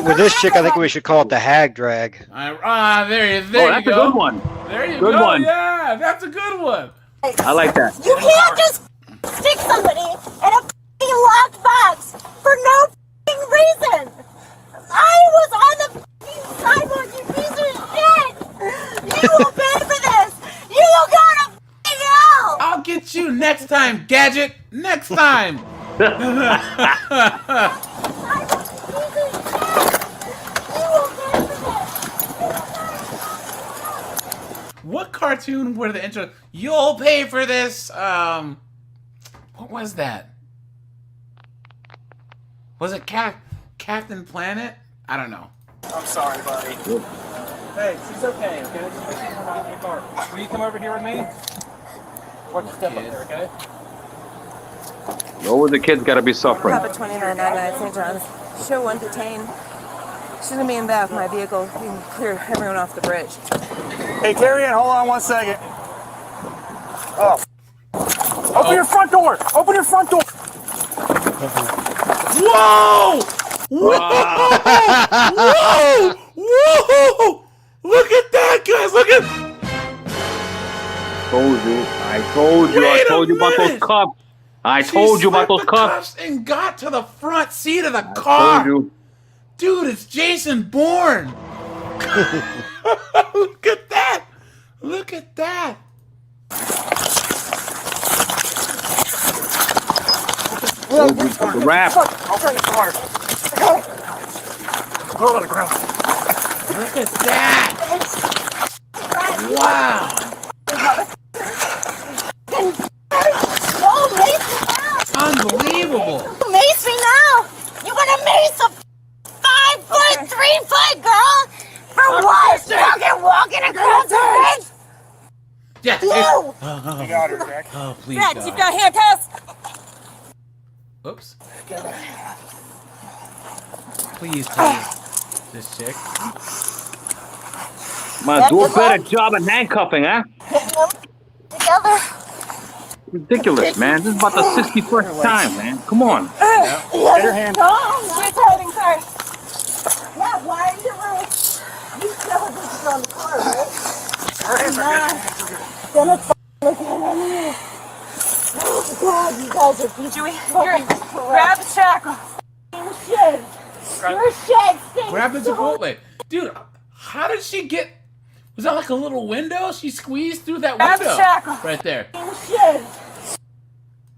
With this chick, I think we should call it the hag drag. There you Oh, go. that's a good one. There you Good go. one. Yeah, that's a good one. I like that. You can't just stick somebody in a fucking locked box for no fucking reason. I was on the fucking sidewalk, you piece of shit. You will pay for this. You will go to fucking hell. I'll get you next time, Gadget. Next time. What cartoon were the intro? You'll pay for this. What was that? Was it Captain Planet? I don't know. I'm sorry, buddy. Hey, she's okay, okay? Just make sure you come out of your car. Will you come over here with me? Watch your step up there, okay? Always the kid's got to be suffering. Papa 2999 St. John's. Show 1 detained. She's gonna be in back of my vehicle. You can clear everyone off the bridge. Hey, Carrie Ann, hold on 1 second. Oh. Open your front door! Open your front door! Whoa! Whoa! Whoa! Whoa! Look at that, guys! Look at. Told you. I I told you. I told you about those cups. I told you about those cups. And got to the front seat of the car. Told you. Dude, it's Jason Bourne. Look at that. Look at that. Oh, we got the wrap. I'll bring the car. Throw it on the ground. Look at that. Wow. Unbelievable. You mace me now. You want to mace a 5 foot, 3 foot girl? For what? Fucking walking across the ridge? Yeah. You. You got her, Jack. Oh, please, Jack, God. you've got handcuffs. Oops. Please tell me this chick. Man, do a better job in handcuffing, huh? Together. Ridiculous, man. This is about the 61st time, man. Come on. Get her hand. She's hiding first. Yeah, why are you like? You still this is on the car, right? Her hands are Then it's looking at me. Oh God, you guys are being Grab the shackle. shit. Your shit stinks. Grab the Chipotle. Dude, how did she get... Was that like a little window? She squeezed through that Grab the window. shackle. Right there. Shit.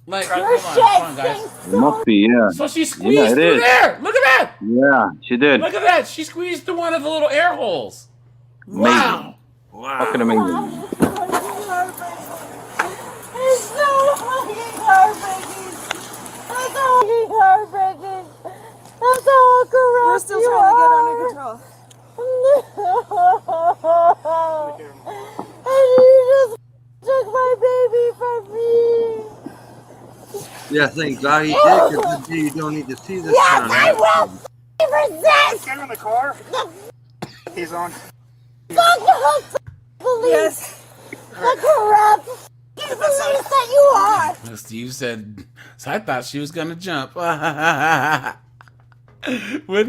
Like, Your hold on, guys. It must be, yeah. So she squeezed it through is. there. Look at that. Yeah, she did. Look at that. She squeezed through one of the little air holes. Amazing. Wow. Fucking amazing. It's so fucking heartbreaking. It's so fucking heartbreaking. That's how corrupt We're still trying to get under control. And you just took my baby from me. Yeah, thank God he did, because you don't need to see this Yes, kind I of will resist. Get in the car. He's on. Fuck the police. Yes. The corrupt police that you are. Steve said, so I thought she was going to jump. Wouldn't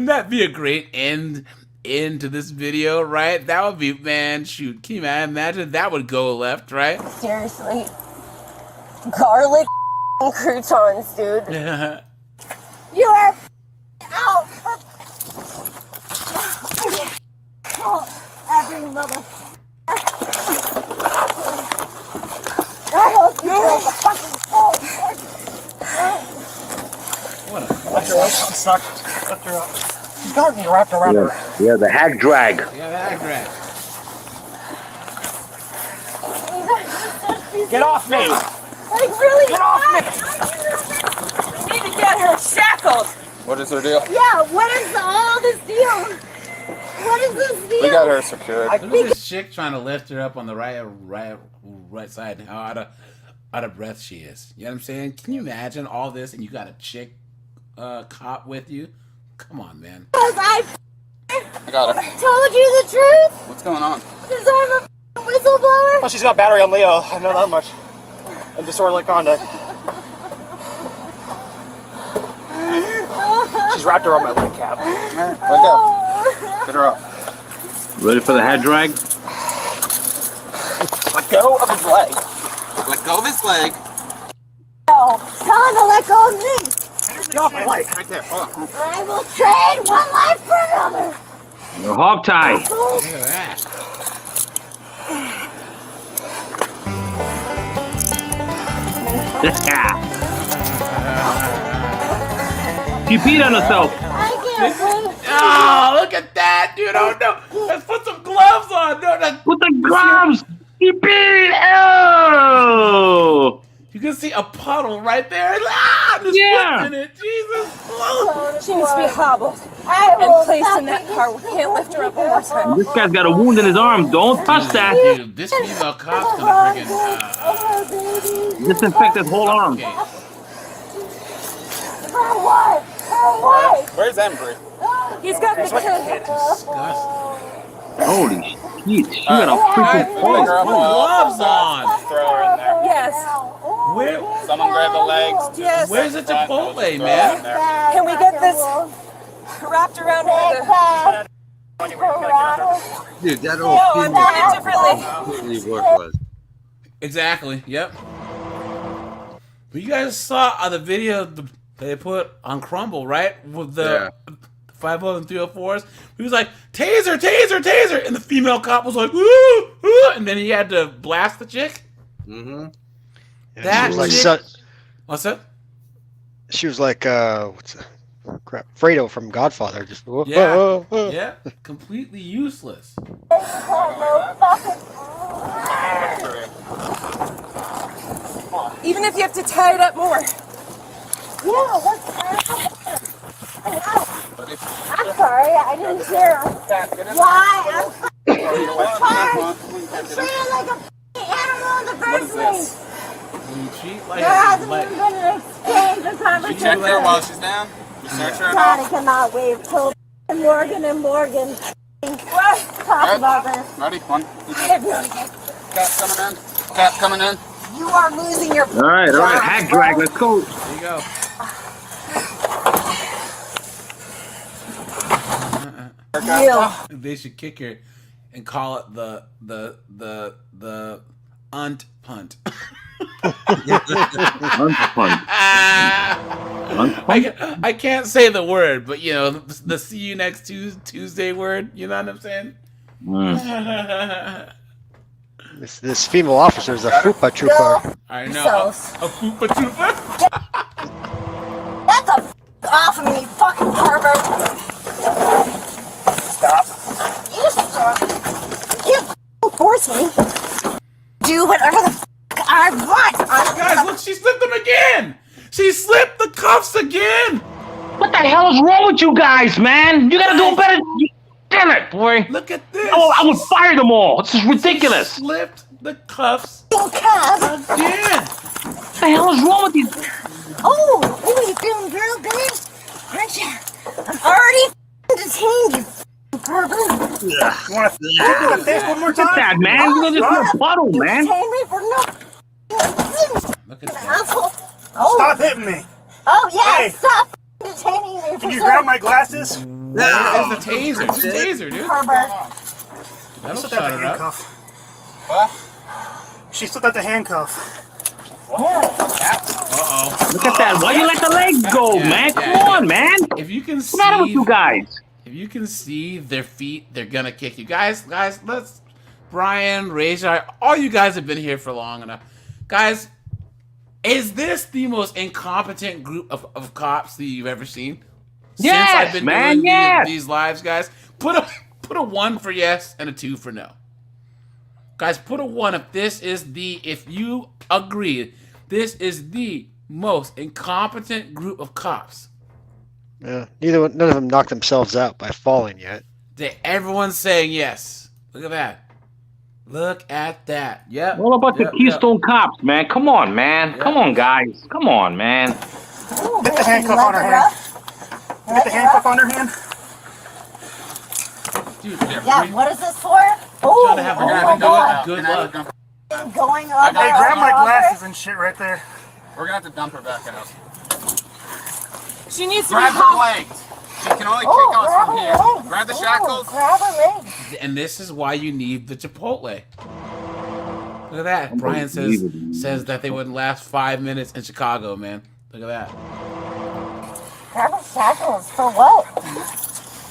that be a great end to this video, right? That would be, man, shoot. Can you imagine? That would go left, right? Seriously. Garlic croutons, dude. You are out. Every mother. I hope you know the fucking What a... Lift her up. I'm stuck. Lift her up. She's got me wrapped around her. Yeah, the hack drag. Yeah, that right. Get off me. Like really? Get off me. We need to get her shackled. What is her deal? Yeah, what is all this deal? What is this deal? We got her secured. Look at this chick trying to lift her up on the right side. How out of breath she is. You know what I'm saying? Can you imagine all this and you got a chick cop with you? Come on, man. Because I got her. told you the truth. What's going on? Because I'm a whistleblower. Well, she's got battery on Leo. I know that much. And disorderly conduct. She's wrapped around my leg cap. Let go. Get her up. Ready for the head drag? Let go of his leg. Let go of his leg. No, tell him to let go of me. Get off my leg. Right there. Hold on. I will trade one life for another. Your hog tie. Look at that. She peed on herself. I can't wait. Oh, look at that, dude. Oh, no. Let's put some gloves on. No. Put the gloves. She peed. Oh. You can see a puddle right there. Ah, there's Yeah. in it. Jesus. Oh. She needs to be hobbled I and will placed stop in that making car. We can't lift her up one more time. This guy's got a wound in his arm. Don't touch that. Dude, this female cop's gonna freaking Disinfect his whole arm. okay. For what? For what? Where's Embry? He's got the kid. Holy shit. She got a freaking Bring her up gloves on. Throw her in there. Yes. Where? Someone grab the legs. Yes. Where's the Front, Chipotle, throw her in man? there. Can we get this wrapped around her? Dude, that No, old I'm doing it differently. completely worthless. Exactly. Yep. But you guys saw the video they put on Crumble, right? With the 50 and 304s. He was like, taser, taser, taser. And the female cop was like, woo, woo. And then he had to blast the chick. Mm-hmm. That she was chick, like, what's that? She was like, what's that? Crap, Fredo from Godfather. Just Yeah. Yeah. Completely useless. Even if you have to tie it up more. Yeah, I'm sorry, I didn't hear. Why? I'm treated like a animal in the first place. When you cheat There hasn't even been an exchange of You conversation. check her while she's down? You search her God, at I cannot wait till Morgan and Morgan talk about this. Ready? One. Cat's coming in. Cat's coming in. You are losing your. All right. Hack drag. Let's go. There you go. They should kick her and call it the unt punt. I can't say the word, but you know the see you next Tuesday word. You know what I'm saying? This female officer is a fupa trooper. I know. A fupa trooper. That's a off of me, fucking pervert. Stop. You stop. You can't force me. Do whatever the I want. Guys, look, she slipped them again. She slipped the cuffs again. What the hell is wrong with you guys, man? You gotta do better. Damn it, boy. Look at this. Oh, I would fire them all. This is ridiculous. She slipped the cuffs again. What the hell is wrong with you? Oh, you feeling real good? Aren't you? I'm already detained, you pervert. You want to take the face one more time? Look at that, man. You're just in a puddle, man. Detain me for no. Look at asshole. Oh. Stop hitting me. Oh yeah, Hey. stop detaining me for Can you grab my glasses? It's the taser. It's the taser, dude. Pervert. That'll She slipped shut out it the up. handcuff. What? She slipped out the handcuff. Uh-oh. Look at that. Why you let the legs go, man? Come on, man. If you can What's the matter with see you guys? If you can see their feet, they're gonna kick you. Guys, let's Brian, Rajai, all you guys have been here for long enough. Guys, is this the most incompetent group of cops that you've ever seen? Yes, Since I've been man, doing yes. these lives, guys. Put a 1 for yes and a 2 for no. Guys, put a 1 if you agree this is the most incompetent group of cops. Yeah, none of them knocked themselves out by falling yet. Everyone's saying yes. Look at that. Look at that. Yep. What about the Keystone Cops, man? Come on, man. Come on, guys. Come on, man. Get the handcuff on her hand. Get the handcuff on her hand. Dude, Yeah, what is this for? Oh, Trying to have my God. good luck. Going up. Hey, grab my glasses and shit right there. We're gonna have to dump her back out. She needs to Grab be her legs. She can only kick us from here. Grab the shackles. Grab her legs. And this is why you need the Chipotle. Look at that. Brian says that they wouldn't last 5 minutes in Chicago, man. Look at that. Grab her shackles for what?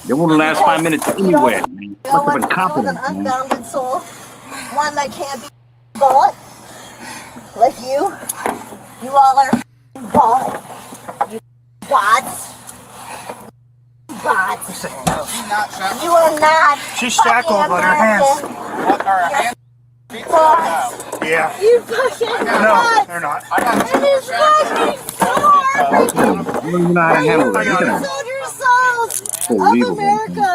They wouldn't last 5 minutes anywhere, man. No Look one at confidence, an man. unbounded soul. One that can't be bought. Like you. You all are bought. You bots. Bots. You are not. She's shackled on her hands. What are her hands? Feet Bots. Yeah. You fucking No, bots. they're not. It is fucking so hard. You don't even know how to handle it. Look at that. Sold your souls of Unbelievable. America.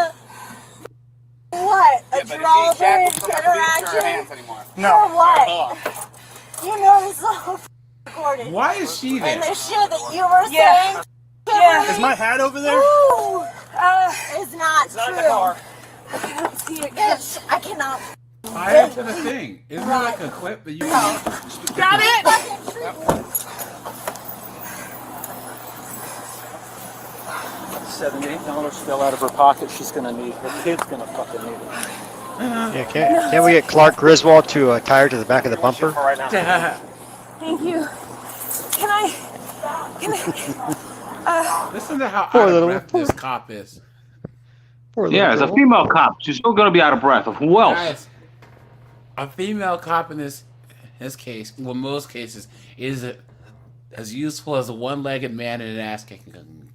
What? A drawbridge interaction? No. For what? You know this is all recorded. Why is she there? And the shit that you were saying. Yeah. Is my hat over there? Ooh, is not It's not true. in the car. I don't see it. Bitch, I cannot. Tie it to the thing. Isn't there like a clip that you can... Got it? $78 fell out of her pocket. She's gonna need. Her kid's gonna fucking need it. Yeah, can't we get Clark Griswold to tie her to the back of the bumper? Thank you. Can I? Listen to how Poor out of little- breath this cop is. Yeah, it's a female cop. She's still gonna be out of breath. Who else? Guys, a female cop in this case, well, most cases, is as useful as a one-legged man in an ass-kicking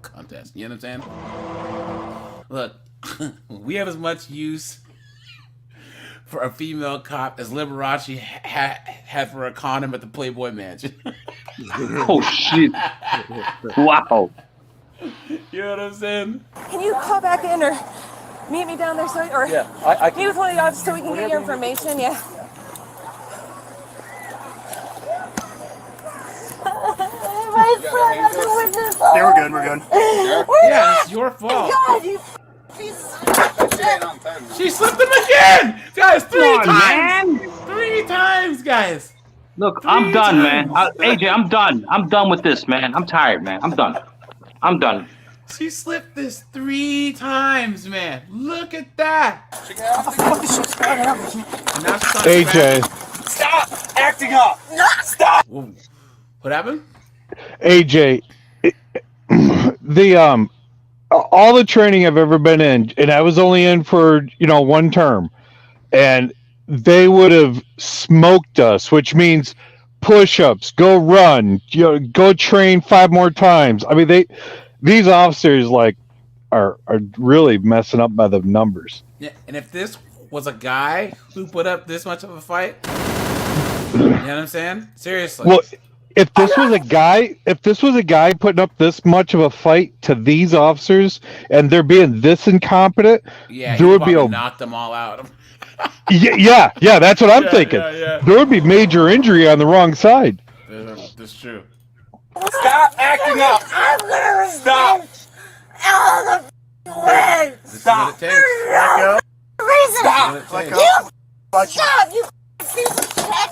contest. You know what I'm saying? Look, we have as much use for a female cop as Liberace had for a condom at the Playboy Mansion. Oh shit! Wow. You know what I'm saying? Can you call back in or meet me down there or meet with one of the officers so we can get your information? Yeah. Yeah, we're good. We're good. Yeah, it's your fault. God, you She slipped him again! Guys, three Come on, times! man. 3 times, guys! Look, I'm done, man. AJ, I'm done. I'm done with this, man. I'm tired, man. I'm done. I'm done. She slipped this 3 times, man. Look at that. AJ, Stop acting up. Stop. What happened? AJ, the all the training I've ever been in, and I was only in for 1 term, and they would have smoked us, which means push-ups, go run, go train 5 more times. I mean, these officers are really messing up by the numbers. Yeah, and if this was a guy who put up this much of a fight, you know what I'm saying? Seriously. Well, if this was a guy putting up this much of a fight to these officers and they're being this incompetent, yeah, there would be a knock them all out. yeah, that's what I'm thinking. Yeah. There would be major injury on the wrong side. That's true. Stop acting up. Stop. all the way. Stop. This is what it takes. Let go. Reason. Stop. Let You go. stop. You piece of shit.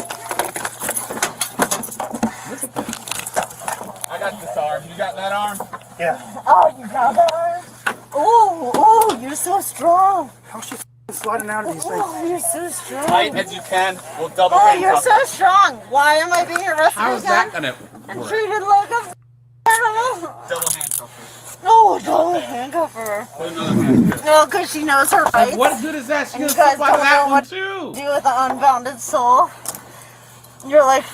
I got this arm. You got that arm? Yeah. Oh, you got that arm? Oh, you're so strong. How's she sliding out of these things? Oh, you're so strong. Tight as you can. We'll double Oh, handcuff you're so strong. Why am I being arrested How's again? that gonna And work? treated like a animal? Double handcuff. No, don't handcuff her. Put another handcuff. No, because she knows her rights. What good is that? She And gonna you guys slip out of don't that know one what too. to do with the unbounded soul. You're like,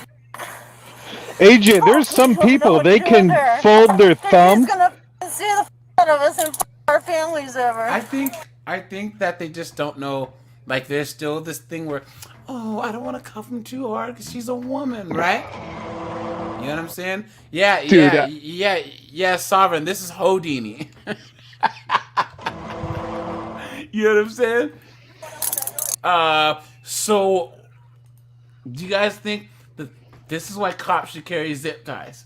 AJ, there's some people they can fold their thumb. he's gonna see the out of us and our families over. I think that they just don't know. Like, there's still this thing where, oh, I don't want to cuff him too hard because she's a woman, right? You know what I'm saying? Yeah, Dude, yeah, Sovereign. This is Houdini. You know what I'm saying? So, do you guys think that this is why cops should carry zip ties?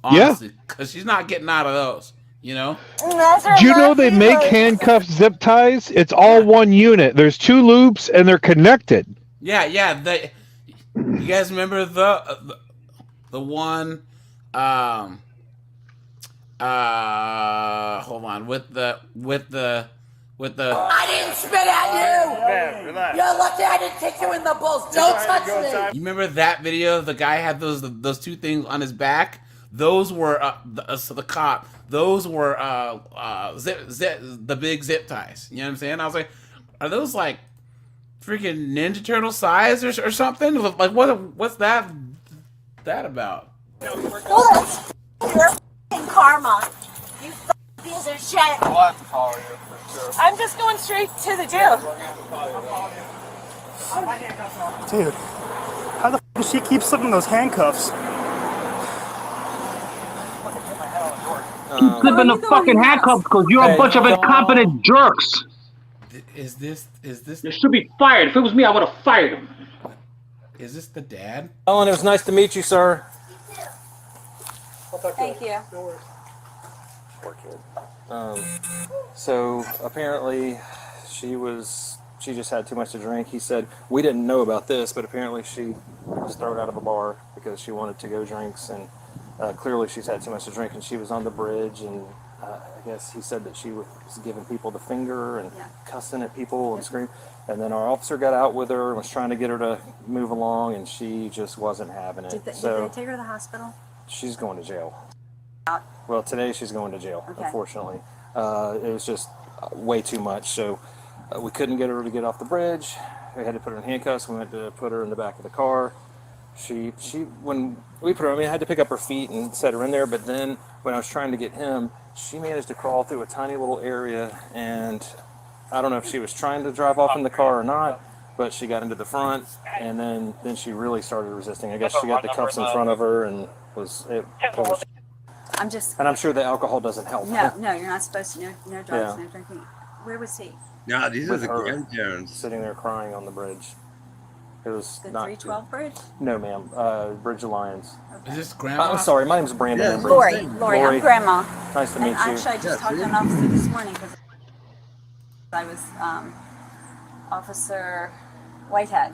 Honestly, because she's not getting out of those. You know? Do you know they make handcuff zip ties? It's all one unit. There's 2 loops and they're connected. Yeah. You guys remember the one? Hold on. With the. I didn't spit at you! Man, relax. You're lucky I didn't kick you in the balls. Don't touch me! You remember that video? The guy had those 2 things on his back. Those were the cop. Those were the big zip ties. You know what I'm saying? I was like, are those like freaking Ninja Turtle size or something? Like what's that about? Well, that's your f***ing karma. You f***ing piece of shit. I'll have to follow you for sure. I'm just going straight to the jail. Dude, how the f does she keep slipping those handcuffs? Keep slipping the fucking handcuffs because you're a bunch of incompetent jerks. Is this? You should be fired. If it was me, I would have fired him. Is this the dad? Ellen, it was nice to meet you, sir. Thank you. Poor kid. So apparently she just had too much to drink. He said, we didn't know about this, but apparently she was thrown out of a bar because she wanted to go drinks, and clearly she's had too much to drink, and she was on the bridge, and I guess he said that she was giving people the finger and cussing at people and screaming. And then our officer got out with her and was trying to get her to move along, and she just wasn't having it. Did they take her to the hospital? She's going to jail. Well, today she's going to jail, unfortunately. It was just way too much. So we couldn't get her to get off the bridge. We had to put her in handcuffs. We went to put her in the back of the car. When we put her, I had to pick up her feet and set her in there. But then when I was trying to get him, she managed to crawl through a tiny little area. And I don't know if she was trying to drive off in the car or not, but she got into the front. And then she really started resisting. I guess she got the cuffs in front of her and and I'm sure the alcohol doesn't help. No, you're not supposed to. No drugs, no drinking. Where was he? No, these are With the her, grandparents. sitting there crying on the bridge. It was The not 312 bridge? No, ma'am. Bridge Alliance. Is this Grandma? I'm sorry. My name's Brandon. Lori, I'm Grandma. Nice to meet you. Actually, I just talked to an officer this morning because I was Officer Whitehead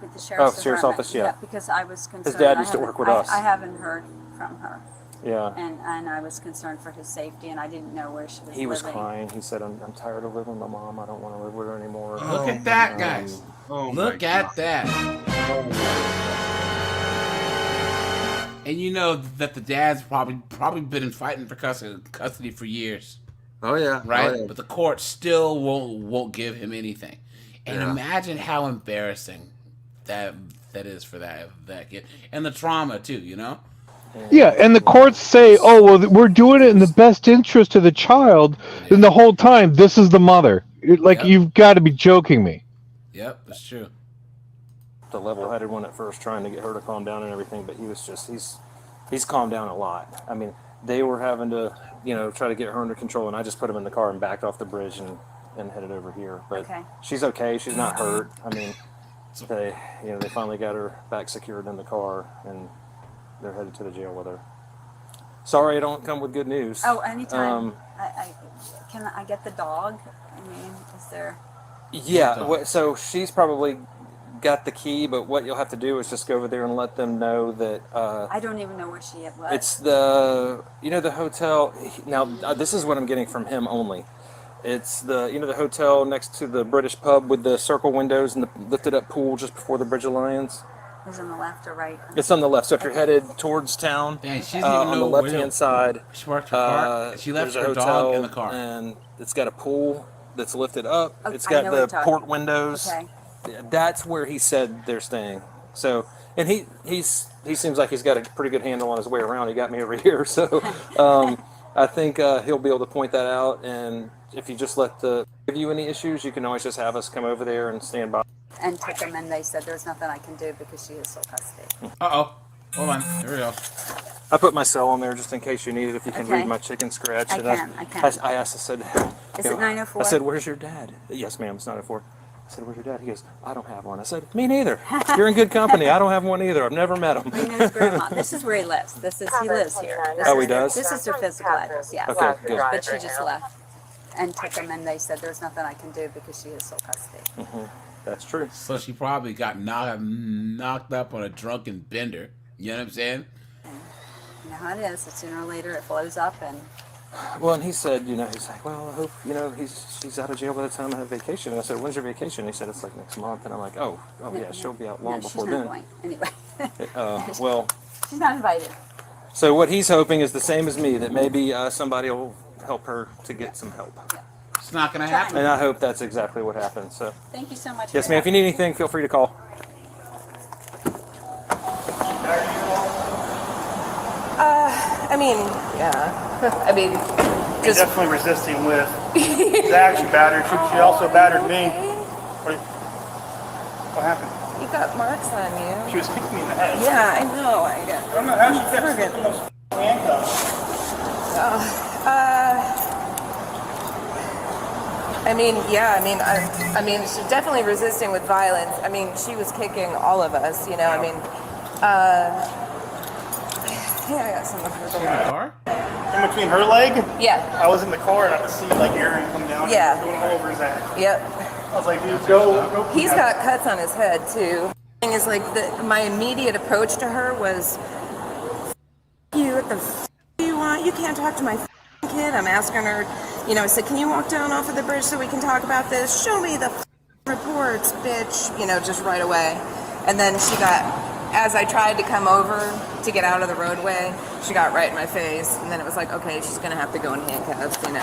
with the sheriff's Sheriff's department. office, yeah. Because I was concerned. His dad used to work with us. I haven't heard from her. Yeah. And I was concerned for his safety, and I didn't know where she was living. He was crying. He said, I'm tired of living with my mom. I don't want to live with her anymore. Look at that, guys. Look at that. And you know that the dad's probably been fighting for custody for years. Oh yeah. Right? Oh, yeah. But the court still won't give him anything. And Yeah. imagine how embarrassing that is for that kid. And the trauma too, you know? Yeah, and the courts say, "Oh, well, we're doing it in the best interest of the child," and the whole time, this is the mother. Like, you've got to be joking me. Yep, that's true. The level-headed one at first, trying to get her to calm down and everything, but he's calmed down a lot. I mean, they were having to, try to get her under control, and I just put him in the car and backed off the bridge and headed over here. But she's okay. She's not hurt. I mean, they finally got her back secured in the car, and they're headed to the jail with her. Sorry, I don't come with good news. Oh, anytime. Can I get the dog? I mean, is there? Yeah, so she's probably got the key, but what you'll have to do is just go over there and let them know that I don't even know where she was. it's the hotel. Now this is what I'm getting from him only. It's the the hotel next to the British pub with the circle windows and the lifted up pool just before the Bridge Alliance. Is on the left or right? It's on the left. So if you're headed towards town, Dang, she doesn't even on know the where left-hand side, she parked her car. She left there's a her dog hotel, in the car. and it's got a pool that's lifted up. Oh, It's I got know what the you're talking port about. windows. Okay. That's where he said they're staying. So, and he seems like he's got a pretty good handle on his way around. He got me over here, so I think he'll be able to point that out. And if you just give you any issues, you can always just have us come over there and stand by. And took them, and they said there's nothing I can do because she is sole custody. Uh-oh. Hold on. Here we go. I put my cell on there just in case you need it. If you can Okay. read my chicken scratch. I And can. I asked. I said, Is it 904? I said, "Where's your dad?" Yes, ma'am. It's 904. I said, "Where's your dad?" He goes, "I don't have one." I said, "Me neither. You're in good company. I don't have one either. I've never met him." He knows Grandma. This is where he lives. He lives here. He does? This is their physical address. Yes. Okay, good. But she just left and took them, and they said there's nothing I can do because she is sole custody. Mm-hmm. That's true. So she probably got knocked up on a drunken bender. You know what I'm saying? You know how it is. Sooner or later, it blows up, and Well, and he said, he's like, well, I hope, she's out of jail by the time I have vacation. And I said, when's your vacation? He said, it's like next month. And I'm like, oh yeah, she'll be out long before she's not then. going. Anyway. Well, She's not invited. so what he's hoping is the same as me, that maybe somebody will help her to get some help. It's not going to happen. And I hope that's exactly what happens. So, Thank you so much. yes, for ma'am. your If you need anything, feel free to call. He's definitely resisting with Zach. She battered. She also battered me. What happened? You got marks on you. She was kicking me in the head. Yeah, I know. I don't know how she kept sticking those handcuffs. She's definitely resisting with violence. I mean, she was kicking all of us, I got some of her car. In between her leg? Yeah. I was in the car and I could see Aaron come down. Yeah. And going all over his ass. Yep. I was like, dude, go. He's got cuts on his head too. Thing is, my immediate approach to her was, "You, what the f do you want? you can't talk to my kid. I'm asking her, you know, I said, can you walk down off of the bridge so we can talk about this? Show me the reports, bitch, you know, just right away. And then she got, as I tried to come over to get out of the roadway, she got right in my face. And then it was like, okay, she's going to have to go in handcuffs, you know.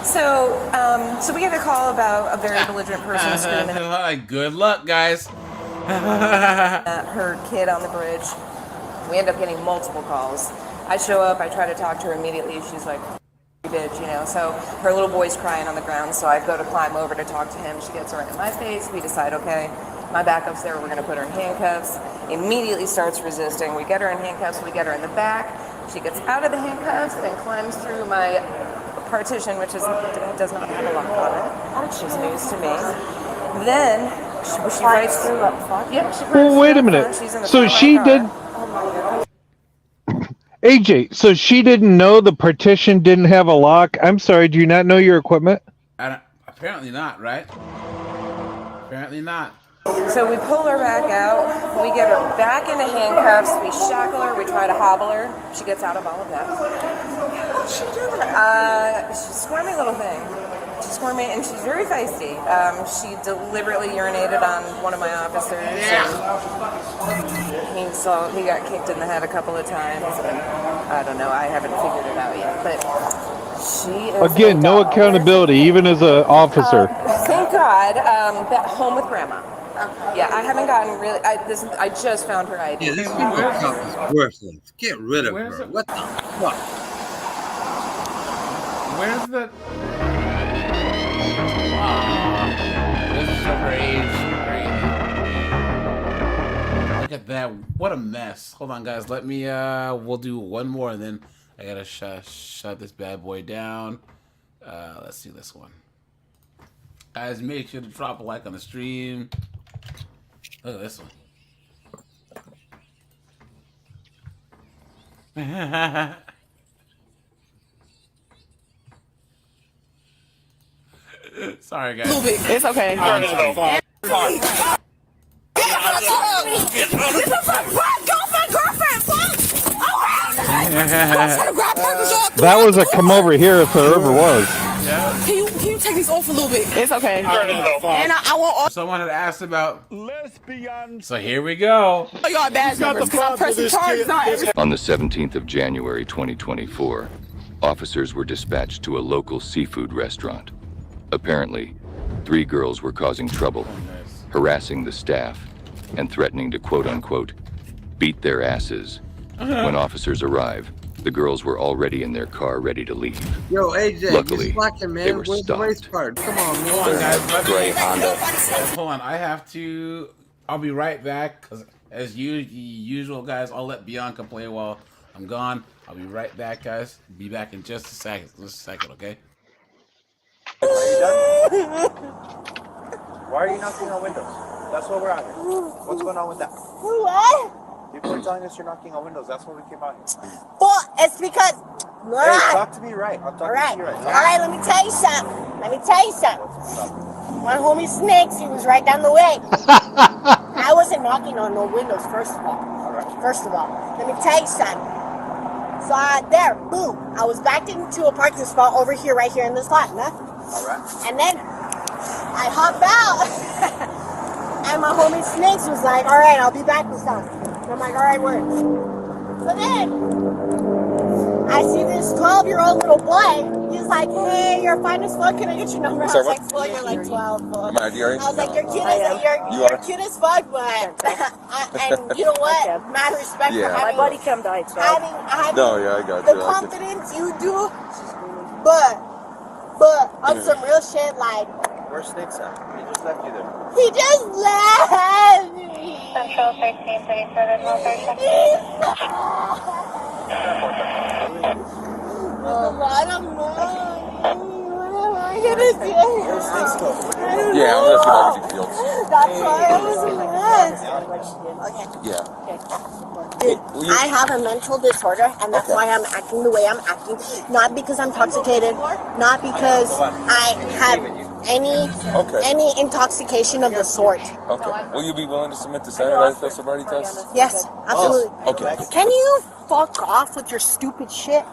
So we get a call about a very belligerent person screaming. Good luck, guys. At her kid on the bridge. We end up getting multiple calls. I show up, I try to talk to her immediately. She's like, bitch, you know. So her little boy's crying on the ground, so I go to climb over to talk to him. She gets right in my face. We decide, okay, my backup's there. We're going to put her in handcuffs. Immediately starts resisting. We get her in handcuffs. We get her in the back. She gets out of the handcuffs and climbs through my partition, which does not have a lock on it, which is news to me. Then she rides through. Yep, she Well, wait a minute. So she did. AJ, so she didn't know the partition didn't have a lock. I'm sorry, do you not know your equipment? Apparently not, right? Apparently not. So we pull her back out, we get her back into handcuffs, we shackle her, we try to hobble her. She gets out of all of that. What's she doing? She's a squirmy little thing. She's squirmy and she's very feisty. She deliberately urinated on one of my officers. And he got kicked in the head a couple of times. And I don't know, I haven't figured it out yet. But she is Again, no accountability, even as an officer. Thank God, home with grandma. Yeah, I haven't gotten really. I just found her ID. Yeah, this cop is worthless. Get rid of her. What the fuck? Where's the? This is her age. Look at that. What a mess. Hold on, guys. Let me. We'll do one more, and then I gotta shut this bad boy down. Let's do this one. Guys, make sure to drop a like on the stream. Look at this one. Sorry, guys. It's okay. That was a come over here if there ever was. Can you take these off a little bit? It's okay. And I want someone had asked about lesbians. So here we go. all y'all badge numbers because I'm pressing charges on everything. On the 17th of January 2024, officers were dispatched to a local seafood restaurant. Apparently, 3 girls were causing trouble, harassing the staff, and threatening to quote-unquote beat their asses. When officers arrive, the girls were already in their car ready to leave. Yo, AJ, Luckily, you're slacking, man. they were Where's the race stopped. card? Come on, man. Hold on, guys. Gray Honda. Hold on. I have to. I'll be right back because, as usual, guys, I'll let Bianca play while I'm gone. I'll be right back, guys. Be back in just a second. Just a second, okay? Are you done? Why are you knocking on windows? That's what we're out here. What's going on with that? What? People are telling us you're knocking on windows. That's what we came out here. Well, it's because. Hey, talk to me right. I'm talking to you right. All right, let me tell you something. My homie Snakes, he was right down the way. I wasn't knocking on no windows, first of all. Let me tell you something. So there, boom. I was backed into a parking spot over here, right here in this lot, nothing. All right. And then I hopped out. And my homie Snakes was like, all right, I'll be back with something. And I'm like, all right, word. So then I see this 12-year-old little boy. He's like, hey, you're fine as fuck. Can I get your number? I was like, well, you're like 12. I was like, you're cute as fuck, but and you know what? Mad respect for having, my buddy come died. Having I got the confidence you do, but on some real shit, like. Where's Snakes at? He just left you there. He just left me. Central 1337, There's a lot of money. What am I gonna do? Where's Snakes go? Yeah, I'm gonna see if I can fields. That's why I was mad. Yeah. Dude, I have a mental disorder, and that's why I'm acting the way I'm acting. Not because I'm intoxicated, not because I have any intoxication of the sort. Okay. Will you be willing to submit to standardized sobriety tests? Yes, absolutely. Okay. Can you fuck off with your stupid shit?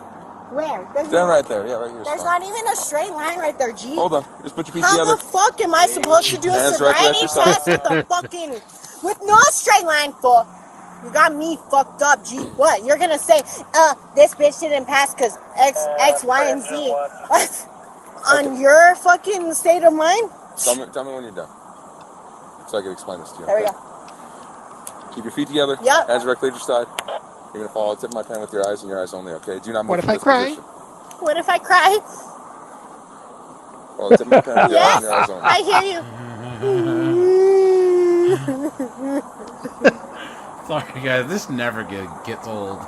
Where? Stand right there. Yeah, right here. There's not even a straight line right there, G. Hold on. Just put your feet How together. the fuck am I supposed to do a Hands sobriety directly at your test side. with the fucking with no straight line, fuck? You got me fucked up, G. What? You're gonna say, this bitch didn't pass because X, Y, and Z. What? On your fucking state of mind? Tell me when you're done, so I can explain this to you. There we okay? go. Keep your feet together. Yep. Hands directly at your side. You're gonna follow the tip of my pen with your eyes and your eyes only. Okay? Do not move What if from I this cry? position. What if I cry? Follow the tip of my pen with your eyes Yes, and your eyes only. I hear you. Sorry, guys. This never gets old.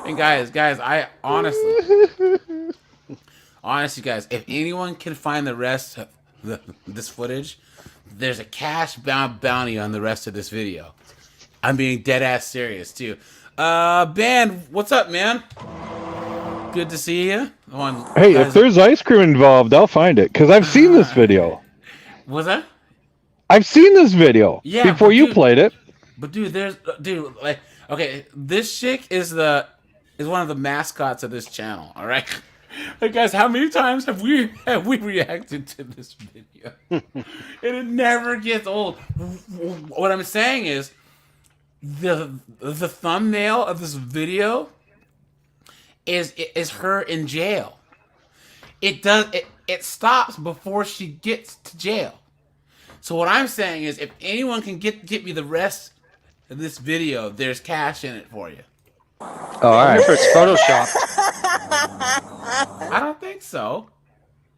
And guys, I honestly, guys, if anyone can find the rest of this footage, there's a cash bounty on the rest of this video. I'm being dead ass serious too. Ben, what's up, man? Good to see you. Hey, if there's ice cream involved, I'll find it because I've seen this video. Was that? I've seen this video before you played it. But dude, like, okay, this chick is one of the mascots of this channel. All right, hey guys, how many times have we reacted to this video? And it never gets old. What I'm saying is, the thumbnail of this video is her in jail. It stops before she gets to jail. So what I'm saying is, if anyone can get me the rest of this video, there's cash in it for you. All right. If it's photoshopped. I don't think so.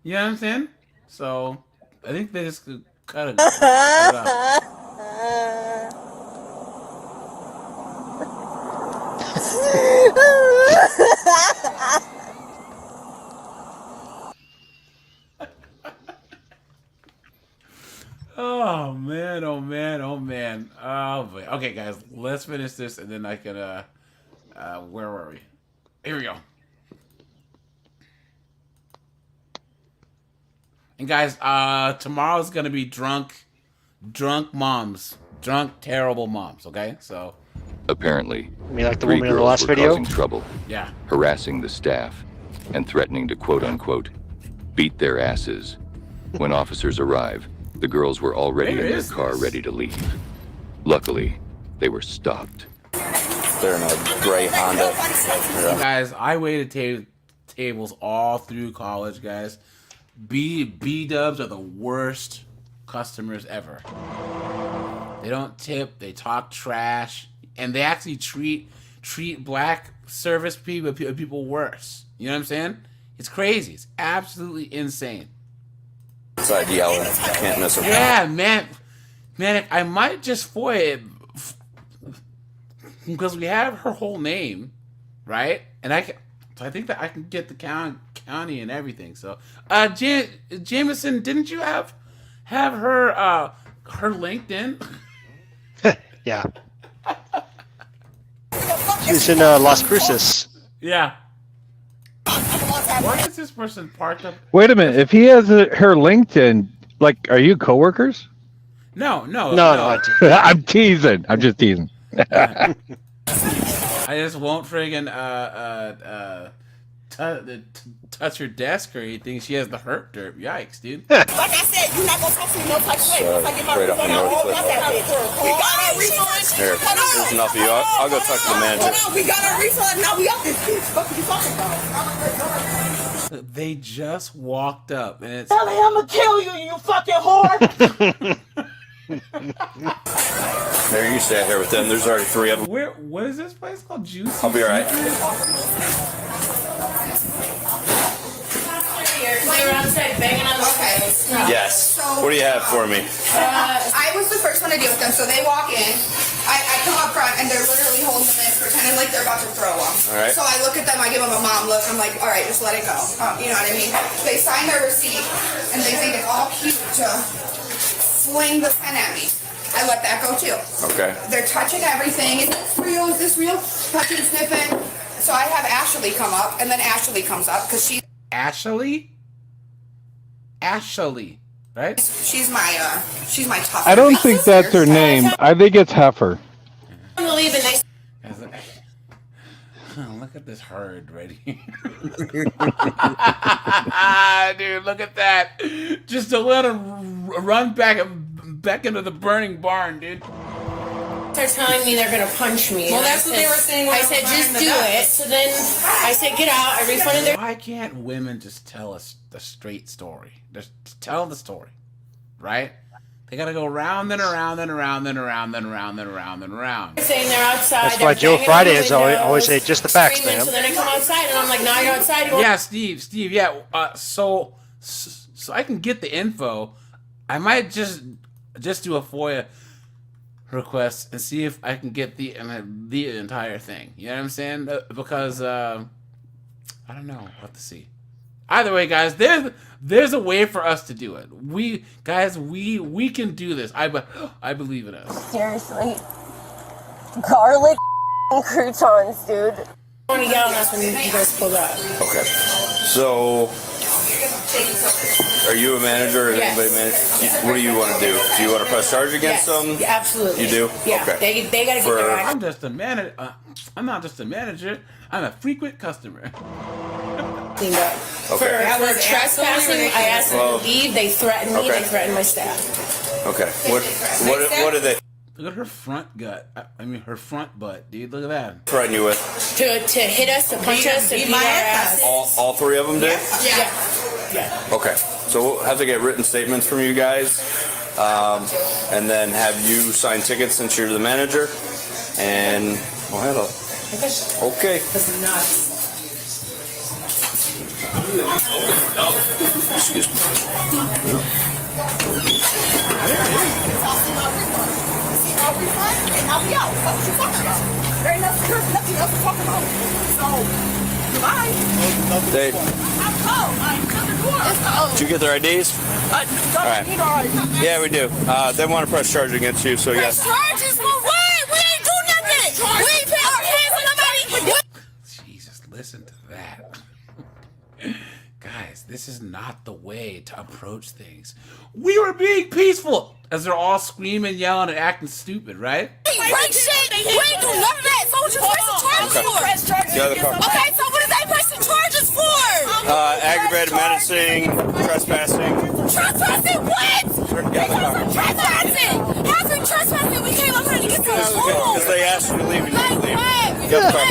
You know what I'm saying? So I think they just cut it out. Oh man, oh man, oh man. Oh boy. Okay guys, let's finish this and then I can where were we? Here we go. And guys, tomorrow's gonna be drunk moms. Drunk, terrible moms, okay? So Apparently, You mean like the three woman in the girls last were video? causing trouble, Yeah. harassing the staff, and threatening to quote-unquote beat their asses. When officers arrive, the girls were already Where in their is car this? ready to leave. Luckily, they were stopped. They're in a gray Honda. Guys, I waited tables all through college, guys. B-dubs are the worst customers ever. They don't tip, they talk trash, and they actually treat black service people worse. You know what I'm saying? It's crazy. It's absolutely insane. Inside yelling. Can't miss them. Yeah, man, I might just foil it because we have her whole name, right? And I think that I can get the county and everything. So, Jameson, didn't you have her LinkedIn? Yeah. She's in Las Cruces. Yeah. Why is this person parked up? Wait a minute. If he has her LinkedIn, like, are you coworkers? No. I'm teasing. I'm just teasing. I just won't friggin' touch her desk or anything. She has the hurt derp. Yikes, dude. Like I said, you're not gonna talk to me no type of way. Once I get my straight up refund, in I'll North hold that bitch. We got our refund. Here, this is enough of you. I'll go talk to the manager. Hold on, we got our refund. Now we up this bitch. What are you talking about? They just walked up and it's. Ellie, I'm gonna kill you, you fucking whore. There, you stay out here with them. There's already 3 of them. What is this place called? Juice? I'll be alright. Okay. Yes. What do you have for me? I was the first one to deal with them, so they walk in. I come up front, and they're literally holding them in, pretending like they're about to throw them. All right. So I look at them, I give them a mom look. I'm like, all right, just let it go. You know what I mean? They sign their receipt, and they think it's all cute to fling the pen at me. I let that go too. Okay. They're touching everything. Is this real? Is this real? Touching, sniffing. So I have Ashley come up, and then Ashley comes up because she. Ashley. right? She's my tough. I don't think that's her name. I think it's Heifer. Look at this herd right here. Dude, look at that. Just to let him run back into the burning barn, dude. They're telling me they're gonna punch me. Well, that's what they were saying. I said, just do it. So then I said, get out. I refunded their. Why can't women just tell us the straight story? Just tell the story, right? They gotta go round and around and around and around and around and around and around. Saying they're outside. That's why Joe Friday is always say just the facts, man. So then I come outside and I'm like, now you're outside. Yeah, Steve, yeah. So I can get the info. I might just do a FOIA request and see if I can get the entire thing. You know what I'm saying? Because I don't know. We'll have to see. Either way, guys, there's a way for us to do it. We can do this. I believe in us. Seriously, garlic croutons, dude. I want to yell at us when you guys pulled up. Okay. So, are you a manager or is anybody manage? What do you want to do? Do you want to press charge against them? Yeah, absolutely. You do? Yeah. Okay. They got to get their act. I'm just a manager. I'm not just a manager. I'm a frequent customer. Cleaned up. Okay. For trespassing, I asked them to leave. They threatened me. They threatened my staff. Okay. What did they Look at her front gut. I mean, her front butt, dude. Look at that. threaten you with? To hit us, to punch us, to beat our asses. All three of them did? Yeah. Okay. So we'll have to get written statements from you guys, and then have you sign tickets since you're the manager. And we'll handle it. Okay. This is nuts. Excuse me. Dave, did you get their IDs? All right. Yeah, we do. They want to press charge against you, so yes. Charges for what? We ain't do nothing. We ain't put our hands on nobody. Jesus, listen to that. Guys, this is not the way to approach things. We were being peaceful as they're all screaming, yelling, and acting stupid, right? Break shit. We ain't do none of that. So what you pressing charges for? The other car. Okay, so what are they pressing charges for? Aggravated menacing, trespassing. Trespassing what? Trespassing. How's we trespassing? We came up here to get some food. Because they asked you to leave and you didn't leave. The other car.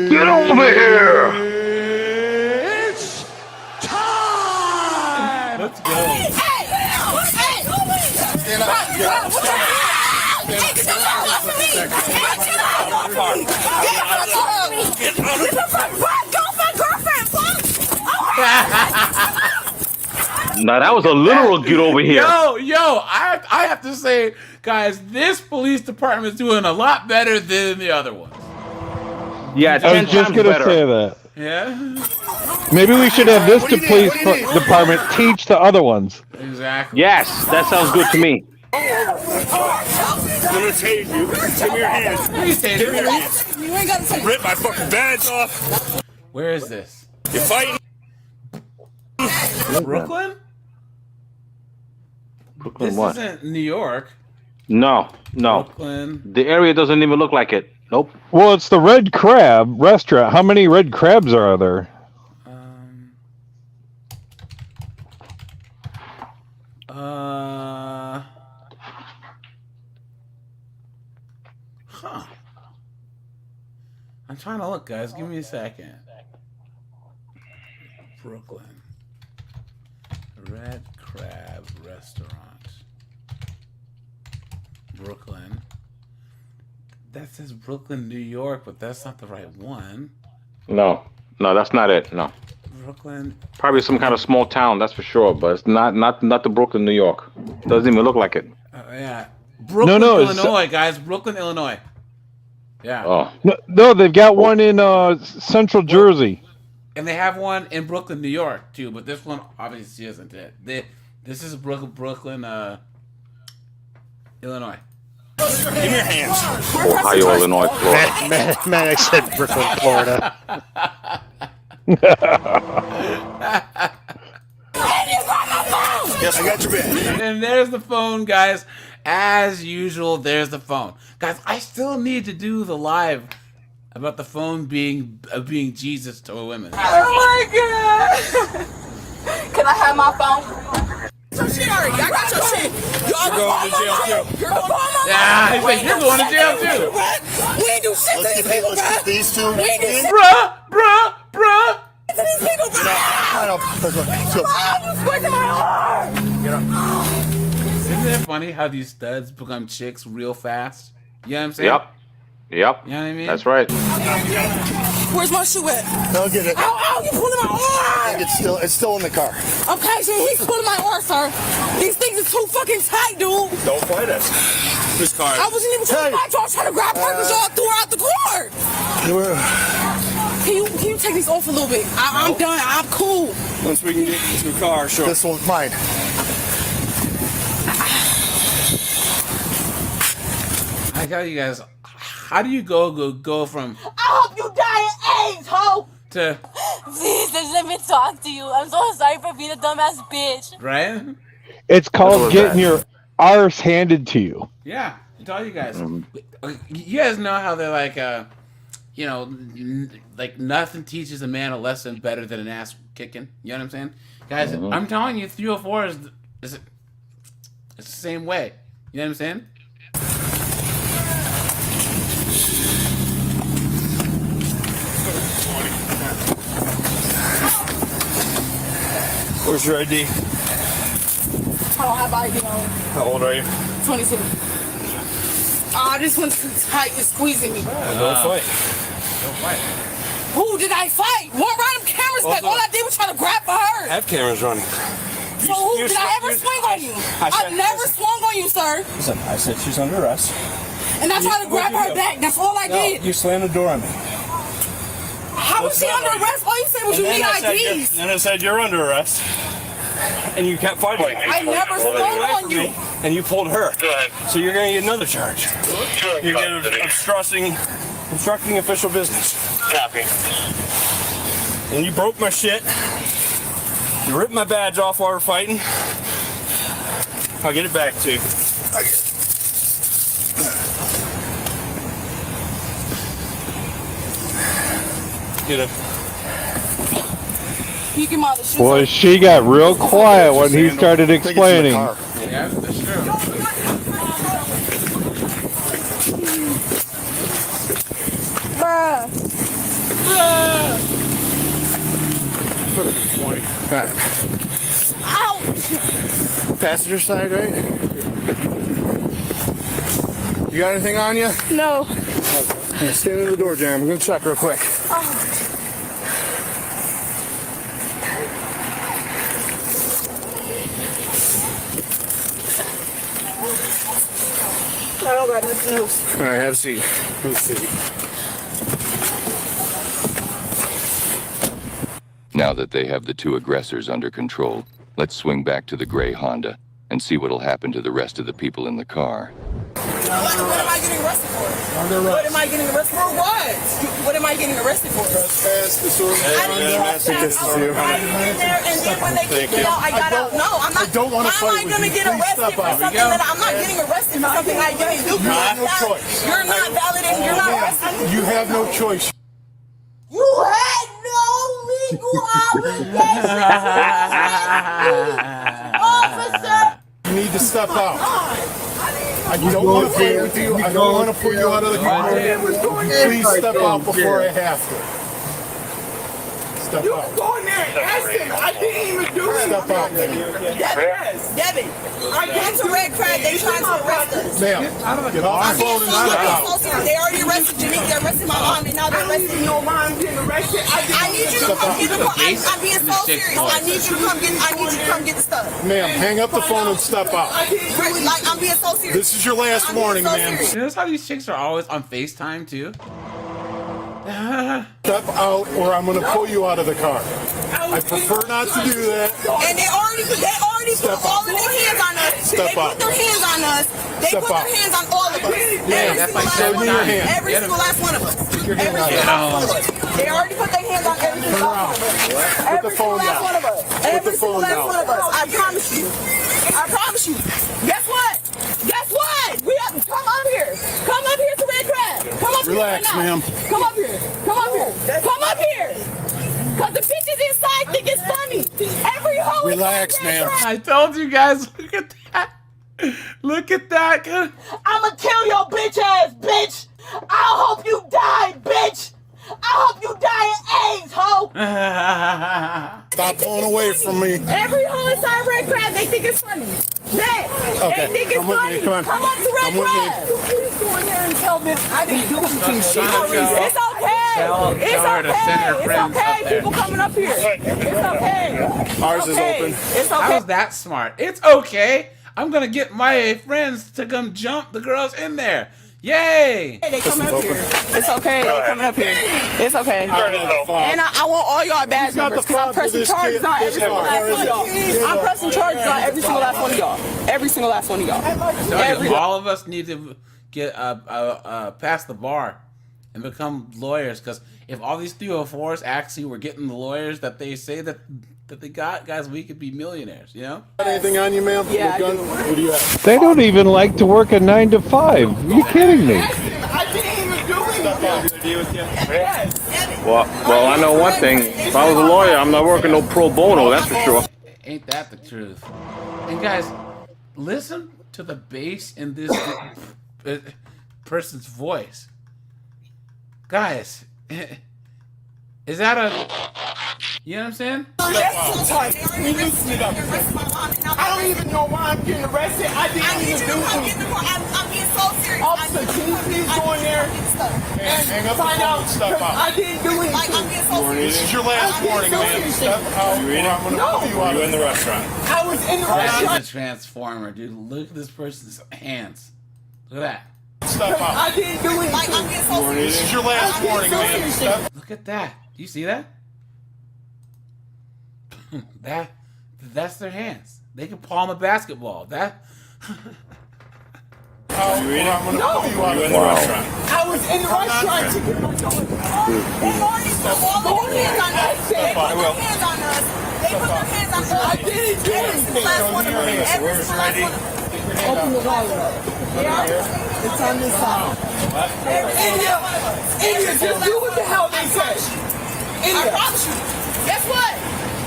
Get over here! It's time! Let's go. Now that was a literal get over here. Yo, I have to say, guys, this police department is doing a lot better than the other ones. Yeah, I was just gonna say that. Yeah? Maybe we should have this police department teach the other ones. Exactly. Yes, that sounds good to me. I'm gonna tase you. Give me your hands. Please tase Give me your me. hands. Rip my fucking badge off. Where is this? You're fighting. Brooklyn? Brooklyn This what? isn't New York. No. Brooklyn. The area doesn't even look like it. Nope. Well, it's the Red Crab restaurant. How many Red Crabs are there? Huh. I'm trying to look, guys. Give me a second. Brooklyn. Red Crab Restaurant. Brooklyn. That says Brooklyn, New York, but that's not the right one. No, that's not it. No. Brooklyn. Probably some kind of small town, that's for sure, but it's not the Brooklyn, New York. Doesn't even look like it. Yeah. Brooklyn, No, Illinois, guys. Brooklyn, Illinois. Yeah. Oh. No, they've got one in Central Jersey. And they have one in Brooklyn, New York, too, but this one obviously isn't it. This is Brooklyn, Illinois. Give me your hands. Ohio, Illinois, Florida. Man, I said Brooklyn, Florida. Yes, I got your bag. And there's the phone, guys. As usual, there's the phone. Guys, I still need to do the live about the phone being Jesus to women. Oh my god! Can I have my phone? Your shit already. I got your shit. Y'all going to jail too. You're going to jail. Yeah, he's like, you're going to jail too. We ain't do shit to these people, bro. These two. We ain't do shit Bruh. to these people, bro. Let's go. Oh, you squishing my arm. Get up. Isn't it funny how these studs become chicks real fast? You know what I'm saying? Yep. You know what I mean? That's right. Where's my shoe at? I'll get it. Ow, you pulling my arm. It's still in the car. Okay, so he's pulling my arm, sir. These things are too fucking tight, dude. Don't fight us. This car. I wasn't even trying to fight y'all. I was trying to grab her because y'all threw her out the car. Can you take these off a little bit? I'm done. I'm cool. Once we can get to the car, sure. This one's mine. I tell you guys, how do you go from I hope you die of AIDS, ho! to Please, just let me talk to you. I'm so sorry for being a dumbass bitch. right? It's called getting your arse handed to you. Yeah, I tell you guys. You guys know how they're like, like nothing teaches a man a lesson better than an ass kicking. You know what I'm saying, guys? I'm telling you, 304 is it's the same way. You know what I'm saying? Where's your ID? I don't have ID on. How old are you? 22. Oh, this one's too tight. It's squeezing me. Don't fight. Who did I fight? What random cameras back? All I did was try to grab for her. Have cameras running. So who did I ever swing on you? I never swung on you, sir. Listen, I said she's under arrest. And I tried to grab her back. That's all I did. You slammed the door on me. How was she under arrest? All you said was you need IDs. And I said you're under arrest. And you kept fighting. I never swung on you. And you pulled her. So you're going to get another charge. You're going to obstructing official business. Copy. And you broke my shit. You ripped my badge off while we're fighting. I'll get it back to you. Get it. You can mother shoes. Boy, she got real quiet when he started explaining. Yeah, that's true. Bruh. Ouch. Passenger side, right? You got anything on you? No. Stand in the door jam. I'm going to check real quick. I don't got nothing else. All right, have a seat. Have a seat. Now that they have the two aggressors under control, let's swing back to the gray Honda and see what'll happen to the rest of the people in the car. What am I getting arrested for? What am I getting arrested for? What am I getting arrested for? Trespass, disorderly I didn't conduct. I was riding in there, and then when they kicked me out, I got out. No, I'm not. I don't want to How am fight I going to with you. get Please arrested step for out. something that I'm not getting arrested for something I didn't do? You have no choice. You're not validating. You're not arresting me. You have no choice. You had no legal obligation officer. You need to step out. I don't want to fight with you. I don't want to pull you out of the car. Please step out before I have to. Step You out. go in there and ask him. I didn't even do it. Step out, man. Devin, I get to red crack. They trying to arrest us. Ma'am, get off the phone and step out. They already arrested Janique. They arrested my mom, and now they're arresting your mom getting arrested. I need you to come get the car. I'm being so serious. I need you to come get. I need you to come get the stuff. Ma'am, hang up the phone and step out. Really, like I'm being so serious. This is your last warning, ma'am. You notice how these chicks are always on FaceTime too? Step out or I'm going to pull you out of the car. I prefer not to do that. And they already put all of their hands on us. Step They out. put their hands on us. They Step put out. their hands on all of us. Yeah, that's like 7 times. Every Get 'em. single last one of us. Get 'em Every out. single last one of us. They already put their hands on every single last one of us. Every single last one of us. Every single last one of us. I promise you. I promise you. Guess what? Guess what? We have to come up here. Come up here to Red Crab. Come up Relax, here right now. ma'am. Come up here. Come up here. Come up here. Cause the bitches inside think it's funny. Every hoe. Relax, ma'am. I told you guys, look at that. Look at that. I'ma kill your bitch ass, bitch. I hope you die, bitch. I hope you die in AIDS, hoe. Stop pulling away from me. Every hoe inside Red Crab, they think it's funny. Okay, They think it's come with me, funny. come on. Come up to Red Come with me. Crab. Please go in there and tell them I didn't do anything. It's okay. Tell her to send her friends It's okay. up there. People coming up here. It's okay. Ours is open. It's How okay. was that smart? It's okay. I'm gonna get my friends to come jump the girls in there. Yay! They coming up here. It's okay. They coming up here. It's okay. And I want all y'all badge numbers because I'm pressing charges on every single last one of y'all. I'm pressing charges on every single last one of y'all. Every single last one of y'all. All of us need to get past the bar and become lawyers. Because if all these 304s actually were getting the lawyers that they say that they got, guys, we could be millionaires. You know? Got anything on you, ma'am? Yeah, Your I gun? do. What do you have? They don't even like to work a 9 to 5. Are you kidding me? I didn't even do anything. Well, I know one thing. If I was a lawyer, I'm not working no pro bono. That's for sure. Ain't that the truth? And guys, listen to the bass in this person's voice. Guys, is that a... You know what I'm saying? I don't even know why I'm getting arrested. I didn't even do anything. I'm being so serious. Officer, can you please go in there and find out? I didn't do anything. I'm being so serious. This is your last warning, man. Step out, or I'm going to pull you out. You in the restaurant. I was in the That restaurant. is a transformer, dude. Look at this person's hands. Look at that. Step out. I didn't do anything. I'm being so serious. This is your last warning, man. Step. Look at that. You see that? That's their hands. They can palm a basketball. That. Out, or I'm going to pull you out of the restaurant. I was in the restaurant to get my daughter. They already put all their hands on us. They put their hands on us. They put their hands on us. I didn't do anything. Last one of them. Every single last one of them. Open the wallet. Yeah. It's on this side. India, just do what the hell they say. India. I promise you. Guess what?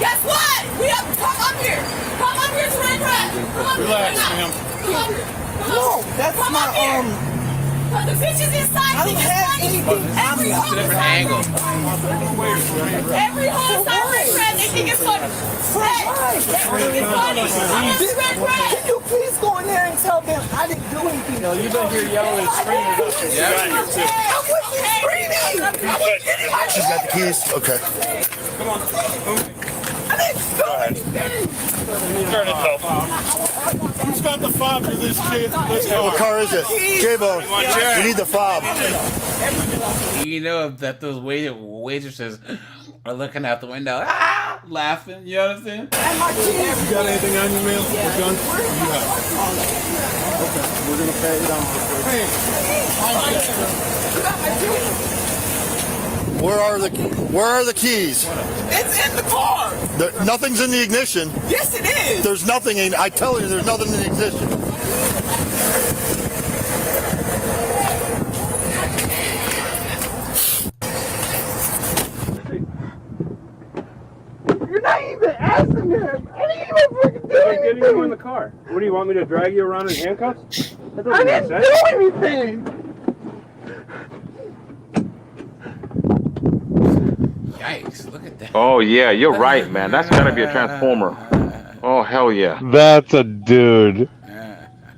Guess what? We have to come up here. Come up here to Red Crab. Come up Relax, here. ma'am. Come up here. No, that's come not Cause the bitches inside think it's funny. Every It's a different angle. Every whole inside Red Crab, they think it's funny. Hey, they think it's funny. I'm in Red Crab. Can you please go in there and tell them I didn't do anything? No, you've been here yelling and screaming about this. Yeah. I wasn't screaming. She's got the keys? Okay. Come on. I didn't do anything. Turn it up. Who's got the fob for this kid? Let's go. What car is it? J-Bone. We need the fob. You know that those waitresses are looking out the window, laughing. You know what I'm saying? You got anything on you, ma'am? Yeah. Gun? Okay, we're gonna pay it down. Where are the keys? It's in the car. Nothing's in the ignition. Yes, it is. There's nothing in. I tell you, there's nothing in the ignition. You're not even asking him. I didn't even freaking do anything. Get you in the car. What do you want me to drag you around in handcuffs? I didn't do anything. Yikes! Look at that. Oh yeah, you're right, man. That's gotta be a transformer. Oh hell yeah. That's a dude.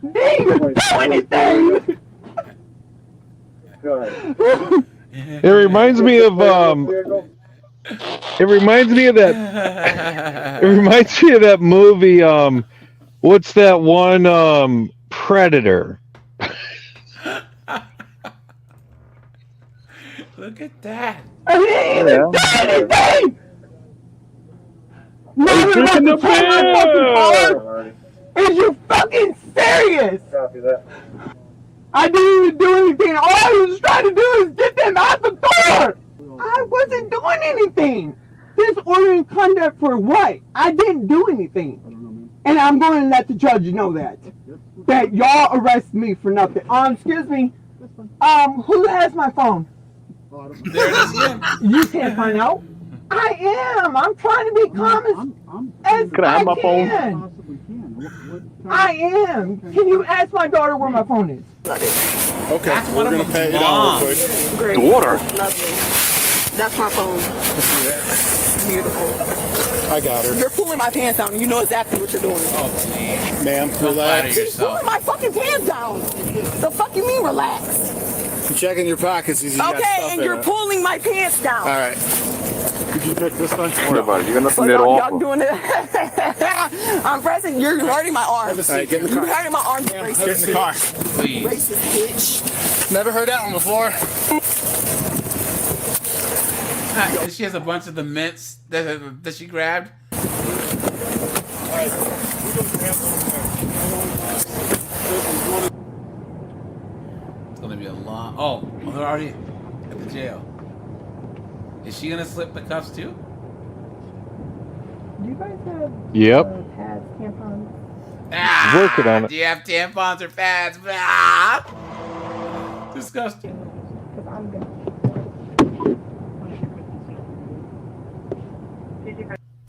They didn't even do anything. Go ahead. It reminds me of It reminds me of that. It reminds me of that movie. What's that one? Predator. Look at that. I didn't even do anything. Not even drinking the beer. Is you fucking serious? Copy that. I didn't even do anything. All I was trying to do is get them out the door. I wasn't doing anything. Disordering conduct for what? I didn't do anything. And I'm going to let the judge know that. That y'all arrest me for nothing. Excuse me. Who has my phone? There it is again. You can't find out. I am. I'm trying to be calm as Can I have my phone? I am. Can you ask my daughter where my phone is? Okay, we're gonna pay it out real quick. Great. Daughter. Lovely. That's my phone. Beautiful. I got her. You're pulling my pants down. You know exactly what you're doing. Oh, please. Ma'am, Don't flatter relax. You're yourself. pulling my fucking pants down. The fuck you mean relax? I'm checking your pockets. You got Okay, stuff and in you're it. pulling my pants down. All right. Could you pick this one? Don't worry about it. You got nothing So there to y'all offer. doing it. I'm pressing. You're hurting my arm. All right, get in the You're car. hurting my arm. Get in the car. Please. Racist bitch. Never heard that one before. And she has a bunch of the mints that she grabbed. It's gonna be a long. Oh, well, they're already at the jail. Is she gonna slip the cuffs too? Do you guys have Yep. pads, tampons? Working on it. Do you have tampons or pads? Ah! Disgusting. Because I'm gonna.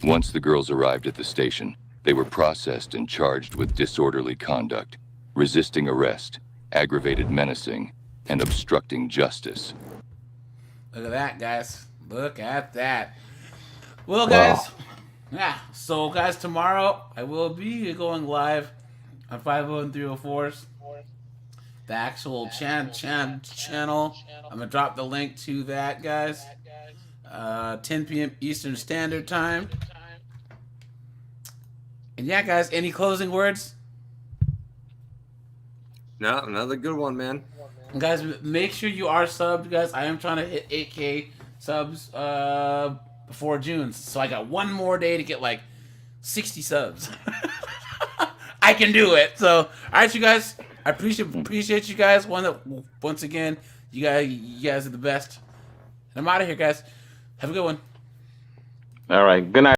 Once the girls arrived at the station, they were processed and charged with disorderly conduct, resisting arrest, aggravated menacing, and obstructing justice. Look at that, guys. Look at that. Well, guys. Yeah. So, guys, tomorrow I will be going live on 50304's. The actual channel. I'm gonna drop the link to that, guys. 10 p.m. Eastern Standard Time. And yeah, guys, any closing words? No, another good one, man. And guys, make sure you are subbed, guys. I am trying to hit 8K subs before June, so I got one more day to get like 60 subs. I can do it. So, all right, you guys. I appreciate you guys. Once again, you guys are the best. And I'm out of here, guys. Have a good one. All right. Good night.